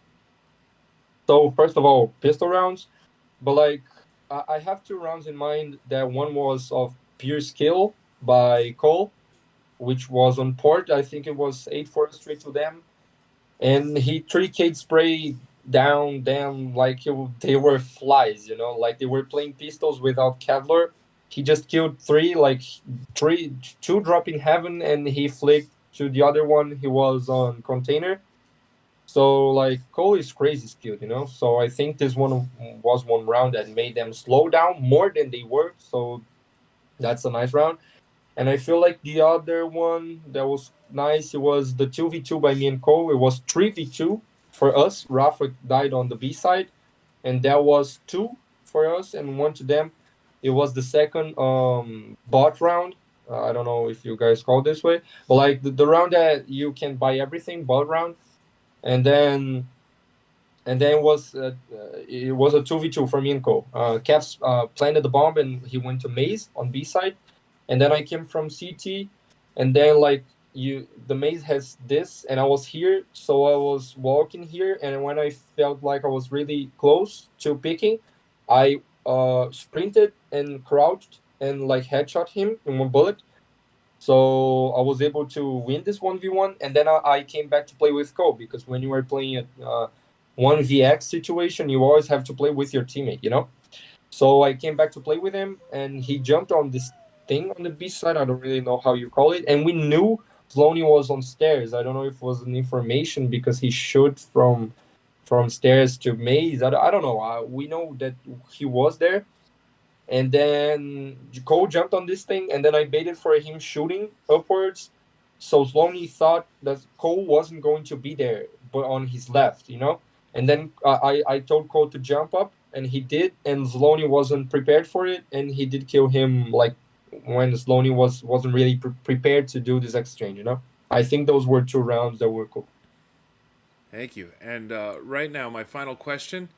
So first of all, pistol rounds, but like I have 2 rounds in mind. That one was of pure skill by Cole, which was on Port. I think it was 8-4 straight to them, and he 3K spray down them like they were flies, you know, like they were playing pistols without Kevlar. He just killed 3, like 2 dropping heaven, and he flicked to the other one. He was on container. So like Cole is crazy skilled, you know. So I think this one was one round that made them slow down more than they were. So that's a nice round. And I feel like the other one that was nice, it was the 2v2 by me and Cole. It was 3v2 for us. Rafa died on the B side, and that was 2 for us and 1 to them. It was the second bot round. I don't know if you guys call it this way, but like the round that you can buy everything, bot round. And then it was a 2v2 for me and Cole. Caps planted the bomb and he went to maze on B side, and then I came from CT, and then like the maze has this, and I was here, so I was walking here, and when I felt like I was really close to picking, I sprinted and crouched and like headshot him in 1 bullet. So I was able to win this 1v1, and then I came back to play with Cole, because when you are playing a 1vx situation, you always have to play with your teammate, you know? So I came back to play with him, and he jumped on this thing on the B side. I don't really know how you call it. And we knew Zlony was on stairs. I don't know if it was an information because he shot from stairs to maze. I don't know. We know that he was there. And then Cole jumped on this thing, and then I baited for him shooting upwards. So Zlony thought that Cole wasn't going to be there, but on his left, you know. And then I told Cole to jump up, and he did. And Zlony wasn't prepared for it, and he did kill him like when Zlony wasn't really prepared to do this exchange, you know. I think those were 2 rounds that were cool. Thank you. And right now, my final question.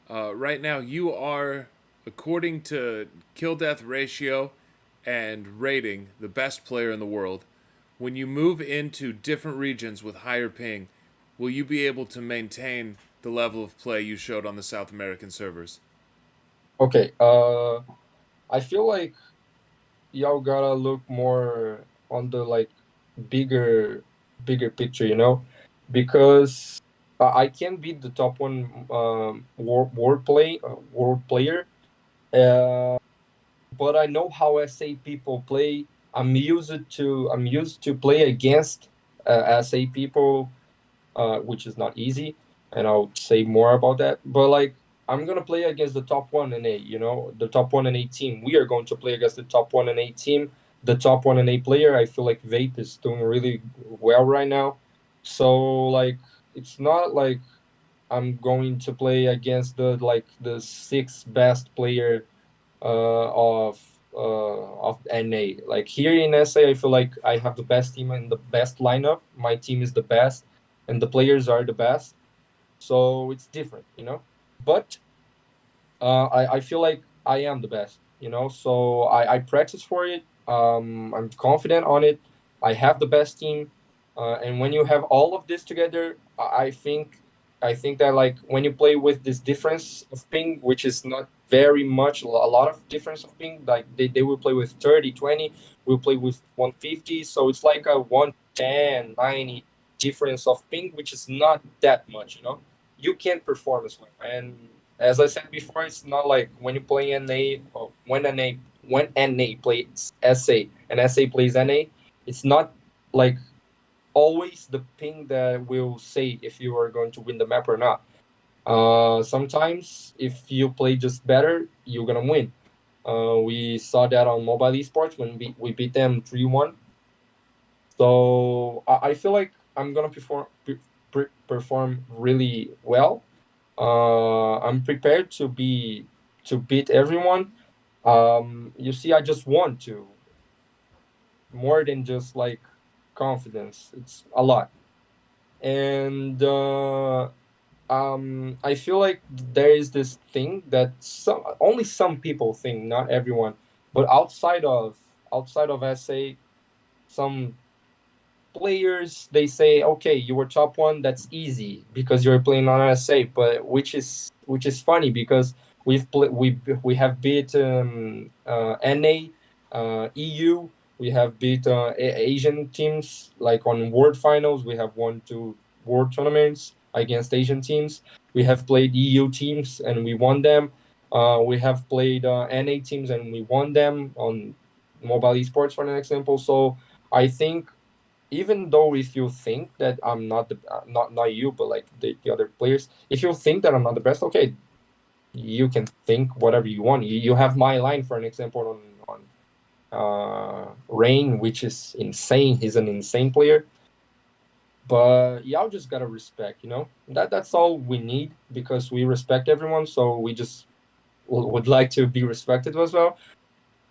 Right now, you are, according to kill death ratio and rating, the best player in the world. When you move into different regions with higher ping, will you be able to maintain the level of play you showed on the South American servers? Okay. I feel like y'all gotta look more on the like bigger picture, you know, because I can be the top one world player, but I know how SA people play. I'm used to play against SA people, which is not easy, and I'll say more about that. But like, I'm gonna play against the top 1 and 8. You know, the top 1 and 8 team. We are going to play against the top 1 and 8 team. The top 1 and 8 player. I feel like Vape is doing really well right now. So like, it's not like I'm going to play against the 6th best player of NA. Like here in SA, I feel like I have the best team and the best lineup. My team is the best, and the players are the best. So it's different, you know. But I feel like I am the best, you know. So I practice for it. I'm confident on it. I have the best team, and when you have all of this together, I think that like when you play with this difference of ping, which is not very much, a lot of difference of ping, like they will play with 30, 20, we'll play with 150. So it's like a 110, 90 difference of ping, which is not that much, you know. You can perform as well. And as I said before, it's not like when you play NA or when NA plays SA and SA plays NA, it's not like always the ping that will say if you are going to win the map or not. Sometimes if you play just better, you're gonna win. We saw that on mobile esports when we beat them 3-1. So I feel like I'm gonna perform really well. I'm prepared to beat everyone. You see, I just want to more than just like confidence. It's a lot, and I feel like there is this thing that only some people think, not everyone, but outside of SA, some players they say, okay, you were top 1, that's easy because you're playing on SA, but which is funny because we have beat NA, EU, we have beat Asian teams like on world finals. We have won 2 world tournaments against Asian teams. We have played EU teams and we won them. We have played NA teams and we won them on mobile esports, for an example. So I think even though if you think that I'm not not you, but like the other players, if you think that I'm not the best, okay, you can think whatever you want. You have my line, for an example, on Rain, which is insane. He's an insane player. But y'all just gotta respect, you know. That's all we need because we respect everyone. So we just would like to be respected as well.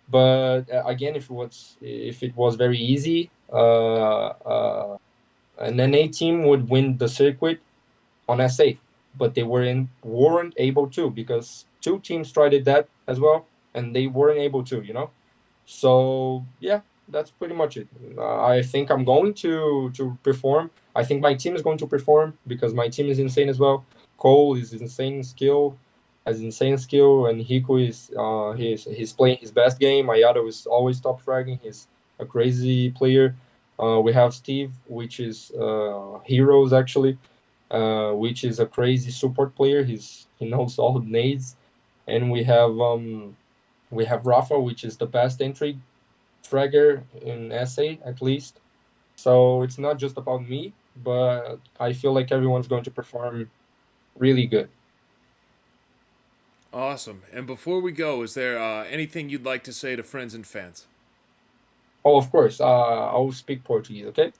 But again, if it was very easy, an NA team would win the circuit on SA, but they weren't able to because 2 teams tried it that as well, and they weren't able to, you know. So yeah, that's pretty much it. I think I'm going to perform. I think my team is going to perform because my team is insane as well. Cole is insane skill, and Hiko is he's playing his best game. Ayato is always top fragging. He's a crazy player. We have Steve, which is Heroes actually, which is a crazy support player. He knows all the nades. and we have Rafa, which is the best entry fragger in SA at least. So it's not just about me, but I feel like everyone's going to perform really good. Awesome. And before we go, is there anything you'd like to say to friends and fans? Oh, of course. I'll speak Portuguese, okay?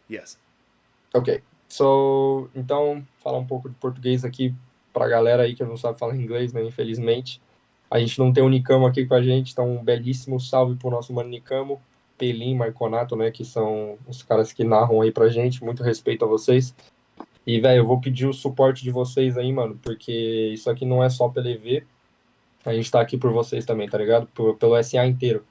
Yes. Ok. So, então, falar um pouco de português aqui pra galera aí que não sabe falar inglês, né? Infelizmente. A gente não tem o Nicamo aqui com a gente, então um belíssimo salve pro nosso mano Nicamo, Pelim, Marconato, né? Que são os caras que narram aí pra gente. Muito respeito a vocês. E, velho, eu vou pedir o suporte de vocês aí, mano, porque isso aqui não é só pelo EV. A gente tá aqui por vocês também, tá ligado? Pelo SA inteiro.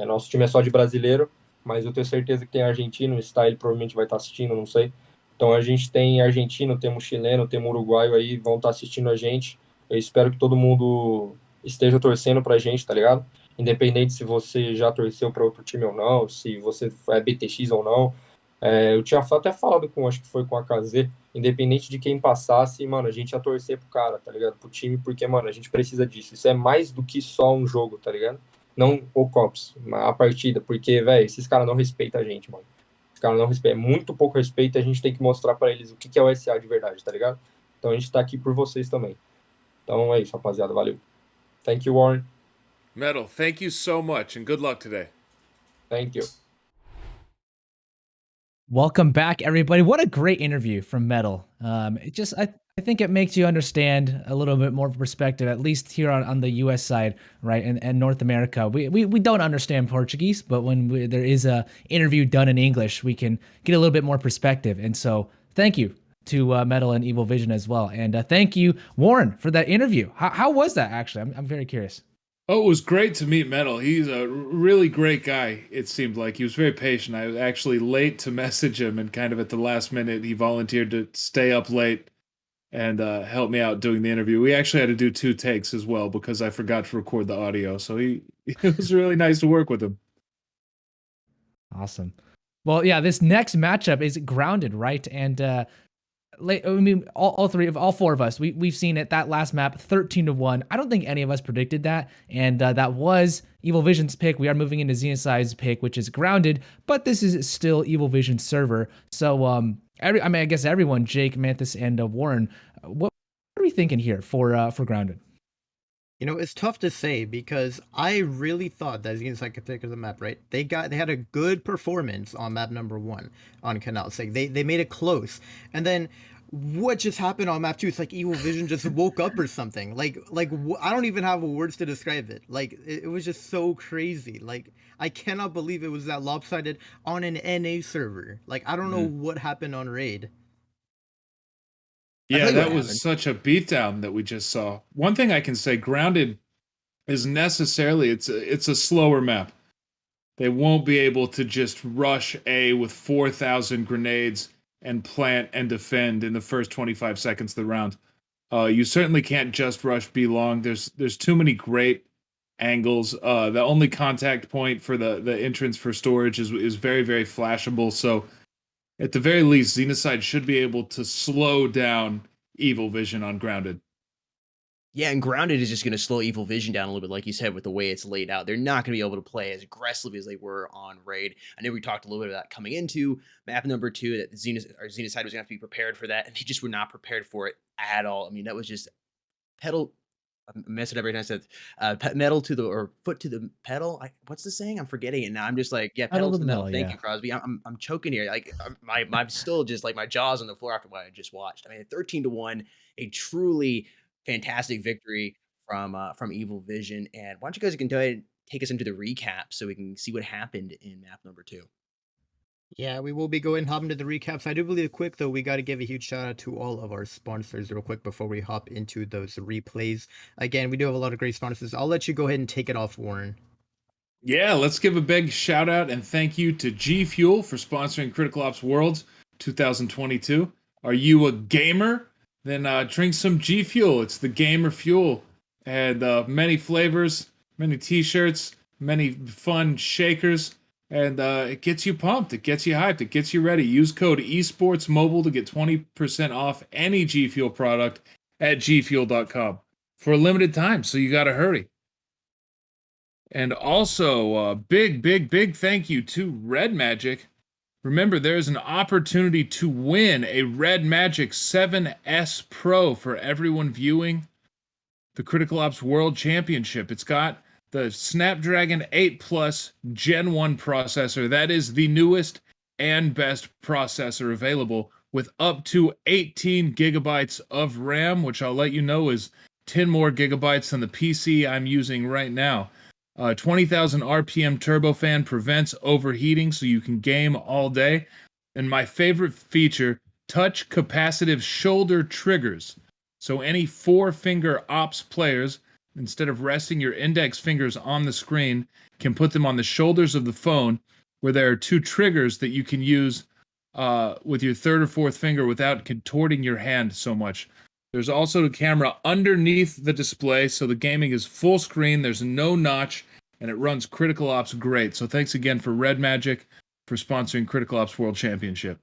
Nosso time é só de brasileiro, mas eu tenho certeza que tem argentino, o Style provavelmente vai estar assistindo, não sei. Então a gente tem argentino, temos chileno, temos uruguaio aí, vão estar assistindo a gente. Eu espero que todo mundo esteja torcendo pra gente, tá ligado? Independente se você já torceu para outro time ou não, se você é BTX ou não. Eu tinha até falado com, acho que foi com a KZ, independente de quem passasse, mano, a gente ia torcer pro cara, tá ligado? Pro time, porque, mano, a gente precisa disso. Isso é mais do que só um jogo, tá ligado? Não o Cops, a partida, porque, velho, esses caras não respeitam a gente, mano. Esses caras não respeitam, é muito pouco respeito, a gente tem que mostrar pra eles o que é o SA de verdade, tá ligado? Então a gente tá aqui por vocês também. Então é isso, rapaziada, valeu. Thank you, Warren. Metal, thank you so much and good luck today. Thank you. Welcome back, everybody. What a great interview from Metal. I think it makes you understand a little bit more perspective, at least here on the U.S. side, right, and North America. We don't understand Portuguese, but when there is a interview done in English, we can get a little bit more perspective. And so, thank you to Metal and Evil Vision as well, and thank you, Warren, for that interview. How was that actually? I'm very curious. Oh, it was great to meet Metal. He's a really great guy, it seemed like. He was very patient. I was actually late to message him, and kind of at the last minute, he volunteered to stay up late and help me out doing the interview. We actually had to do 2 takes as well because I forgot to record the audio. So it was really nice to work with him. Awesome. Well, yeah, this next matchup is grounded, right? And all four of us, we've seen it, that last map 13-1. I don't think any of us predicted that, and that was Evil Vision's pick. We are moving into XENOCIDE's pick, which is grounded, but this is still Evil Vision's server. So I guess everyone, Jake, Manthus, and Warren, what are we thinking here for grounded? You know, it's tough to say because I really thought that XENOCIDE could take the map, right? They had a good performance on map number 1 on Canals. Like they made it close. And then what just happened on map 2? It's like Evil Vision just woke up or something. I don't even have words to describe it. Like it was just so crazy. Like I cannot believe it was that lopsided on an NA server. Like I don't know what happened on Raid. Yeah, that was such a beatdown that we just saw. One thing I can say, grounded is necessarily it's a slower map. They won't be able to just rush A with 4,000 grenades and plant and defend in the first 25 seconds of the round. You certainly can't just rush B long. There's too many great angles. The only contact point for the entrance for storage is very, very flashable. So at the very least, XENOCIDE should be able to slow down Evil Vision on grounded. Yeah, and grounded is just going to slow Evil Vision down a little bit, like you said, with the way it's laid out. They're not going to be able to play as aggressively as they were on Raid. I know we talked a little bit about that coming into map number 2, that XENOCIDE was going to have to be prepared for that, and they just were not prepared for it at all. I mean, that was just pedal. I mess it up every time I said metal to the, or foot to the pedal. What's the saying? I'm forgetting it now. I'm just like, yeah, pedal to the metal. Thank you, Crosby. I'm choking here. Like I'm still just like my jaws on the floor after what I just watched. I mean, 13-1, a truly fantastic victory from Evil Vision. And why don't you guys can go ahead and take us into the recap so we can see what happened in map number 2. Yeah, we will be hopping to the recaps. I do believe quick though, we got to give a huge shout out to all of our sponsors real quick before we hop into those replays. Again, we do have a lot of great sponsors. I'll let you go ahead and take it off, Warren. Yeah, let's give a big shout out and thank you to G Fuel for sponsoring Critical Ops Worlds 2022. Are you a gamer? Then drink some G Fuel. It's the gamer fuel. And many flavors, many t-shirts, many fun shakers. And it gets you pumped. It gets you hyped. It gets you ready. Use code esportsmobile to get 20% off any G Fuel product at gfuel.com. for a limited time, so you got to hurry. And also, big thank you to REDMAGIC. Remember, there's an opportunity to win a REDMAGIC 7S Pro for everyone viewing the Critical Ops World Championship. It's got the Snapdragon 8 Plus Gen 1 processor. That is the newest and best processor available, with up to 18 gigabytes of RAM, which I'll let you know is 10 more gigabytes than the PC I'm using right now. 20,000 RPM turbofan prevents overheating, so you can game all day. And my favorite feature, touch capacitive shoulder triggers. So any 4-finger ops players, instead of resting your index fingers on the screen, can put them on the shoulders of the phone, where there are 2 triggers that you can use with your 3rd or 4th finger without contorting your hand so much. There's also a camera underneath the display, so the gaming is full screen, there's no notch, and it runs Critical Ops great. So thanks again for REDMAGIC for sponsoring Critical Ops World Championship.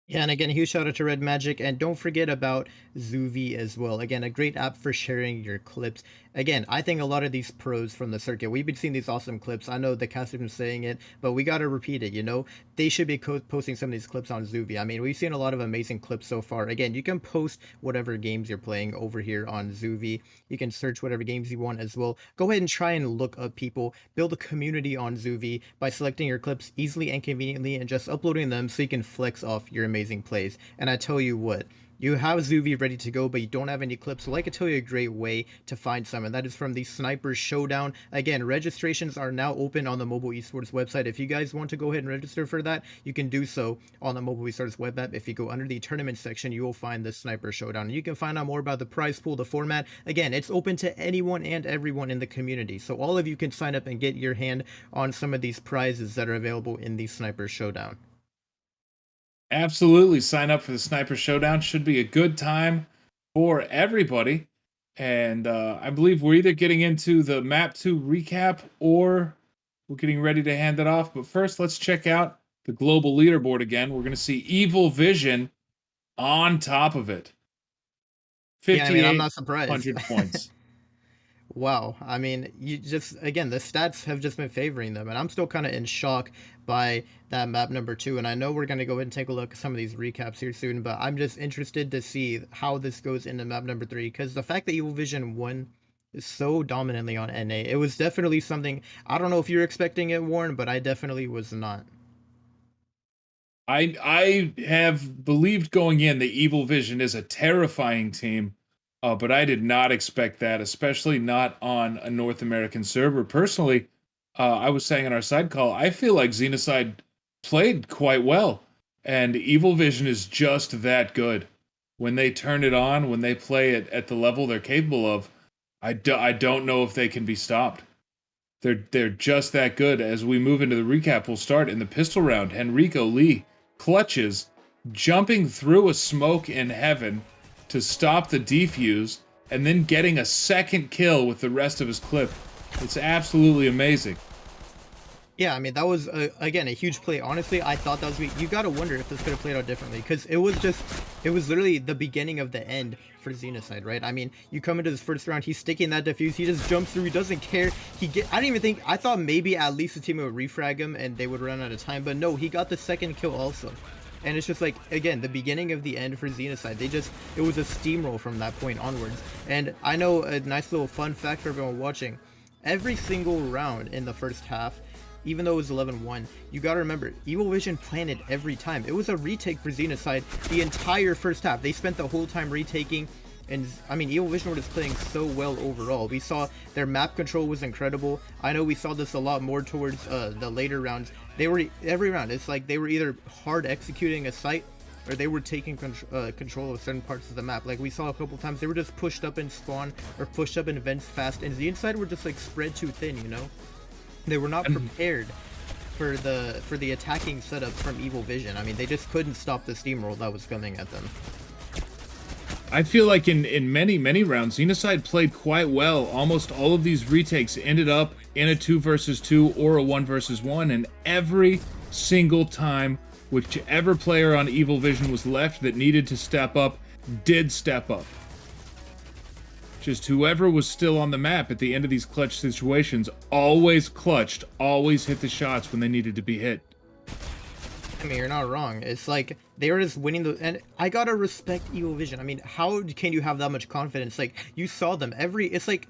Yeah, and again, a huge shout out to REDMAGIC, and don't forget about Zoovi as well. Again, a great app for sharing your clips. Again, I think a lot of these pros from the circuit, we've been seeing these awesome clips. I know the cast have been saying it, but we got to repeat it, you know? They should be posting some of these clips on Zoovi. I mean, we've seen a lot of amazing clips so far. Again, you can post whatever games you're playing over here on Zoovi. You can search whatever games you want as well. Go ahead and try and look up people. Build a community on Zoovi by selecting your clips easily and conveniently and just uploading them so you can flex off your amazing plays. And I tell you what, you have Zoovi ready to go, but you don't have any clips, so I can tell you a great way to find some, and that is from the Sniper Showdown. Again, registrations are now open on the Mobile Esports website. If you guys want to go ahead and register for that, you can do so on the Mobile Esports web app. If you go under the tournament section, you will find the Sniper Showdown. You can find out more about the prize pool, the format. Again, it's open to anyone and everyone in the community, so all of you can sign up and get your hand on some of these prizes that are available in the Sniper Showdown. Absolutely, sign up for the Sniper Showdown. Should be a good time for everybody. And I believe we're either getting into the Map 2 recap or we're getting ready to hand it off. But first, let's check out the global leaderboard again. We're going to see Evil Vision on top of it. 5,800 I'm not surprised. points. Wow. I mean, you just, again, the stats have just been favoring them, and I'm still kind of in shock by that map number 2. And I know we're going to go ahead and take a look at some of these recaps here soon, but I'm just interested to see how this goes into map number 3, because the fact that Evil Vision won so dominantly on NA, it was definitely something. I don't know if you're expecting it, Warren, but I definitely was not. I have believed going in that Evil Vision is a terrifying team. But I did not expect that, especially not on a North American server. Personally, I was saying on our side call, I feel like XENOCIDE played quite well, and Evil Vision is just that good. When they turn it on, when they play it at the level they're capable of, I don't know if they can be stopped. They're just that good. As we move into the recap, we'll start in the pistol round. Henrico Lee clutches, jumping through a smoke in heaven to stop the defuse, and then getting a second kill with the rest of his clip. It's absolutely amazing. Yeah, I mean, that was, again, a huge play. Honestly, I thought that was, you got to wonder if this could have played out differently, because it was literally the beginning of the end for XENOCIDE, right? I mean, you come into this first round, he's sticking that defuse, he just jumps through, he doesn't care. I thought maybe at least the team would refrag him and they would run out of time, but no, he got the second kill also. And it's just like, again, the beginning of the end for XENOCIDE. It was a steamroll from that point onwards. And I know a nice little fun fact for everyone watching. Every single round in the first half, even though it was 11-1, you gotta remember, Evil Vision planted every time. It was a retake for XENOCIDE the entire first half. They spent the whole time retaking. And I mean, Evil Vision were just playing so well overall. We saw their map control was incredible. I know we saw this a lot more towards the later rounds. Every round, it's like they were either hard executing a site or they were taking control of certain parts of the map. Like we saw a couple times, they were just pushed up in spawn or pushed up in vents fast, and XENOCIDE were just like spread too thin, you know? They were not prepared for the attacking setup from Evil Vision. I mean, they just couldn't stop the steamroll that was coming at them. I feel like in many rounds, XENOCIDE played quite well. Almost all of these retakes ended up in a 2 versus 2 or a 1 versus 1, and every single time, whichever player on Evil Vision was left that needed to step up, did step up. Just whoever was still on the map at the end of these clutch situations always clutched, always hit the shots when they needed to be hit. I mean, you're not wrong. It's like they were just winning the, and I gotta respect Evil Vision. I mean, how can you have that much confidence? Like, you saw them it's like,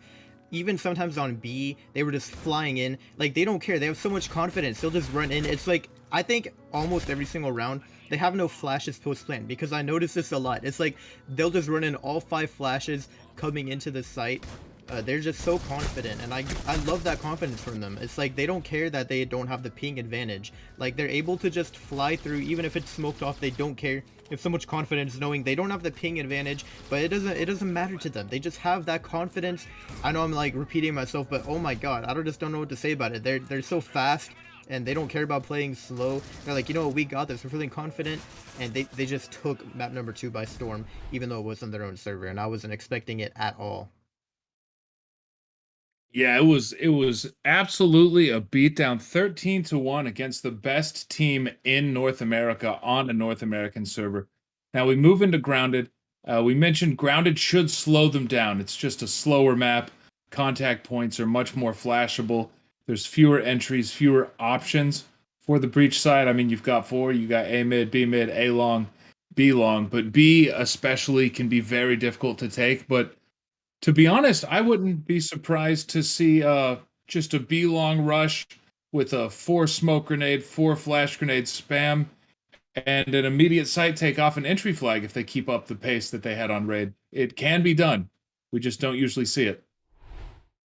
even sometimes on B, they were just flying in. Like, they don't care. They have so much confidence. They'll just run in. It's like, I think almost every single round, they have no flashes post-plant, because I noticed this a lot. It's like, they'll just run in all 5 flashes coming into the site. They're just so confident, and I love that confidence from them. It's like they don't care that they don't have the ping advantage. Like, they're able to just fly through, even if it's smoked off. They don't care. They have so much confidence knowing they don't have the ping advantage, but it doesn't matter to them. They just have that confidence. I know I'm like repeating myself, but oh my god, I just don't know what to say about it. They're so fast, and they don't care about playing slow. They're like, you know what, we got this. We're feeling confident, and they just took map number 2 by storm, even though it wasn't their own server, and I wasn't expecting it at all. Yeah, it was absolutely a beatdown, 13-1 against the best team in North America on a North American server. Now we move into Grounded. We mentioned Grounded should slow them down. It's just a slower map. Contact points are much more flashable. There's fewer entries, fewer options for the breach side. I mean, you've got 4. You got A mid, B mid, A long, B long, but B especially can be very difficult to take. But to be honest, I wouldn't be surprised to see just a B-long rush with a 4 smoke grenade, 4 flash grenade spam, and an immediate site take off an entry flag if they keep up the pace that they had on raid. It can be done. We just don't usually see it.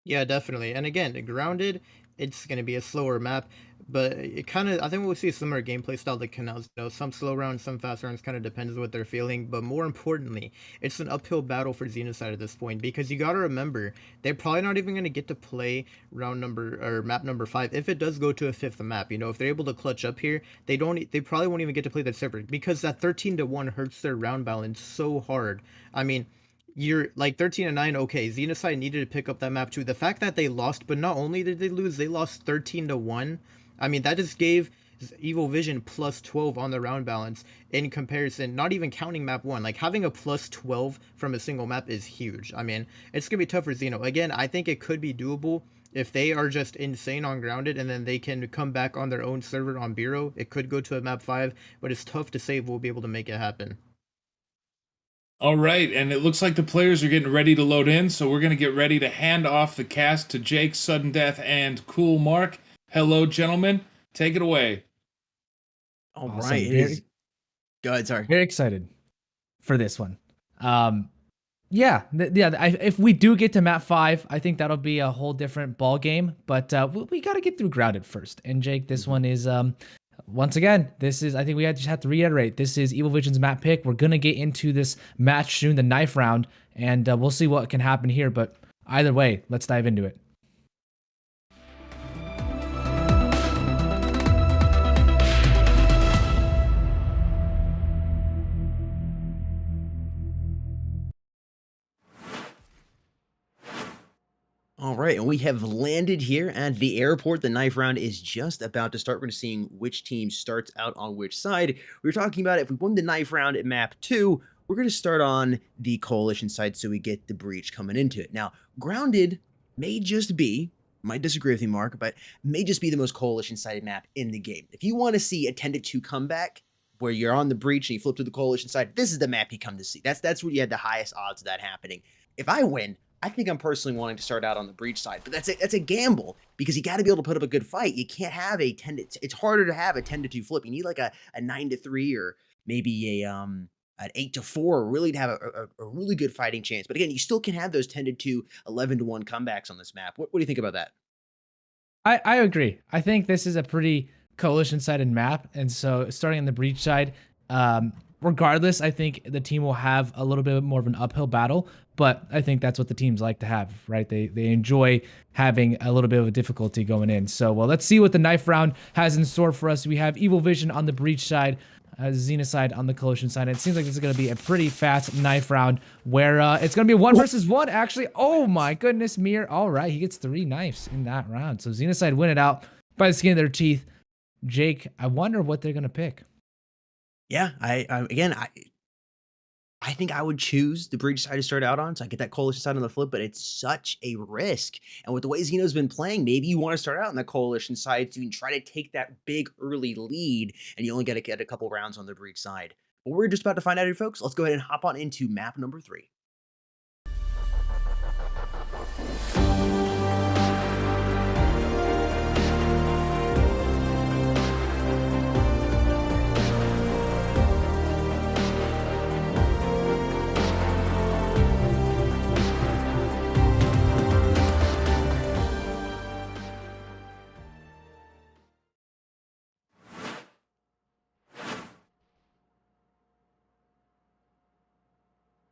Yeah, definitely. And again, Grounded, it's going to be a slower map, but it kind of, I think we'll see a similar gameplay style to Canals. You know, some slow rounds, some fast rounds, kind of depends on what they're feeling. But more importantly, it's an uphill battle for XENOCIDE at this point, because you got to remember, they're probably not even going to get to play map number 5 if it does go to a 5th map. You know, if they're able to clutch up here, they probably won't even get to play that server, because that 13-1 hurts their round balance so hard. I mean, you're like 13-9. Okay, XENOCIDE needed to pick up that map too. The fact that they lost, but not only did they lose, they lost 13-1. I mean, that just gave Evil Vision plus 12 on the round balance in comparison, not even counting map 1. Like, having a plus 12 from a single map is huge. I mean, it's gonna be tough for Xeno. Again, I think it could be doable if they are just insane on Grounded, and then they can come back on their own server on Bureau. It could go to a map 5, but it's tough to say if we'll be able to make it happen. All right, and it looks like the players are getting ready to load in, so we're going to get ready to hand off the cast to Jake, Sudden Death, and Cool Mark. Hello, gentlemen. Take it away. All Awesome. right. Go ahead, sorry. Very excited for this one. If we do get to map 5, I think that'll be a whole different ball game. But we got to get through Grounded first. And Jake, this one is once again, this is, I think we just have to reiterate, this is Evil Vision's map pick. We're going to get into this match soon, the knife round, and we'll see what can happen here. But either way, let's dive into it. All right, and we have landed here at the airport. The knife round is just about to start. We're going to see which team starts out on which side. We were talking about if we won the knife round at map 2, we're going to start on the coalition side so we get the breach coming into it. Now, Grounded may just be, might disagree with you, Mark, but may just be the most coalition-sided map in the game. If you want to see a 10-2 comeback where you're on the breach and you flip to the coalition side, this is the map you come to see. That's where you had the highest odds of that happening. If I win, I think I'm personally wanting to start out on the breach side, but that's a gamble because you got to be able to put up a good fight. You can't have a 10 to, it's harder to have a 10-2 flip. You need like a 9-3 or maybe an 8-4 really to have a really good fighting chance. But again, you still can have those 10-2, 11-1 comebacks on this map. What do you think about that? I agree. I think this is a pretty coalition-sided map, and so starting on the breach side, regardless, I think the team will have a little bit more of an uphill battle, but I think that's what the teams like to have, right? They enjoy having a little bit of a difficulty going in. So, well, let's see what the knife round has in store for us. We have Evil Vision on the breach side, XENOCIDE on the coalition side. And it seems like this is going to be a pretty fast knife round where it's going to be a 1 versus 1, actually. Oh my goodness, Mir. All right, he gets 3 knives in that round. So XENOCIDE win it out by the skin of their teeth. Jake, I wonder what they're going to pick. Yeah, I I think I would choose the breach side to start out on, so I get that coalition side on the flip, but it's such a risk. And with the way Xeno's been playing, maybe you want to start out on the coalition side to try to take that big early lead, and you only get to get a couple rounds on the breach side. But we're just about to find out here, folks. Let's go ahead and hop on into map number 3.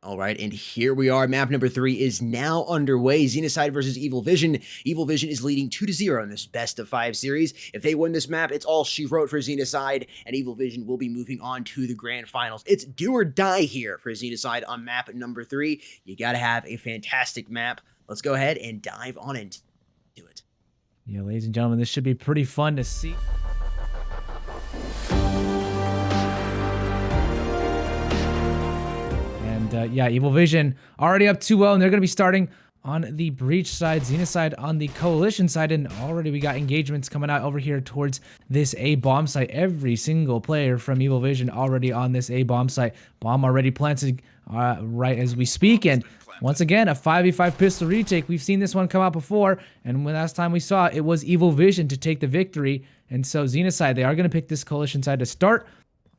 All right, and here we are. Map number 3 is now underway. XENOCIDE versus Evil Vision. Evil Vision is leading 2-0 in this best of 5 series. If they win this map, it's all she wrote for XENOCIDE, and Evil Vision will be moving on to the grand finals. It's do or die here for XENOCIDE on map number 3. You got to have a fantastic map. Let's go ahead and dive on into it. Yeah, ladies and gentlemen, this should be pretty fun to see. Yeah, Evil Vision already up 2-0, and they're going to be starting on the breach side, XENOCIDE on the coalition side, and already we got engagements coming out over here towards this A bomb site. Every single player from Evil Vision already on this A bomb site. Bomb already planted right as we speak, and once again, a 5v5 pistol retake. We've seen this one come out before, and when last time we saw it, it was Evil Vision to take the victory, and so XENOCIDE, they are going to pick this coalition side to start.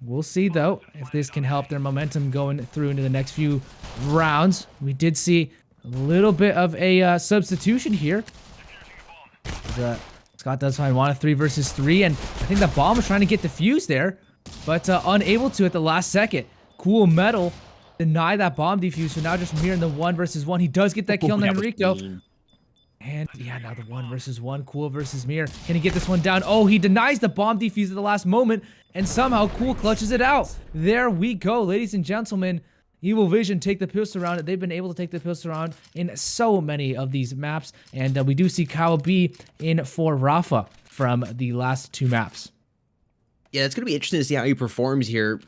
We'll see, though, if this can help their momentum going through into the next few rounds. We did see a little bit of a substitution here. Scott does find one, a 3 versus 3, and I think the bomb was trying to get the fuse there, but unable to at the last second. Cool Metal deny that bomb defuse, so now just Mir in the 1 versus 1. He does get that kill on Enrico. And yeah, now the 1 versus 1, Cool versus Mir. Can he get this one down? Oh, he denies the bomb defuse at the last moment, and somehow Cool clutches it out. There we go, ladies and gentlemen. Evil Vision take the pistol round. They've been able to take the pistol round in so many of these maps, and we do see Kyle B in for Rafa from the last 2 maps. Yeah, it's going to be interesting to see how he performs here.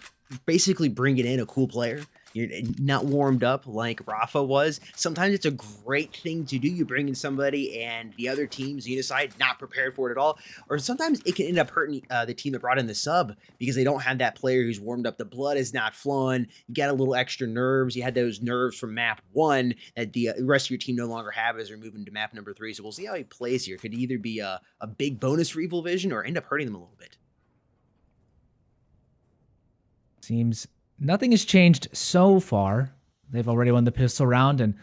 Basically bringing in a cool player. You're not warmed up like Rafa was. Sometimes it's a great thing to do. You bring in somebody and the other team, XENOCIDE, not prepared for it at all. Or sometimes it can end up hurting the team that brought in the sub because they don't have that player who's warmed up. The blood is not flowing. You got a little extra nerves. You had those nerves from map 1 that the rest of your team no longer have as they're moving to map number 3. So we'll see how he plays here. Could either be a big bonus for Evil Vision or end up hurting them a little bit. Seems nothing has changed so far. They've already won the pistol round, and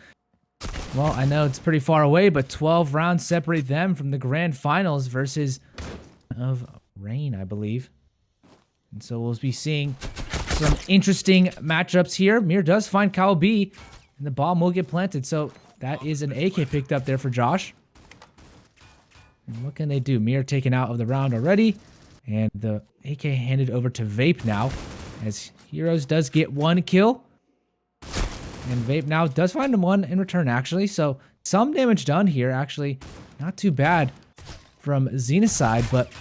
well, I know it's pretty far away, but 12 rounds separate them from the grand finals versus of Rain, I believe. And so we'll be seeing some interesting matchups here. Mir does find Kyle B, and the bomb will get planted. So that is an AK picked up there for Josh. And what can they do? Mir taken out of the round already, and the AK handed over to Vape now, as Heroes does get 1 kill. And Vape now does find him 1 in return, actually. So some damage done here, actually. Not too bad from XENOCIDE, but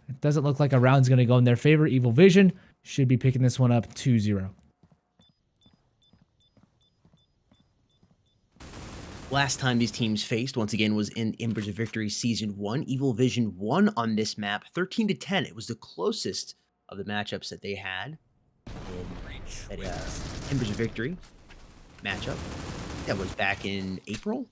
it doesn't look like a round's going to go in their favor. Evil Vision should be picking this one up 2-0. Last time these teams faced, once again, was in Embers of Victory Season 1. Evil Vision won on this map 13-10. It was the closest of the matchups that they had in that Embers of Victory matchup. That was back in April.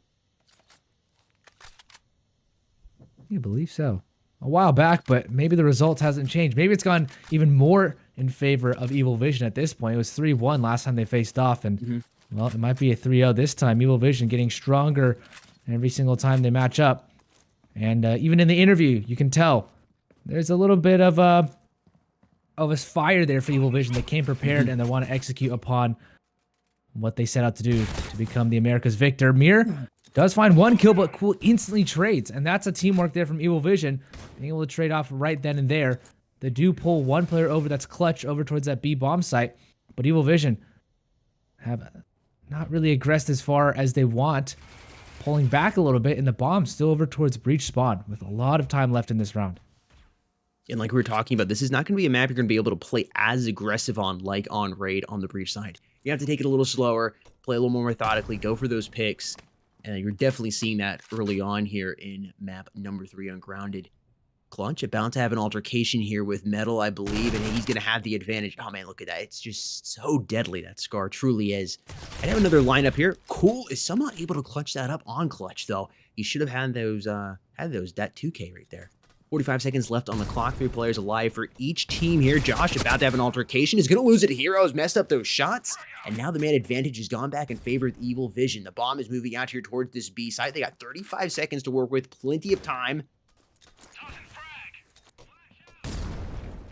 I believe so. A while back, but maybe the results hasn't changed. Maybe it's gone even more in favor of Evil Vision at this point. It was 3-1 last time they faced off, and well, it might be a 3-0 this time. Evil Vision getting stronger every single time they match up. And even in the interview, you can tell there's a little bit of a fire there for Evil Vision. They came prepared and they want to execute upon what they set out to do to become the America's victor. Mir does find 1 kill, but Cool instantly trades, and that's a teamwork there from Evil Vision, being able to trade off right then and there. They do pull 1 player over, that's Clutch, over towards that B bomb site, but Evil Vision have not really aggressed as far as they want, pulling back a little bit, and the bomb still over towards breach spawn with a lot of time left in this round. And like we were talking about, this is not going to be a map you're going to be able to play as aggressive on like on Raid on the Breach side. You have to take it a little slower, play a little more methodically, go for those picks. And you're definitely seeing that early on here in map number 3 Ungrounded. Clutch about to have an altercation here with Metal, I believe, and he's going to have the advantage. Oh, man, look at that. It's just so deadly, that Scar truly is. I have another lineup here. Cool is somehow able to clutch that up on Clutch, though. He should have had those, that 2K right there. 45 seconds left on the clock. 3 players alive for each team here. Josh about to have an altercation. Is going to lose it. Heroes messed up those shots. And now the man advantage has gone back in favor of Evil Vision. The bomb is moving out here towards this B site. They got 35 seconds to work with. Plenty of time.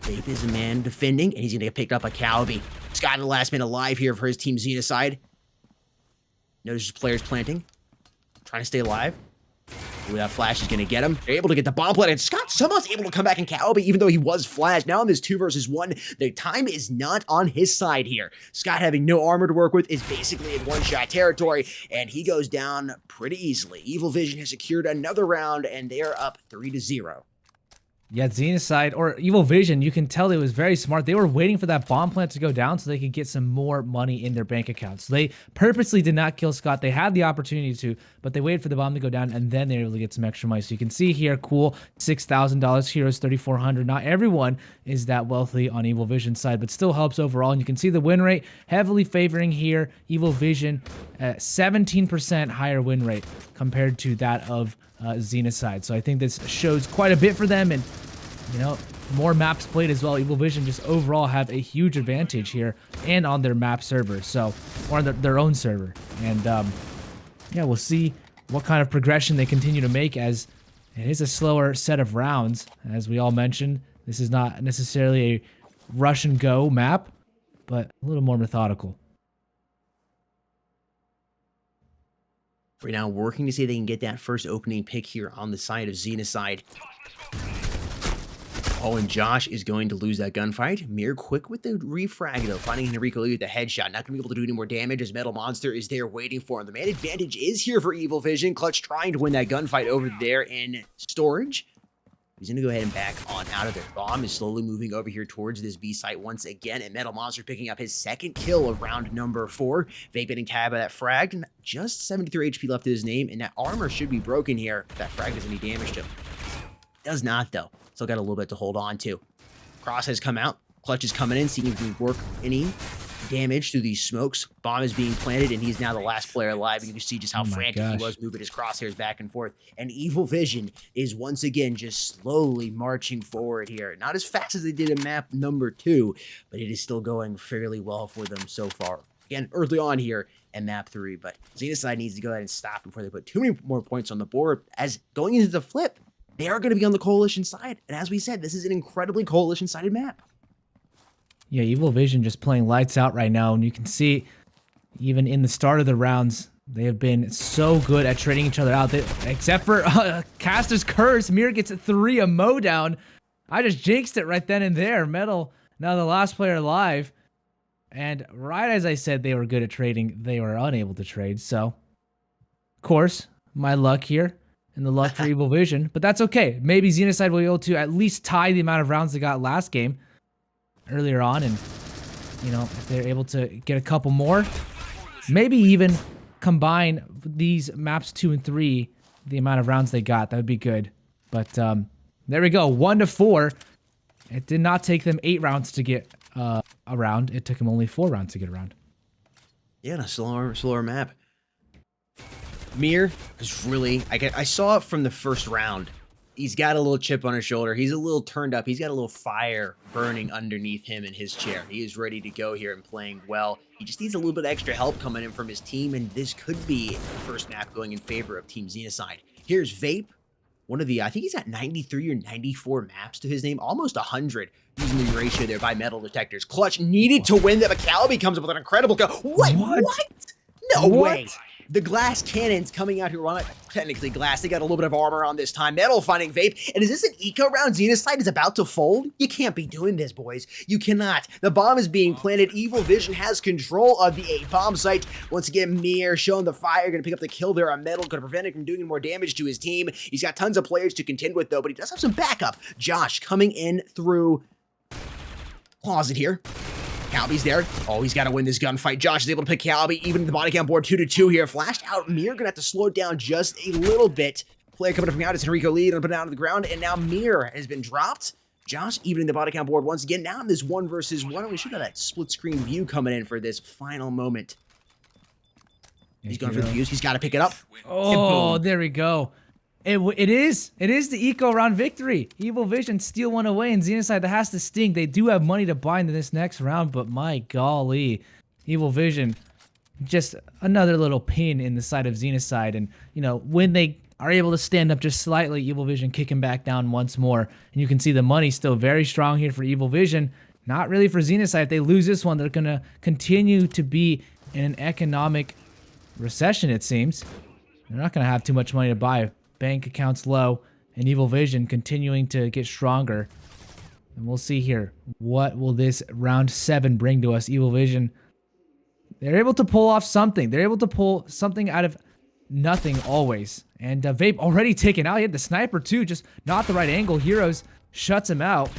Vape is a man defending, and he's going to get picked up by Calby. Scott, the last man alive here for his team XENOCIDE. Notice his players planting. Trying to stay alive. Ooh, that flash is going to get him. They're able to get the bomb planted. Scott somehow able to come back in Calby, even though he was flashed. Now in this 2 versus 1, the time is not on his side here. Scott, having no armor to work with, is basically in one-shot territory, and he goes down pretty easily. Evil Vision has secured another round, and they are up 3-0. Yeah, XENOCIDE or Evil Vision, you can tell it was very smart. They were waiting for that bomb plant to go down so they could get some more money in their bank accounts. So they purposely did not kill Scott. They had the opportunity to, but they waited for the bomb to go down, and then they were able to get some extra money. So you can see here, cool, $6,000, Heroes $3,400. Not everyone is that wealthy on Evil Vision's side, but still helps overall. And you can see the win rate heavily favoring here Evil Vision, 17% higher win rate compared to that of XENOCIDE. So I think this shows quite a bit for them, and you know, more maps played as well. Evil Vision just overall have a huge advantage here and on their map server, so, or on their own server. And yeah, we'll see what kind of progression they continue to make, as it is a slower set of rounds. As we all mentioned, this is not necessarily a rush and go map, but a little more methodical. Right now, working to see if they can get that first opening pick here on the side of XENOCIDE. Oh, and Josh is going to lose that gunfight. Mir quick with the refrag, though, finding Enrico Lee with the headshot. Not going to be able to do any more damage as Metal Monster is there waiting for him. The man advantage is here for Evil Vision. Clutch trying to win that gunfight over there in storage. He's going to go ahead and back on out of there. Bomb is slowly moving over here towards this B site once again, and Metal Monster picking up his 2nd kill of round number 4. Vape getting cab of that frag, and just 73 HP left to his name, and that armor should be broken here if that frag does any damage to him. Does not, though. Still got a little bit to hold on to. Cross has come out. Clutch is coming in, seeing if he can work any damage through these smokes. Bomb is being planted, and he's now the last player alive. You can see just how frantic he was moving his crosshairs back and forth. And Evil Vision is once again just slowly marching forward here. Not as fast as they did in map number 2, but it is still going fairly well for them so far. Again, early on here in map 3, but XENOCIDE needs to go ahead and stop before they put too many more points on the board, as going into the flip, they are going to be on the Coalition side. And as we said, this is an incredibly Coalition-sided map. Yeah, Evil Vision just playing lights out right now. And you can see, even in the start of the rounds, they have been so good at trading each other out. Except for Caster's Curse. Mir gets a 3, a mow down. I just jinxed it right then and there. Metal, now the last player alive. And right as I said they were good at trading, they were unable to trade. So, of course, my luck here. And the luck for Evil Vision, but that's okay. Maybe XENOCIDE will be able to at least tie the amount of rounds they got last game earlier on, and you know, if they're able to get a couple more, maybe even combine these maps 2 and 3, the amount of rounds they got, that would be good. But there we go, 1-4. It did not take them 8 rounds to get a round. It took them only 4 rounds to get around. Yeah, a slower map. Mir is really, I saw it from the first round. He's got a little chip on his shoulder. He's a little turned up. He's got a little fire burning underneath him in his chair. He is ready to go here and playing well. He just needs a little bit of extra help coming in from his team, and this could be the first map going in favor of Team XENOCIDE. Here's Vape, one of the, I think he's at 93 or 94 maps to his name, almost 100, using the ratio there by metal detectors. Clutch needed to win that, but Calby comes up with an incredible go. What? No way. The glass cannons coming out here. Well, not technically glass. They got a little bit of armor on this time. Metal finding Vape. And is this an eco round? XENOCIDE is about to fold? You can't be doing this, boys. You cannot. The bomb is being planted. Evil Vision has control of the A bomb site. Once again, Mir showing the fire. Going to pick up the kill there on Metal. Going to prevent it from doing more damage to his team. He's got tons of players to contend with, though, but he does have some backup. Josh coming in through closet here. Calby's there. Oh, he's got to win this gunfight. Josh is able to pick Calby, even the body count board 2-2 here. Flashed out. Mir gonna have to slow it down just a little bit. Player coming from out is Enrico Lee, gonna put it down to the ground, and now Mir has been dropped. Josh evening the body count board once again. Now in this 1 versus 1, and we should have that split screen view coming in for this final moment. He's going for the views. He's got to pick it up. Oh, there we go. It is the eco round victory. Evil Vision steal one away, and XENOCIDE that has to sting. They do have money to buy into this next round, but my golly, Evil Vision, just another little pin in the side of XENOCIDE. And you know, when they are able to stand up just slightly, Evil Vision kicking back down once more, and you can see the money still very strong here for Evil Vision. Not really for XENOCIDE. If they lose this one, they're gonna continue to be in an economic recession. It seems they're not gonna have too much money to buy. Bank accounts low, and Evil Vision continuing to get stronger. And we'll see here, what will this round 7 bring to us? Evil Vision, they're able to pull off something. They're able to pull something out of nothing always. And Vape already taken out. He had the sniper too, just not the right angle. Heroes shuts him out.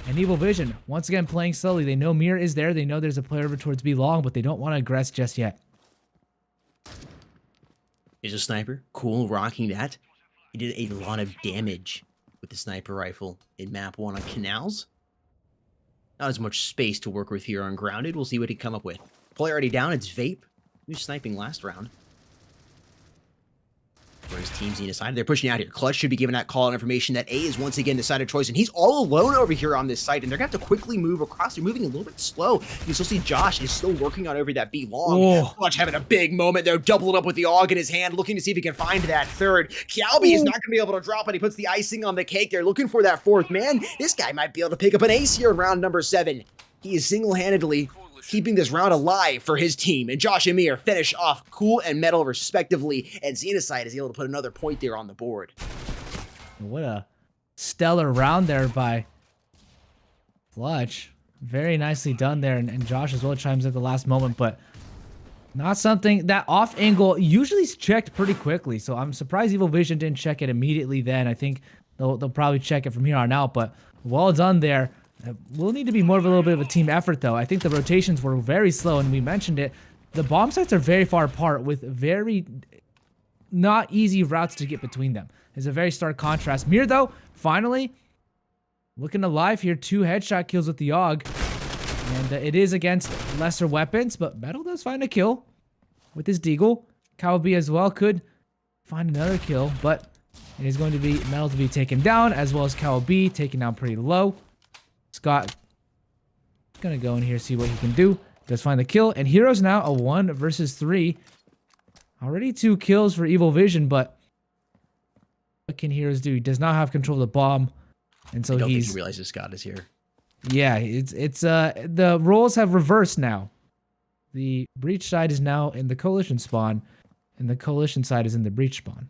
And Evil Vision, once again playing slowly. They know Mir is there. They know there's a player over towards B long, but they don't want to aggress just yet. Here's a sniper. Cool, rocking that. He did a lot of damage with the sniper rifle in map 1 on Canals. Not as much space to work with here on Grounded. We'll see what he come up with. Player already down. It's Vape, who's sniping last round. For his team's XENOCIDE. They're pushing out here. Clutch should be given that call out information that A is once again decided choice, and he's all alone over here on this site, and they're going to have to quickly move across. They're moving a little bit slow. You can still see Josh is still working on over that B long. Oh. Clutch having a big moment there, double it up with the AUG in his hand, looking to see if he can find that third. Calby is not going to be able to drop it. He puts the icing on the cake. They're looking for that 4th man. This guy might be able to pick up an ace here in round number 7. He is single-handedly keeping this round alive for his team. And Josh and Mir finish off Cool and Metal respectively. And XENOCIDE is able to put another point there on the board. What a stellar round there by Clutch. Very nicely done there. And Josh as well chimes at the last moment, but not something that off angle usually is checked pretty quickly. So I'm surprised Evil Vision didn't check it immediately then. I think they'll probably check it from here on out, but well done there. We'll need to be more of a little bit of a team effort, though. I think the rotations were very slow, and we mentioned it. The bomb sites are very far apart with very not easy routes to get between them. There's a very stark contrast. Mir, though, finally looking alive here. 2 headshot kills with the AUG. And it is against lesser weapons, but Metal does find a kill with his Deagle. Calby as well could find another kill, but it is going to be Metal to be taken down, as well as Calby taken down pretty low. Scott gonna go in here, see what he can do. Does find the kill, and Heroes now a 1 versus 3. Already 2 kills for Evil Vision, but what can Heroes do? He does not have control of the bomb, and so I don't he's. think he realizes Scott is here. Yeah, it's the roles have reversed now. The Breach side is now in the Coalition spawn, and the Coalition side is in the Breach spawn.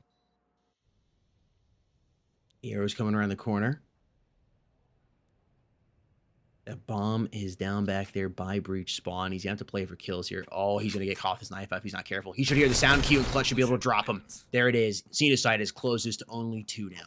Heroes coming around the corner. That bomb is down back there by Breach spawn. He's going to have to play for kills here. Oh, he's going to get caught with his knife up. He's not careful. He should hear the sound cue, and Clutch should be able to drop him. There it is. XENOCIDE is closest to only 2 now.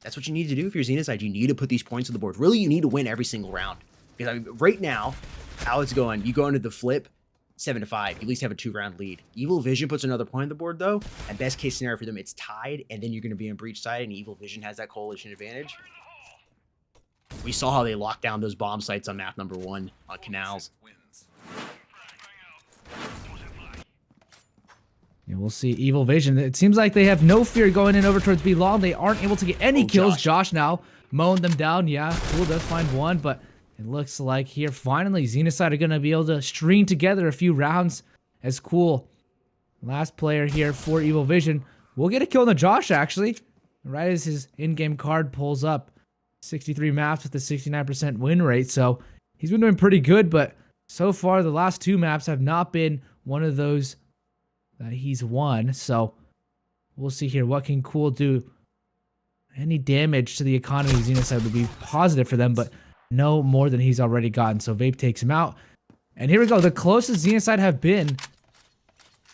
That's what you need to do if you're XENOCIDE. You need to put these points on the board. Really, you need to win every single round. Because I mean, right now, how it's going, you go into the flip, 7-5. You at least have a 2-round lead. Evil Vision puts another point on the board, though. And best case scenario for them, it's tied, and then you're going to be in Breach side, and Evil Vision has that Coalition advantage. We saw how they locked down those bomb sites on map number 1 on Canals. Yeah, we'll see Evil Vision. It seems like they have no fear going in over towards B long. They aren't able to get any kills. Josh now mowing them down. Yeah, Cool does find 1, but it looks like here finally XENOCIDE are going to be able to string together a few rounds as Cool. Last player here for Evil Vision. We'll get a kill on the Josh, actually. Right as his in-game card pulls up. 63 maps with a 69% win rate, so he's been doing pretty good, but so far the last 2 maps have not been one of those that he's won. So we'll see here. What can Cool do? Any damage to the economy of XENOCIDE would be positive for them, but no more than he's already gotten. So Vape takes him out. And here we go. The closest XENOCIDE have been.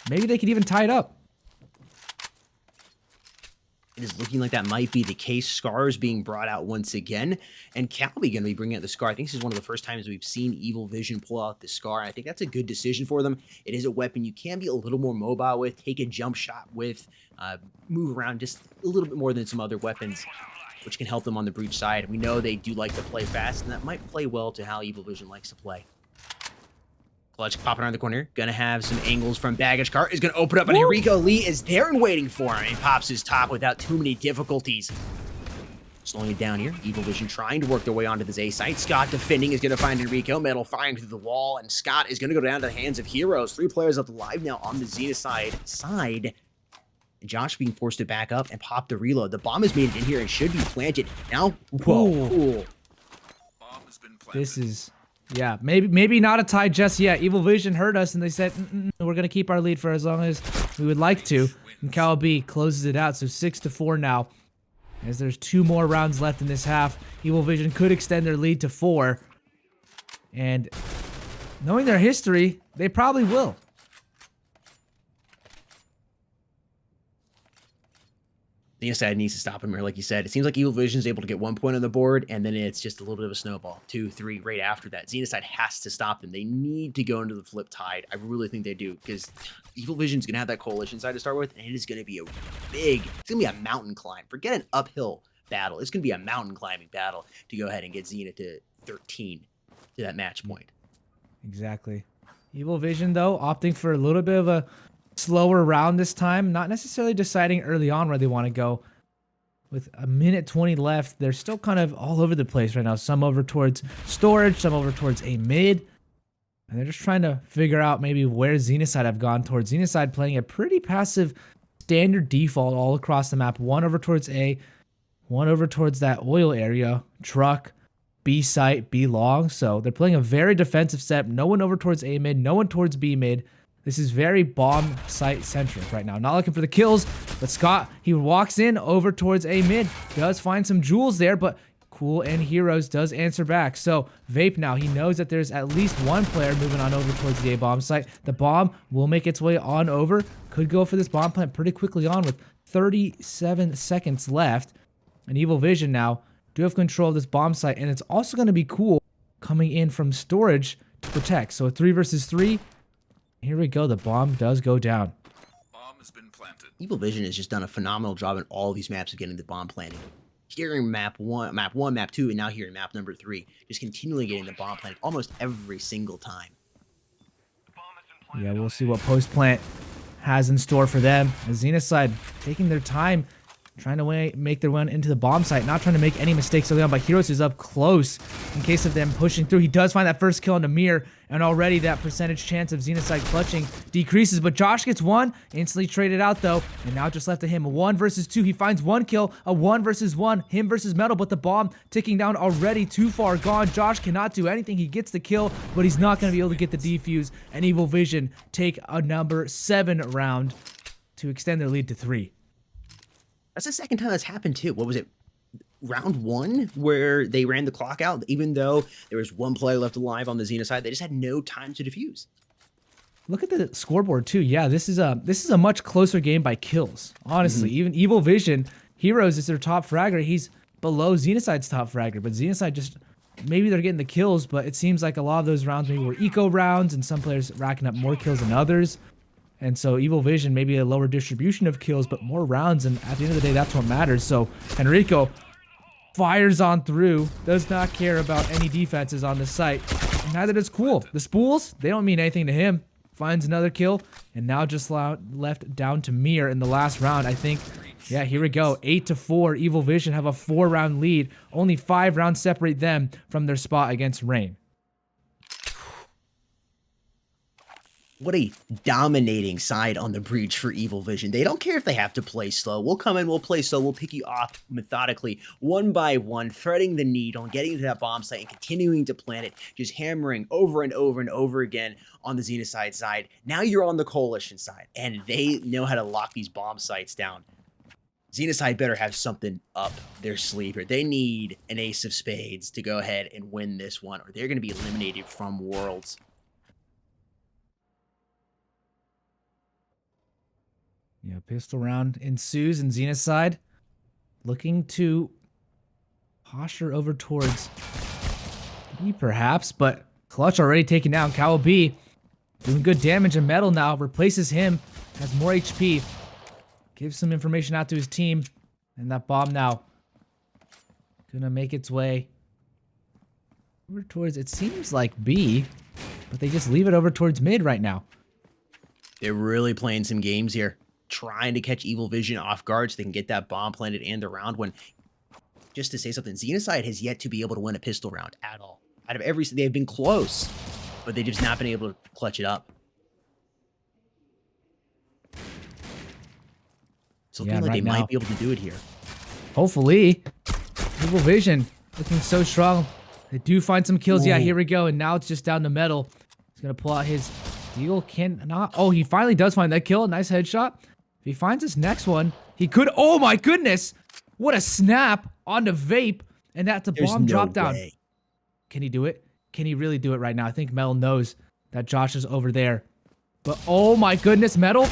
Maybe they could even tie it up. It is looking like that might be the case. Scar is being brought out once again, and Calby going to be bringing out the Scar. I think this is one of the first times we've seen Evil Vision pull out the Scar. I think that's a good decision for them. It is a weapon you can be a little more mobile with, take a jump shot with, move around just a little bit more than some other weapons, which can help them on the breach side. We know they do like to play fast, and that might play well to how Evil Vision likes to play. Clutch popping around the corner. Gonna have some angles from Baggage Cart. Is gonna open up, and Enrico Lee is there and waiting for him. And pops his top without too many difficulties. Slowing it down here. Evil Vision trying to work their way onto this A site. Scott defending is gonna find Enrico. Metal firing through the wall, and Scott is gonna go down to the hands of Heroes. 3 players up alive now on the XENOCIDE side. And Josh being forced to back up and pop the reload. The bomb is made in here and should be planted. Now, whoa. Cool. This is... yeah, maybe not a tie just yet. Evil Vision heard us, and they said, we're going to keep our lead for as long as we would like to. And Cal B closes it out, so 6-4 now. As there's 2 more rounds left in this half, Evil Vision could extend their lead to 4. And knowing their history, they probably will. The inside needs to stop him here, like you said. It seems like Evil Vision is able to get 1 point on the board, and then it's just a little bit of a snowball. 2, 3, right after that. XENOCIDE has to stop them. They need to go into the flip tide. I really think they do, because Evil Vision's going to have that coalition side to start with, and it is going to be a big, it's going to be a mountain climb. Forget an uphill battle. It's going to be a mountain climbing battle to go ahead and get Xena to 13 to that match point. Exactly. Evil Vision, though, opting for a little bit of a slower round this time, not necessarily deciding early on where they want to go. With a minute 20 left, they're still kind of all over the place right now. Some over towards storage, some over towards a mid. And they're just trying to figure out maybe where XENOCIDE have gone towards. XENOCIDE playing a pretty passive standard default all across the map. 1 over towards A, 1 over towards that oil area, truck, B site, B long. So they're playing a very defensive set. No one over towards A mid, no one towards B mid. This is very bomb site centric right now. Not looking for the kills, but Scott, he walks in over towards A mid. Does find some jewels there, but Cool and Heroes does answer back. So Vape now, he knows that there's at least 1 player moving on over towards the A bomb site. The bomb will make its way on over. Could go for this bomb plant pretty quickly on with 37 seconds left. And Evil Vision now do have control of this bomb site, and it's also going to be Cool coming in from storage to protect. So a 3 versus 3. Here we go. The bomb does go down. Bomb has been planted. Evil Vision has just done a phenomenal job in all these maps of getting the bomb planted. Here in map 1, map 2, and now here in map number 3. Just continually getting the bomb planted almost every single time. Yeah, we'll see what post plant has in store for them. XENOCIDE taking their time, trying to make their way into the bomb site, not trying to make any mistakes early on, but Heroes is up close in case of them pushing through. He does find that first kill on Namir, and already that percentage chance of XENOCIDE clutching decreases, but Josh gets 1, instantly traded out though, and now just left to him. 1 versus 2, he finds 1 kill, a 1 versus 1, him versus Metal, but the bomb ticking down already, too far gone. Josh cannot do anything. He gets the kill, but he's not going to be able to get the defuse, and Evil Vision take a number 7 round to extend their lead to 3. That's the second time that's happened too. What was it? Round 1 where they ran the clock out, even though there was 1 player left alive on the XENOCIDE, they just had no time to defuse. Look at the scoreboard too. Yeah, this is a much closer game by kills. Honestly, even Evil Vision, Heroes is their top fragger. He's below XENOCIDE's top fragger, but XENOCIDE just, maybe they're getting the kills, but it seems like a lot of those rounds maybe were eco rounds, and some players racking up more kills than others. And so Evil Vision, maybe a lower distribution of kills, but more rounds, and at the end of the day, that's what matters. So Enrico fires on through, does not care about any defenses on the site. And neither does Cool. The spools, they don't mean anything to him. Finds another kill, and now just left down to Mir in the last round, I think. Yeah, here we go. 8-4. Evil Vision have a 4-round lead. Only 5 rounds separate them from their spot against Rain. What a dominating side on the breach for Evil Vision. They don't care if they have to play slow. We'll come in, we'll play slow, we'll pick you off methodically, one by one, threading the needle and getting to that bomb site and continuing to plant it, just hammering over and over and over again on the XENOCIDE side. Now you're on the Coalition side, and they know how to lock these bomb sites down. XENOCIDE better have something up their sleeve here. They need an ace of spades to go ahead and win this one, or they're going to be eliminated from Worlds. Yeah, pistol round ensues, and XENOCIDE looking to posture over towards B perhaps, but Clutch already taken down. Cowl B doing good damage, and Metal now replaces him, has more HP, gives some information out to his team, and that bomb now gonna make its way over towards, it seems like B, but they just leave it over towards mid right now. They're really playing some games here, trying to catch Evil Vision off guard so they can get that bomb planted and the round when, just to say something, XENOCIDE has yet to be able to win a pistol round at all. Out of every, they've been close, but they've just not been able to clutch it up. So looking like right they now, might be able to do it here. Hopefully. Evil Vision looking so strong. They do find some kills. Ooh. Yeah, here we go. And now it's just down to Metal. He's going to pull out his deal. Cannot. Oh, he finally does find that kill. Nice headshot. If he finds his next one, he could. Oh my goodness. What a snap onto Vape. And that's a bomb drop down. Can he do it? Can he really do it right now? I think Metal knows that Josh is over there. But oh my goodness, Metal,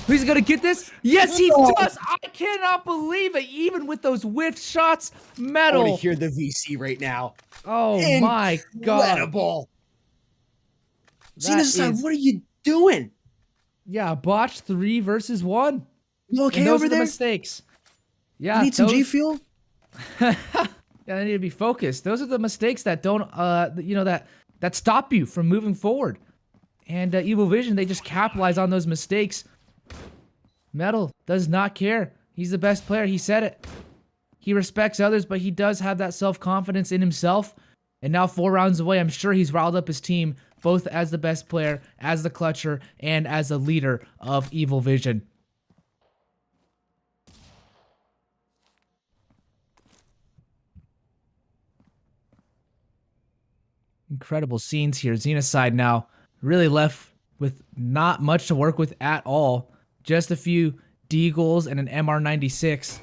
he's gonna get this. Yes, he does. I cannot believe it. Even with those whiff shots, Metal. I want to hear the VC right now. Oh my god. Incredible. XENOCIDE, what are you doing? Yeah, botch 3 versus 1. You okay over there? Mistakes. Yeah. You need some G Fuel? Yeah, they need to be focused. Those are the mistakes that don't, that stop you from moving forward. And Evil Vision, they just capitalize on those mistakes. Metal does not care. He's the best player. He said it. He respects others, but he does have that self-confidence in himself. And now 4 rounds away, I'm sure he's riled up his team, both as the best player, as the clutcher, and as the leader of Evil Vision. Incredible scenes here. XENOCIDE now really left with not much to work with at all. Just a few deagles and an MR96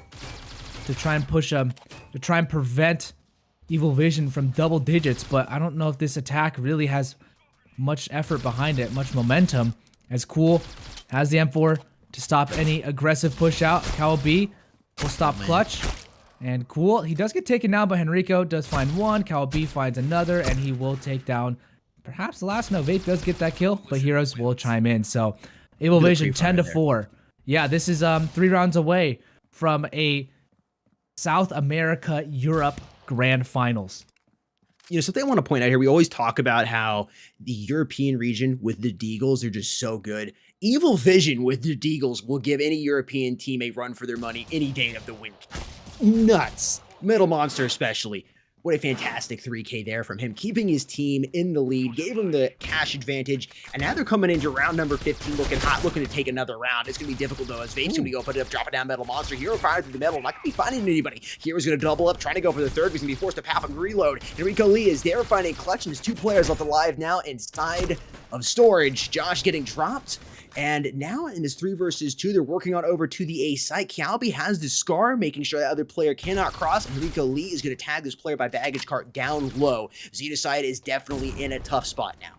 to try and push them, to try and prevent Evil Vision from double digits. But I don't know if this attack really has much effort behind it, much momentum. As Cool has the M4 to stop any aggressive push out. Cowl B will stop Clutch. And Cool, he does get taken down by Henrico, does find one. Cowl B finds another, and he will take down perhaps the last. No, Vape does get that kill, but Heroes will chime in. So Evil Vision 10-4. Yeah, this is 3 rounds away from a South America Europe Grand Finals. You know, something I want to point out here, we always talk about how the European region with the Deagles are just so good. Evil Vision with the Deagles will give any European team a run for their money any day of the week. Nuts. Metal Monster especially. What a fantastic 3K there from him, keeping his team in the lead, gave him the cash advantage, and now they're coming into round number 15 looking hot, looking to take another round. It's going to be difficult, though, as Vape's going to go put it up, drop it down Metal Monster. Hero fired through the metal, not going to be finding anybody. Hero's going to double up, trying to go for the third. He's going to be forced to pop and reload. Enrico Lee is there finding Clutch, and there's 2 players left alive now inside of storage. Josh getting dropped. And now in this 3 versus 2, they're working on over to the A site. Calby has the Scar, making sure that other player cannot cross. Enrico Lee is going to tag this player by baggage cart down low. XENOCIDE is definitely in a tough spot now.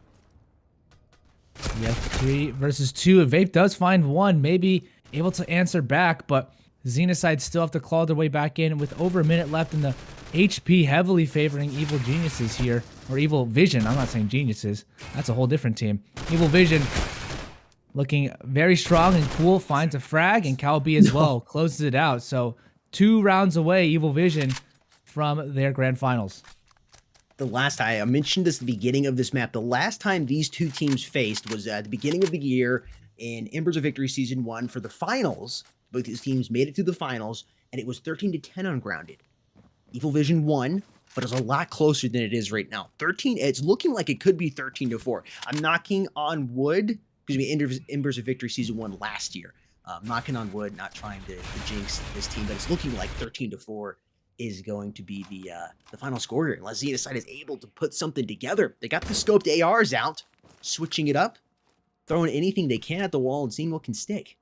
Yeah, 3 versus 2. Vape does find one, maybe able to answer back, but XENOCIDE still have to claw their way back in with over a minute left in the HP heavily favoring Evil Geniuses here. Or Evil Vision. I'm not saying Geniuses. That's a whole different team. Evil Vision looking very strong and Cool, finds a frag, and Cowl B as well closes it out. So 2 rounds away, Evil Vision, from their grand finals. The last time, I mentioned this at the beginning of this map, the last time these 2 teams faced was at the beginning of the year in Embers of Victory Season 1 for the finals. Both these teams made it to the finals, and it was 13-10 on Grounded. Evil Vision won, but it's a lot closer than it is right now. 13, it's looking like it could be 13-4. I'm knocking on wood because we Embers of Victory Season 1 last year. Knocking on wood, not trying to jinx this team, but it's looking like 13-4 is going to be the final score here, unless XENOCIDE is able to put something together. They got the scoped ARs out, switching it up, throwing anything they can at the wall and seeing what can stick.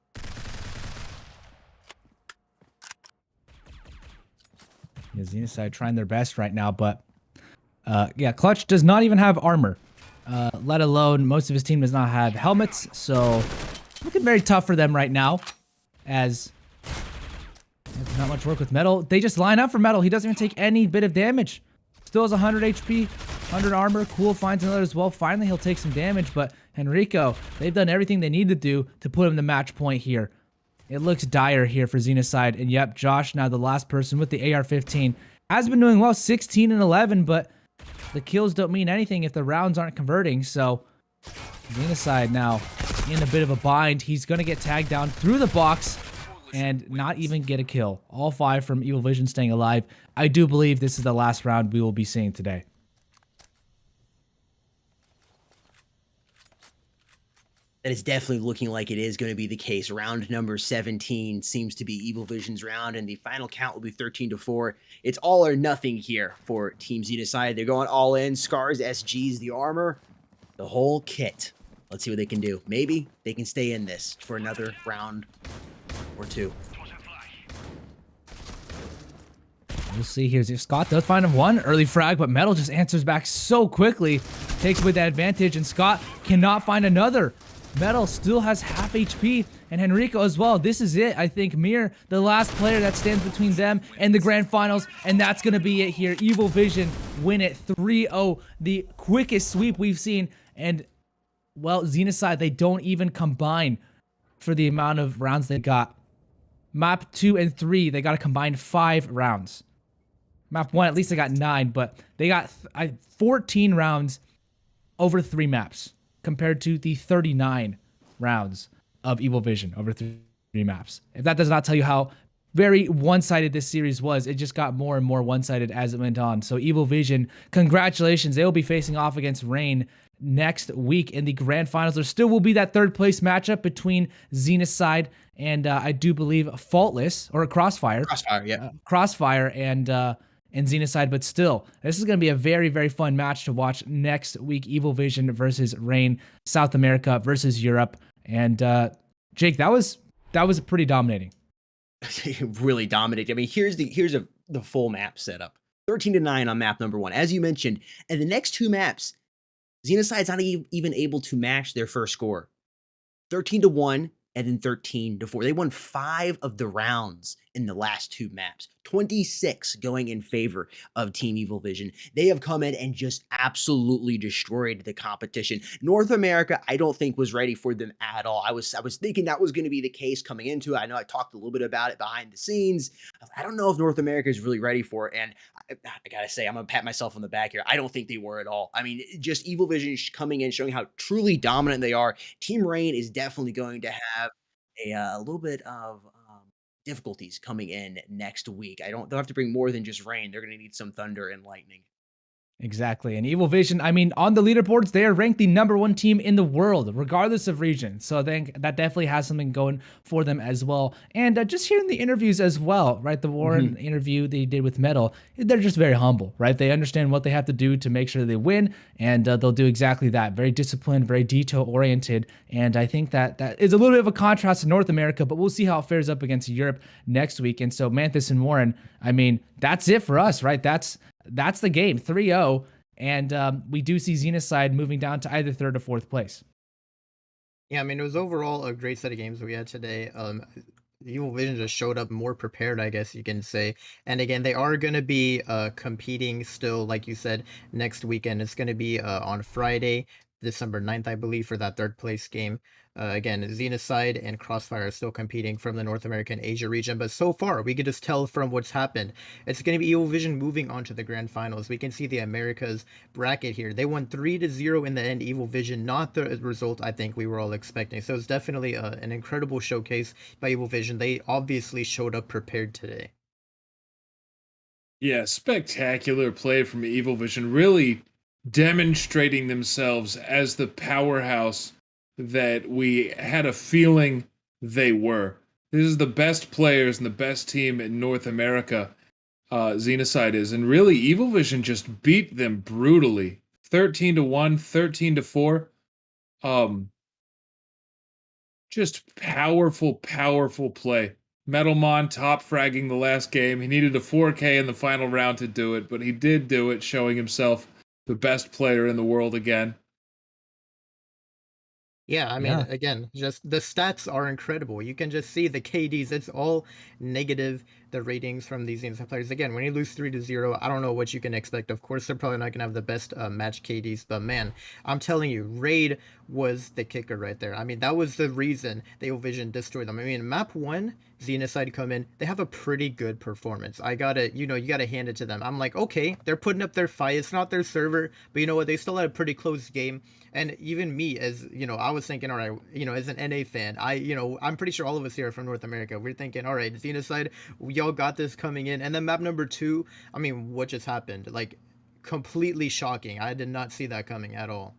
Yeah, XENOCIDE trying their best right now, but yeah, Clutch does not even have armor, let alone most of his team does not have helmets, so looking very tough for them right now, as there's not much work with Metal. They just line up for Metal. He doesn't even take any bit of damage. Still has 100 HP, 100 armor. Cool finds another as well. Finally, he'll take some damage, but Henrico, they've done everything they need to do to put him the match point here. It looks dire here for XENOCIDE, and yep, Josh, now the last person with the AR-15, has been doing well, 16 and 11, but the kills don't mean anything if the rounds aren't converting, so XENOCIDE now in a bit of a bind. He's going to get tagged down through the box and not even get a kill. All 5 from Evil Vision staying alive. I do believe this is the last round we will be seeing today. That is definitely looking like it is going to be the case. Round number 17 seems to be Evil Vision's round, and the final count will be 13-4. It's all or nothing here for Team XENOCIDE. They're going all in. Scars, SGs, the armor, the whole kit. Let's see what they can do. Maybe they can stay in this for another round or two. We'll see here. Scott does find him one early frag, but Metal just answers back so quickly. Takes away the advantage, and Scott cannot find another. Metal still has half HP, and Henrico as well. This is it. I think Mir, the last player that stands between them and the grand finals, and that's going to be it here. Evil Vision win it 3-0, the quickest sweep we've seen, and, well, XENOCIDE, they don't even combine for the amount of rounds they got. Map 2 and 3, they got a combined 5 rounds. Map 1, at least they got 9, but they got 14 rounds over 3 maps, compared to the 39 rounds of Evil Vision over 3 maps. If that does not tell you how very one-sided this series was, it just got more and more one-sided as it went on. So Evil Vision, congratulations. They will be facing off against Rain next week in the grand finals. There still will be that 3rd place matchup between XENOCIDE and I do believe Faultless, or Crossfire. Crossfire, yeah. Crossfire and XENOCIDE, but still, this is going to be a very, very fun match to watch next week. Evil Vision versus Rain, South America versus Europe, and Jake, that was pretty dominating. Really dominating. I mean, here's the full map setup. 13-9 on map number 1, as you mentioned, and the next 2 maps, XENOCIDE's not even able to match their first score. 13-1. And then 13-4. They won 5 of the rounds in the last 2 maps. 26 going in favor of Team Evil Vision. They have come in and just absolutely destroyed the competition. North America, I don't think was ready for them at all. I was thinking that was going to be the case coming into it. I know I talked a little bit about it behind the scenes. I don't know if North America is really ready for it. And I gotta say, I'm gonna pat myself on the back here. I don't think they were at all. I mean, just Evil Vision coming in, showing how truly dominant they are. Team Rain is definitely going to have a little bit of difficulties coming in next week. They'll have to bring more than just Rain. They're going to need some thunder and lightning. Exactly. And Evil Vision, I mean, on the leaderboards, they are ranked the #1 team in the world, regardless of region. So I think that definitely has something going for them as well. And just hearing the interviews as well, right? The Warren interview they did with Metal, they're just very humble, right? They understand what they have to do to make sure they win, and they'll do exactly that. Very disciplined, very detail-oriented. And I think that is a little bit of a contrast to North America, but we'll see how it fares up against Europe next week. And so Manthus and Warren, I mean, that's it for us, right? That's the game, 3-0, and we do see XENOCIDE moving down to either 3rd or 4th place. Yeah, I mean, it was overall a great set of games we had today. Evil Vision just showed up more prepared, I guess you can say. And again, they are going to be competing still, like you said, next weekend. It's going to be on Friday, December 9th, I believe, for that 3rd place game. Again, XENOCIDE and Crossfire are still competing from the North American Asia region, but so far we can just tell from what's happened, it's going to be Evil Vision moving on to the grand finals. We can see the Americas bracket here. They won 3-0 in the end. Evil Vision, not the result I think we were all expecting. So it's definitely an incredible showcase by Evil Vision. They obviously showed up prepared today. Yeah, spectacular play from Evil Vision, really demonstrating themselves as the powerhouse that we had a feeling they were. This is the best players and the best team in North America, XENOCIDE is, and really Evil Vision just beat them brutally. 13-1, 13-4. Just powerful, powerful play. Metalmon top fragging the last game. He needed a 4K in the final round to do it, but he did do it, showing himself the best player in the world again. Yeah, I mean, Yeah. again, just the stats are incredible. You can just see the KDs. It's all negative, the ratings from these inside players. Again, when you lose 3-0, I don't know what you can expect. Of course, they're probably not going to have the best match KDs, but man, I'm telling you, Raid was the kicker right there. I mean, that was the reason the Vision destroyed them. I mean, map 1, XENOCIDE come in, they have a pretty good performance. I gotta, you gotta hand it to them. I'm like, okay, they're putting up their fight. It's not their server, but you know what? They still had a pretty close game. And even me, as I was thinking, all right, as an NA fan, I'm pretty sure all of us here are from North America. We're thinking, all right, XENOCIDE, y'all got this coming in. And then map number 2, I mean, what just happened? Like, completely shocking. I did not see that coming at all.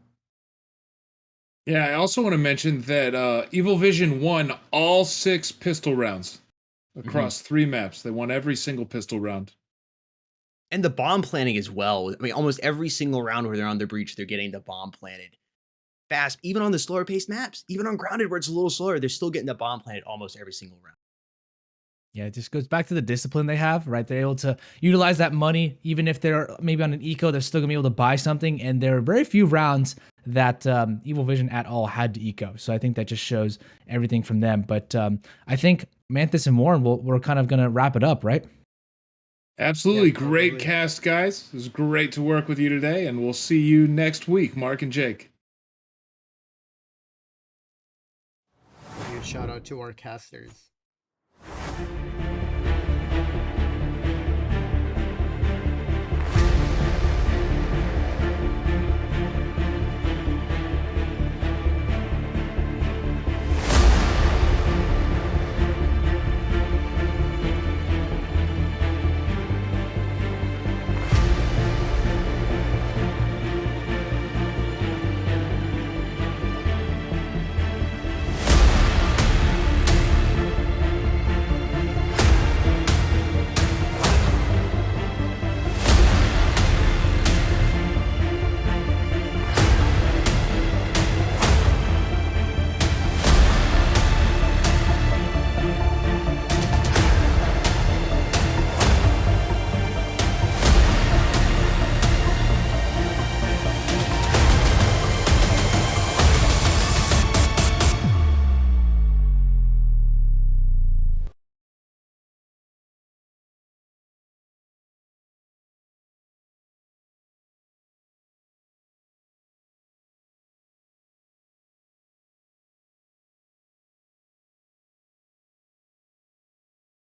Yeah, I also want to mention that Evil Vision won all 6 pistol rounds across 3 maps. They won every single pistol round. And the bomb planting as well. I mean, almost every single round where they're on the breach, they're getting the bomb planted fast. Even on the slower paced maps, even on grounded where it's a little slower, they're still getting the bomb planted almost every single round. Yeah, it just goes back to the discipline they have, right? They're able to utilize that money, even if they're maybe on an eco, they're still gonna be able to buy something. And there are very few rounds that Evil Vision at all had to eco. So I think that just shows everything from them. But I think Manthus and Warren, we're kind of gonna wrap it up, right? Absolutely. Yeah, Great probably. cast, guys. It was great to work with you today, and we'll see you next week, Mark and Jake. Huge shout out to our casters.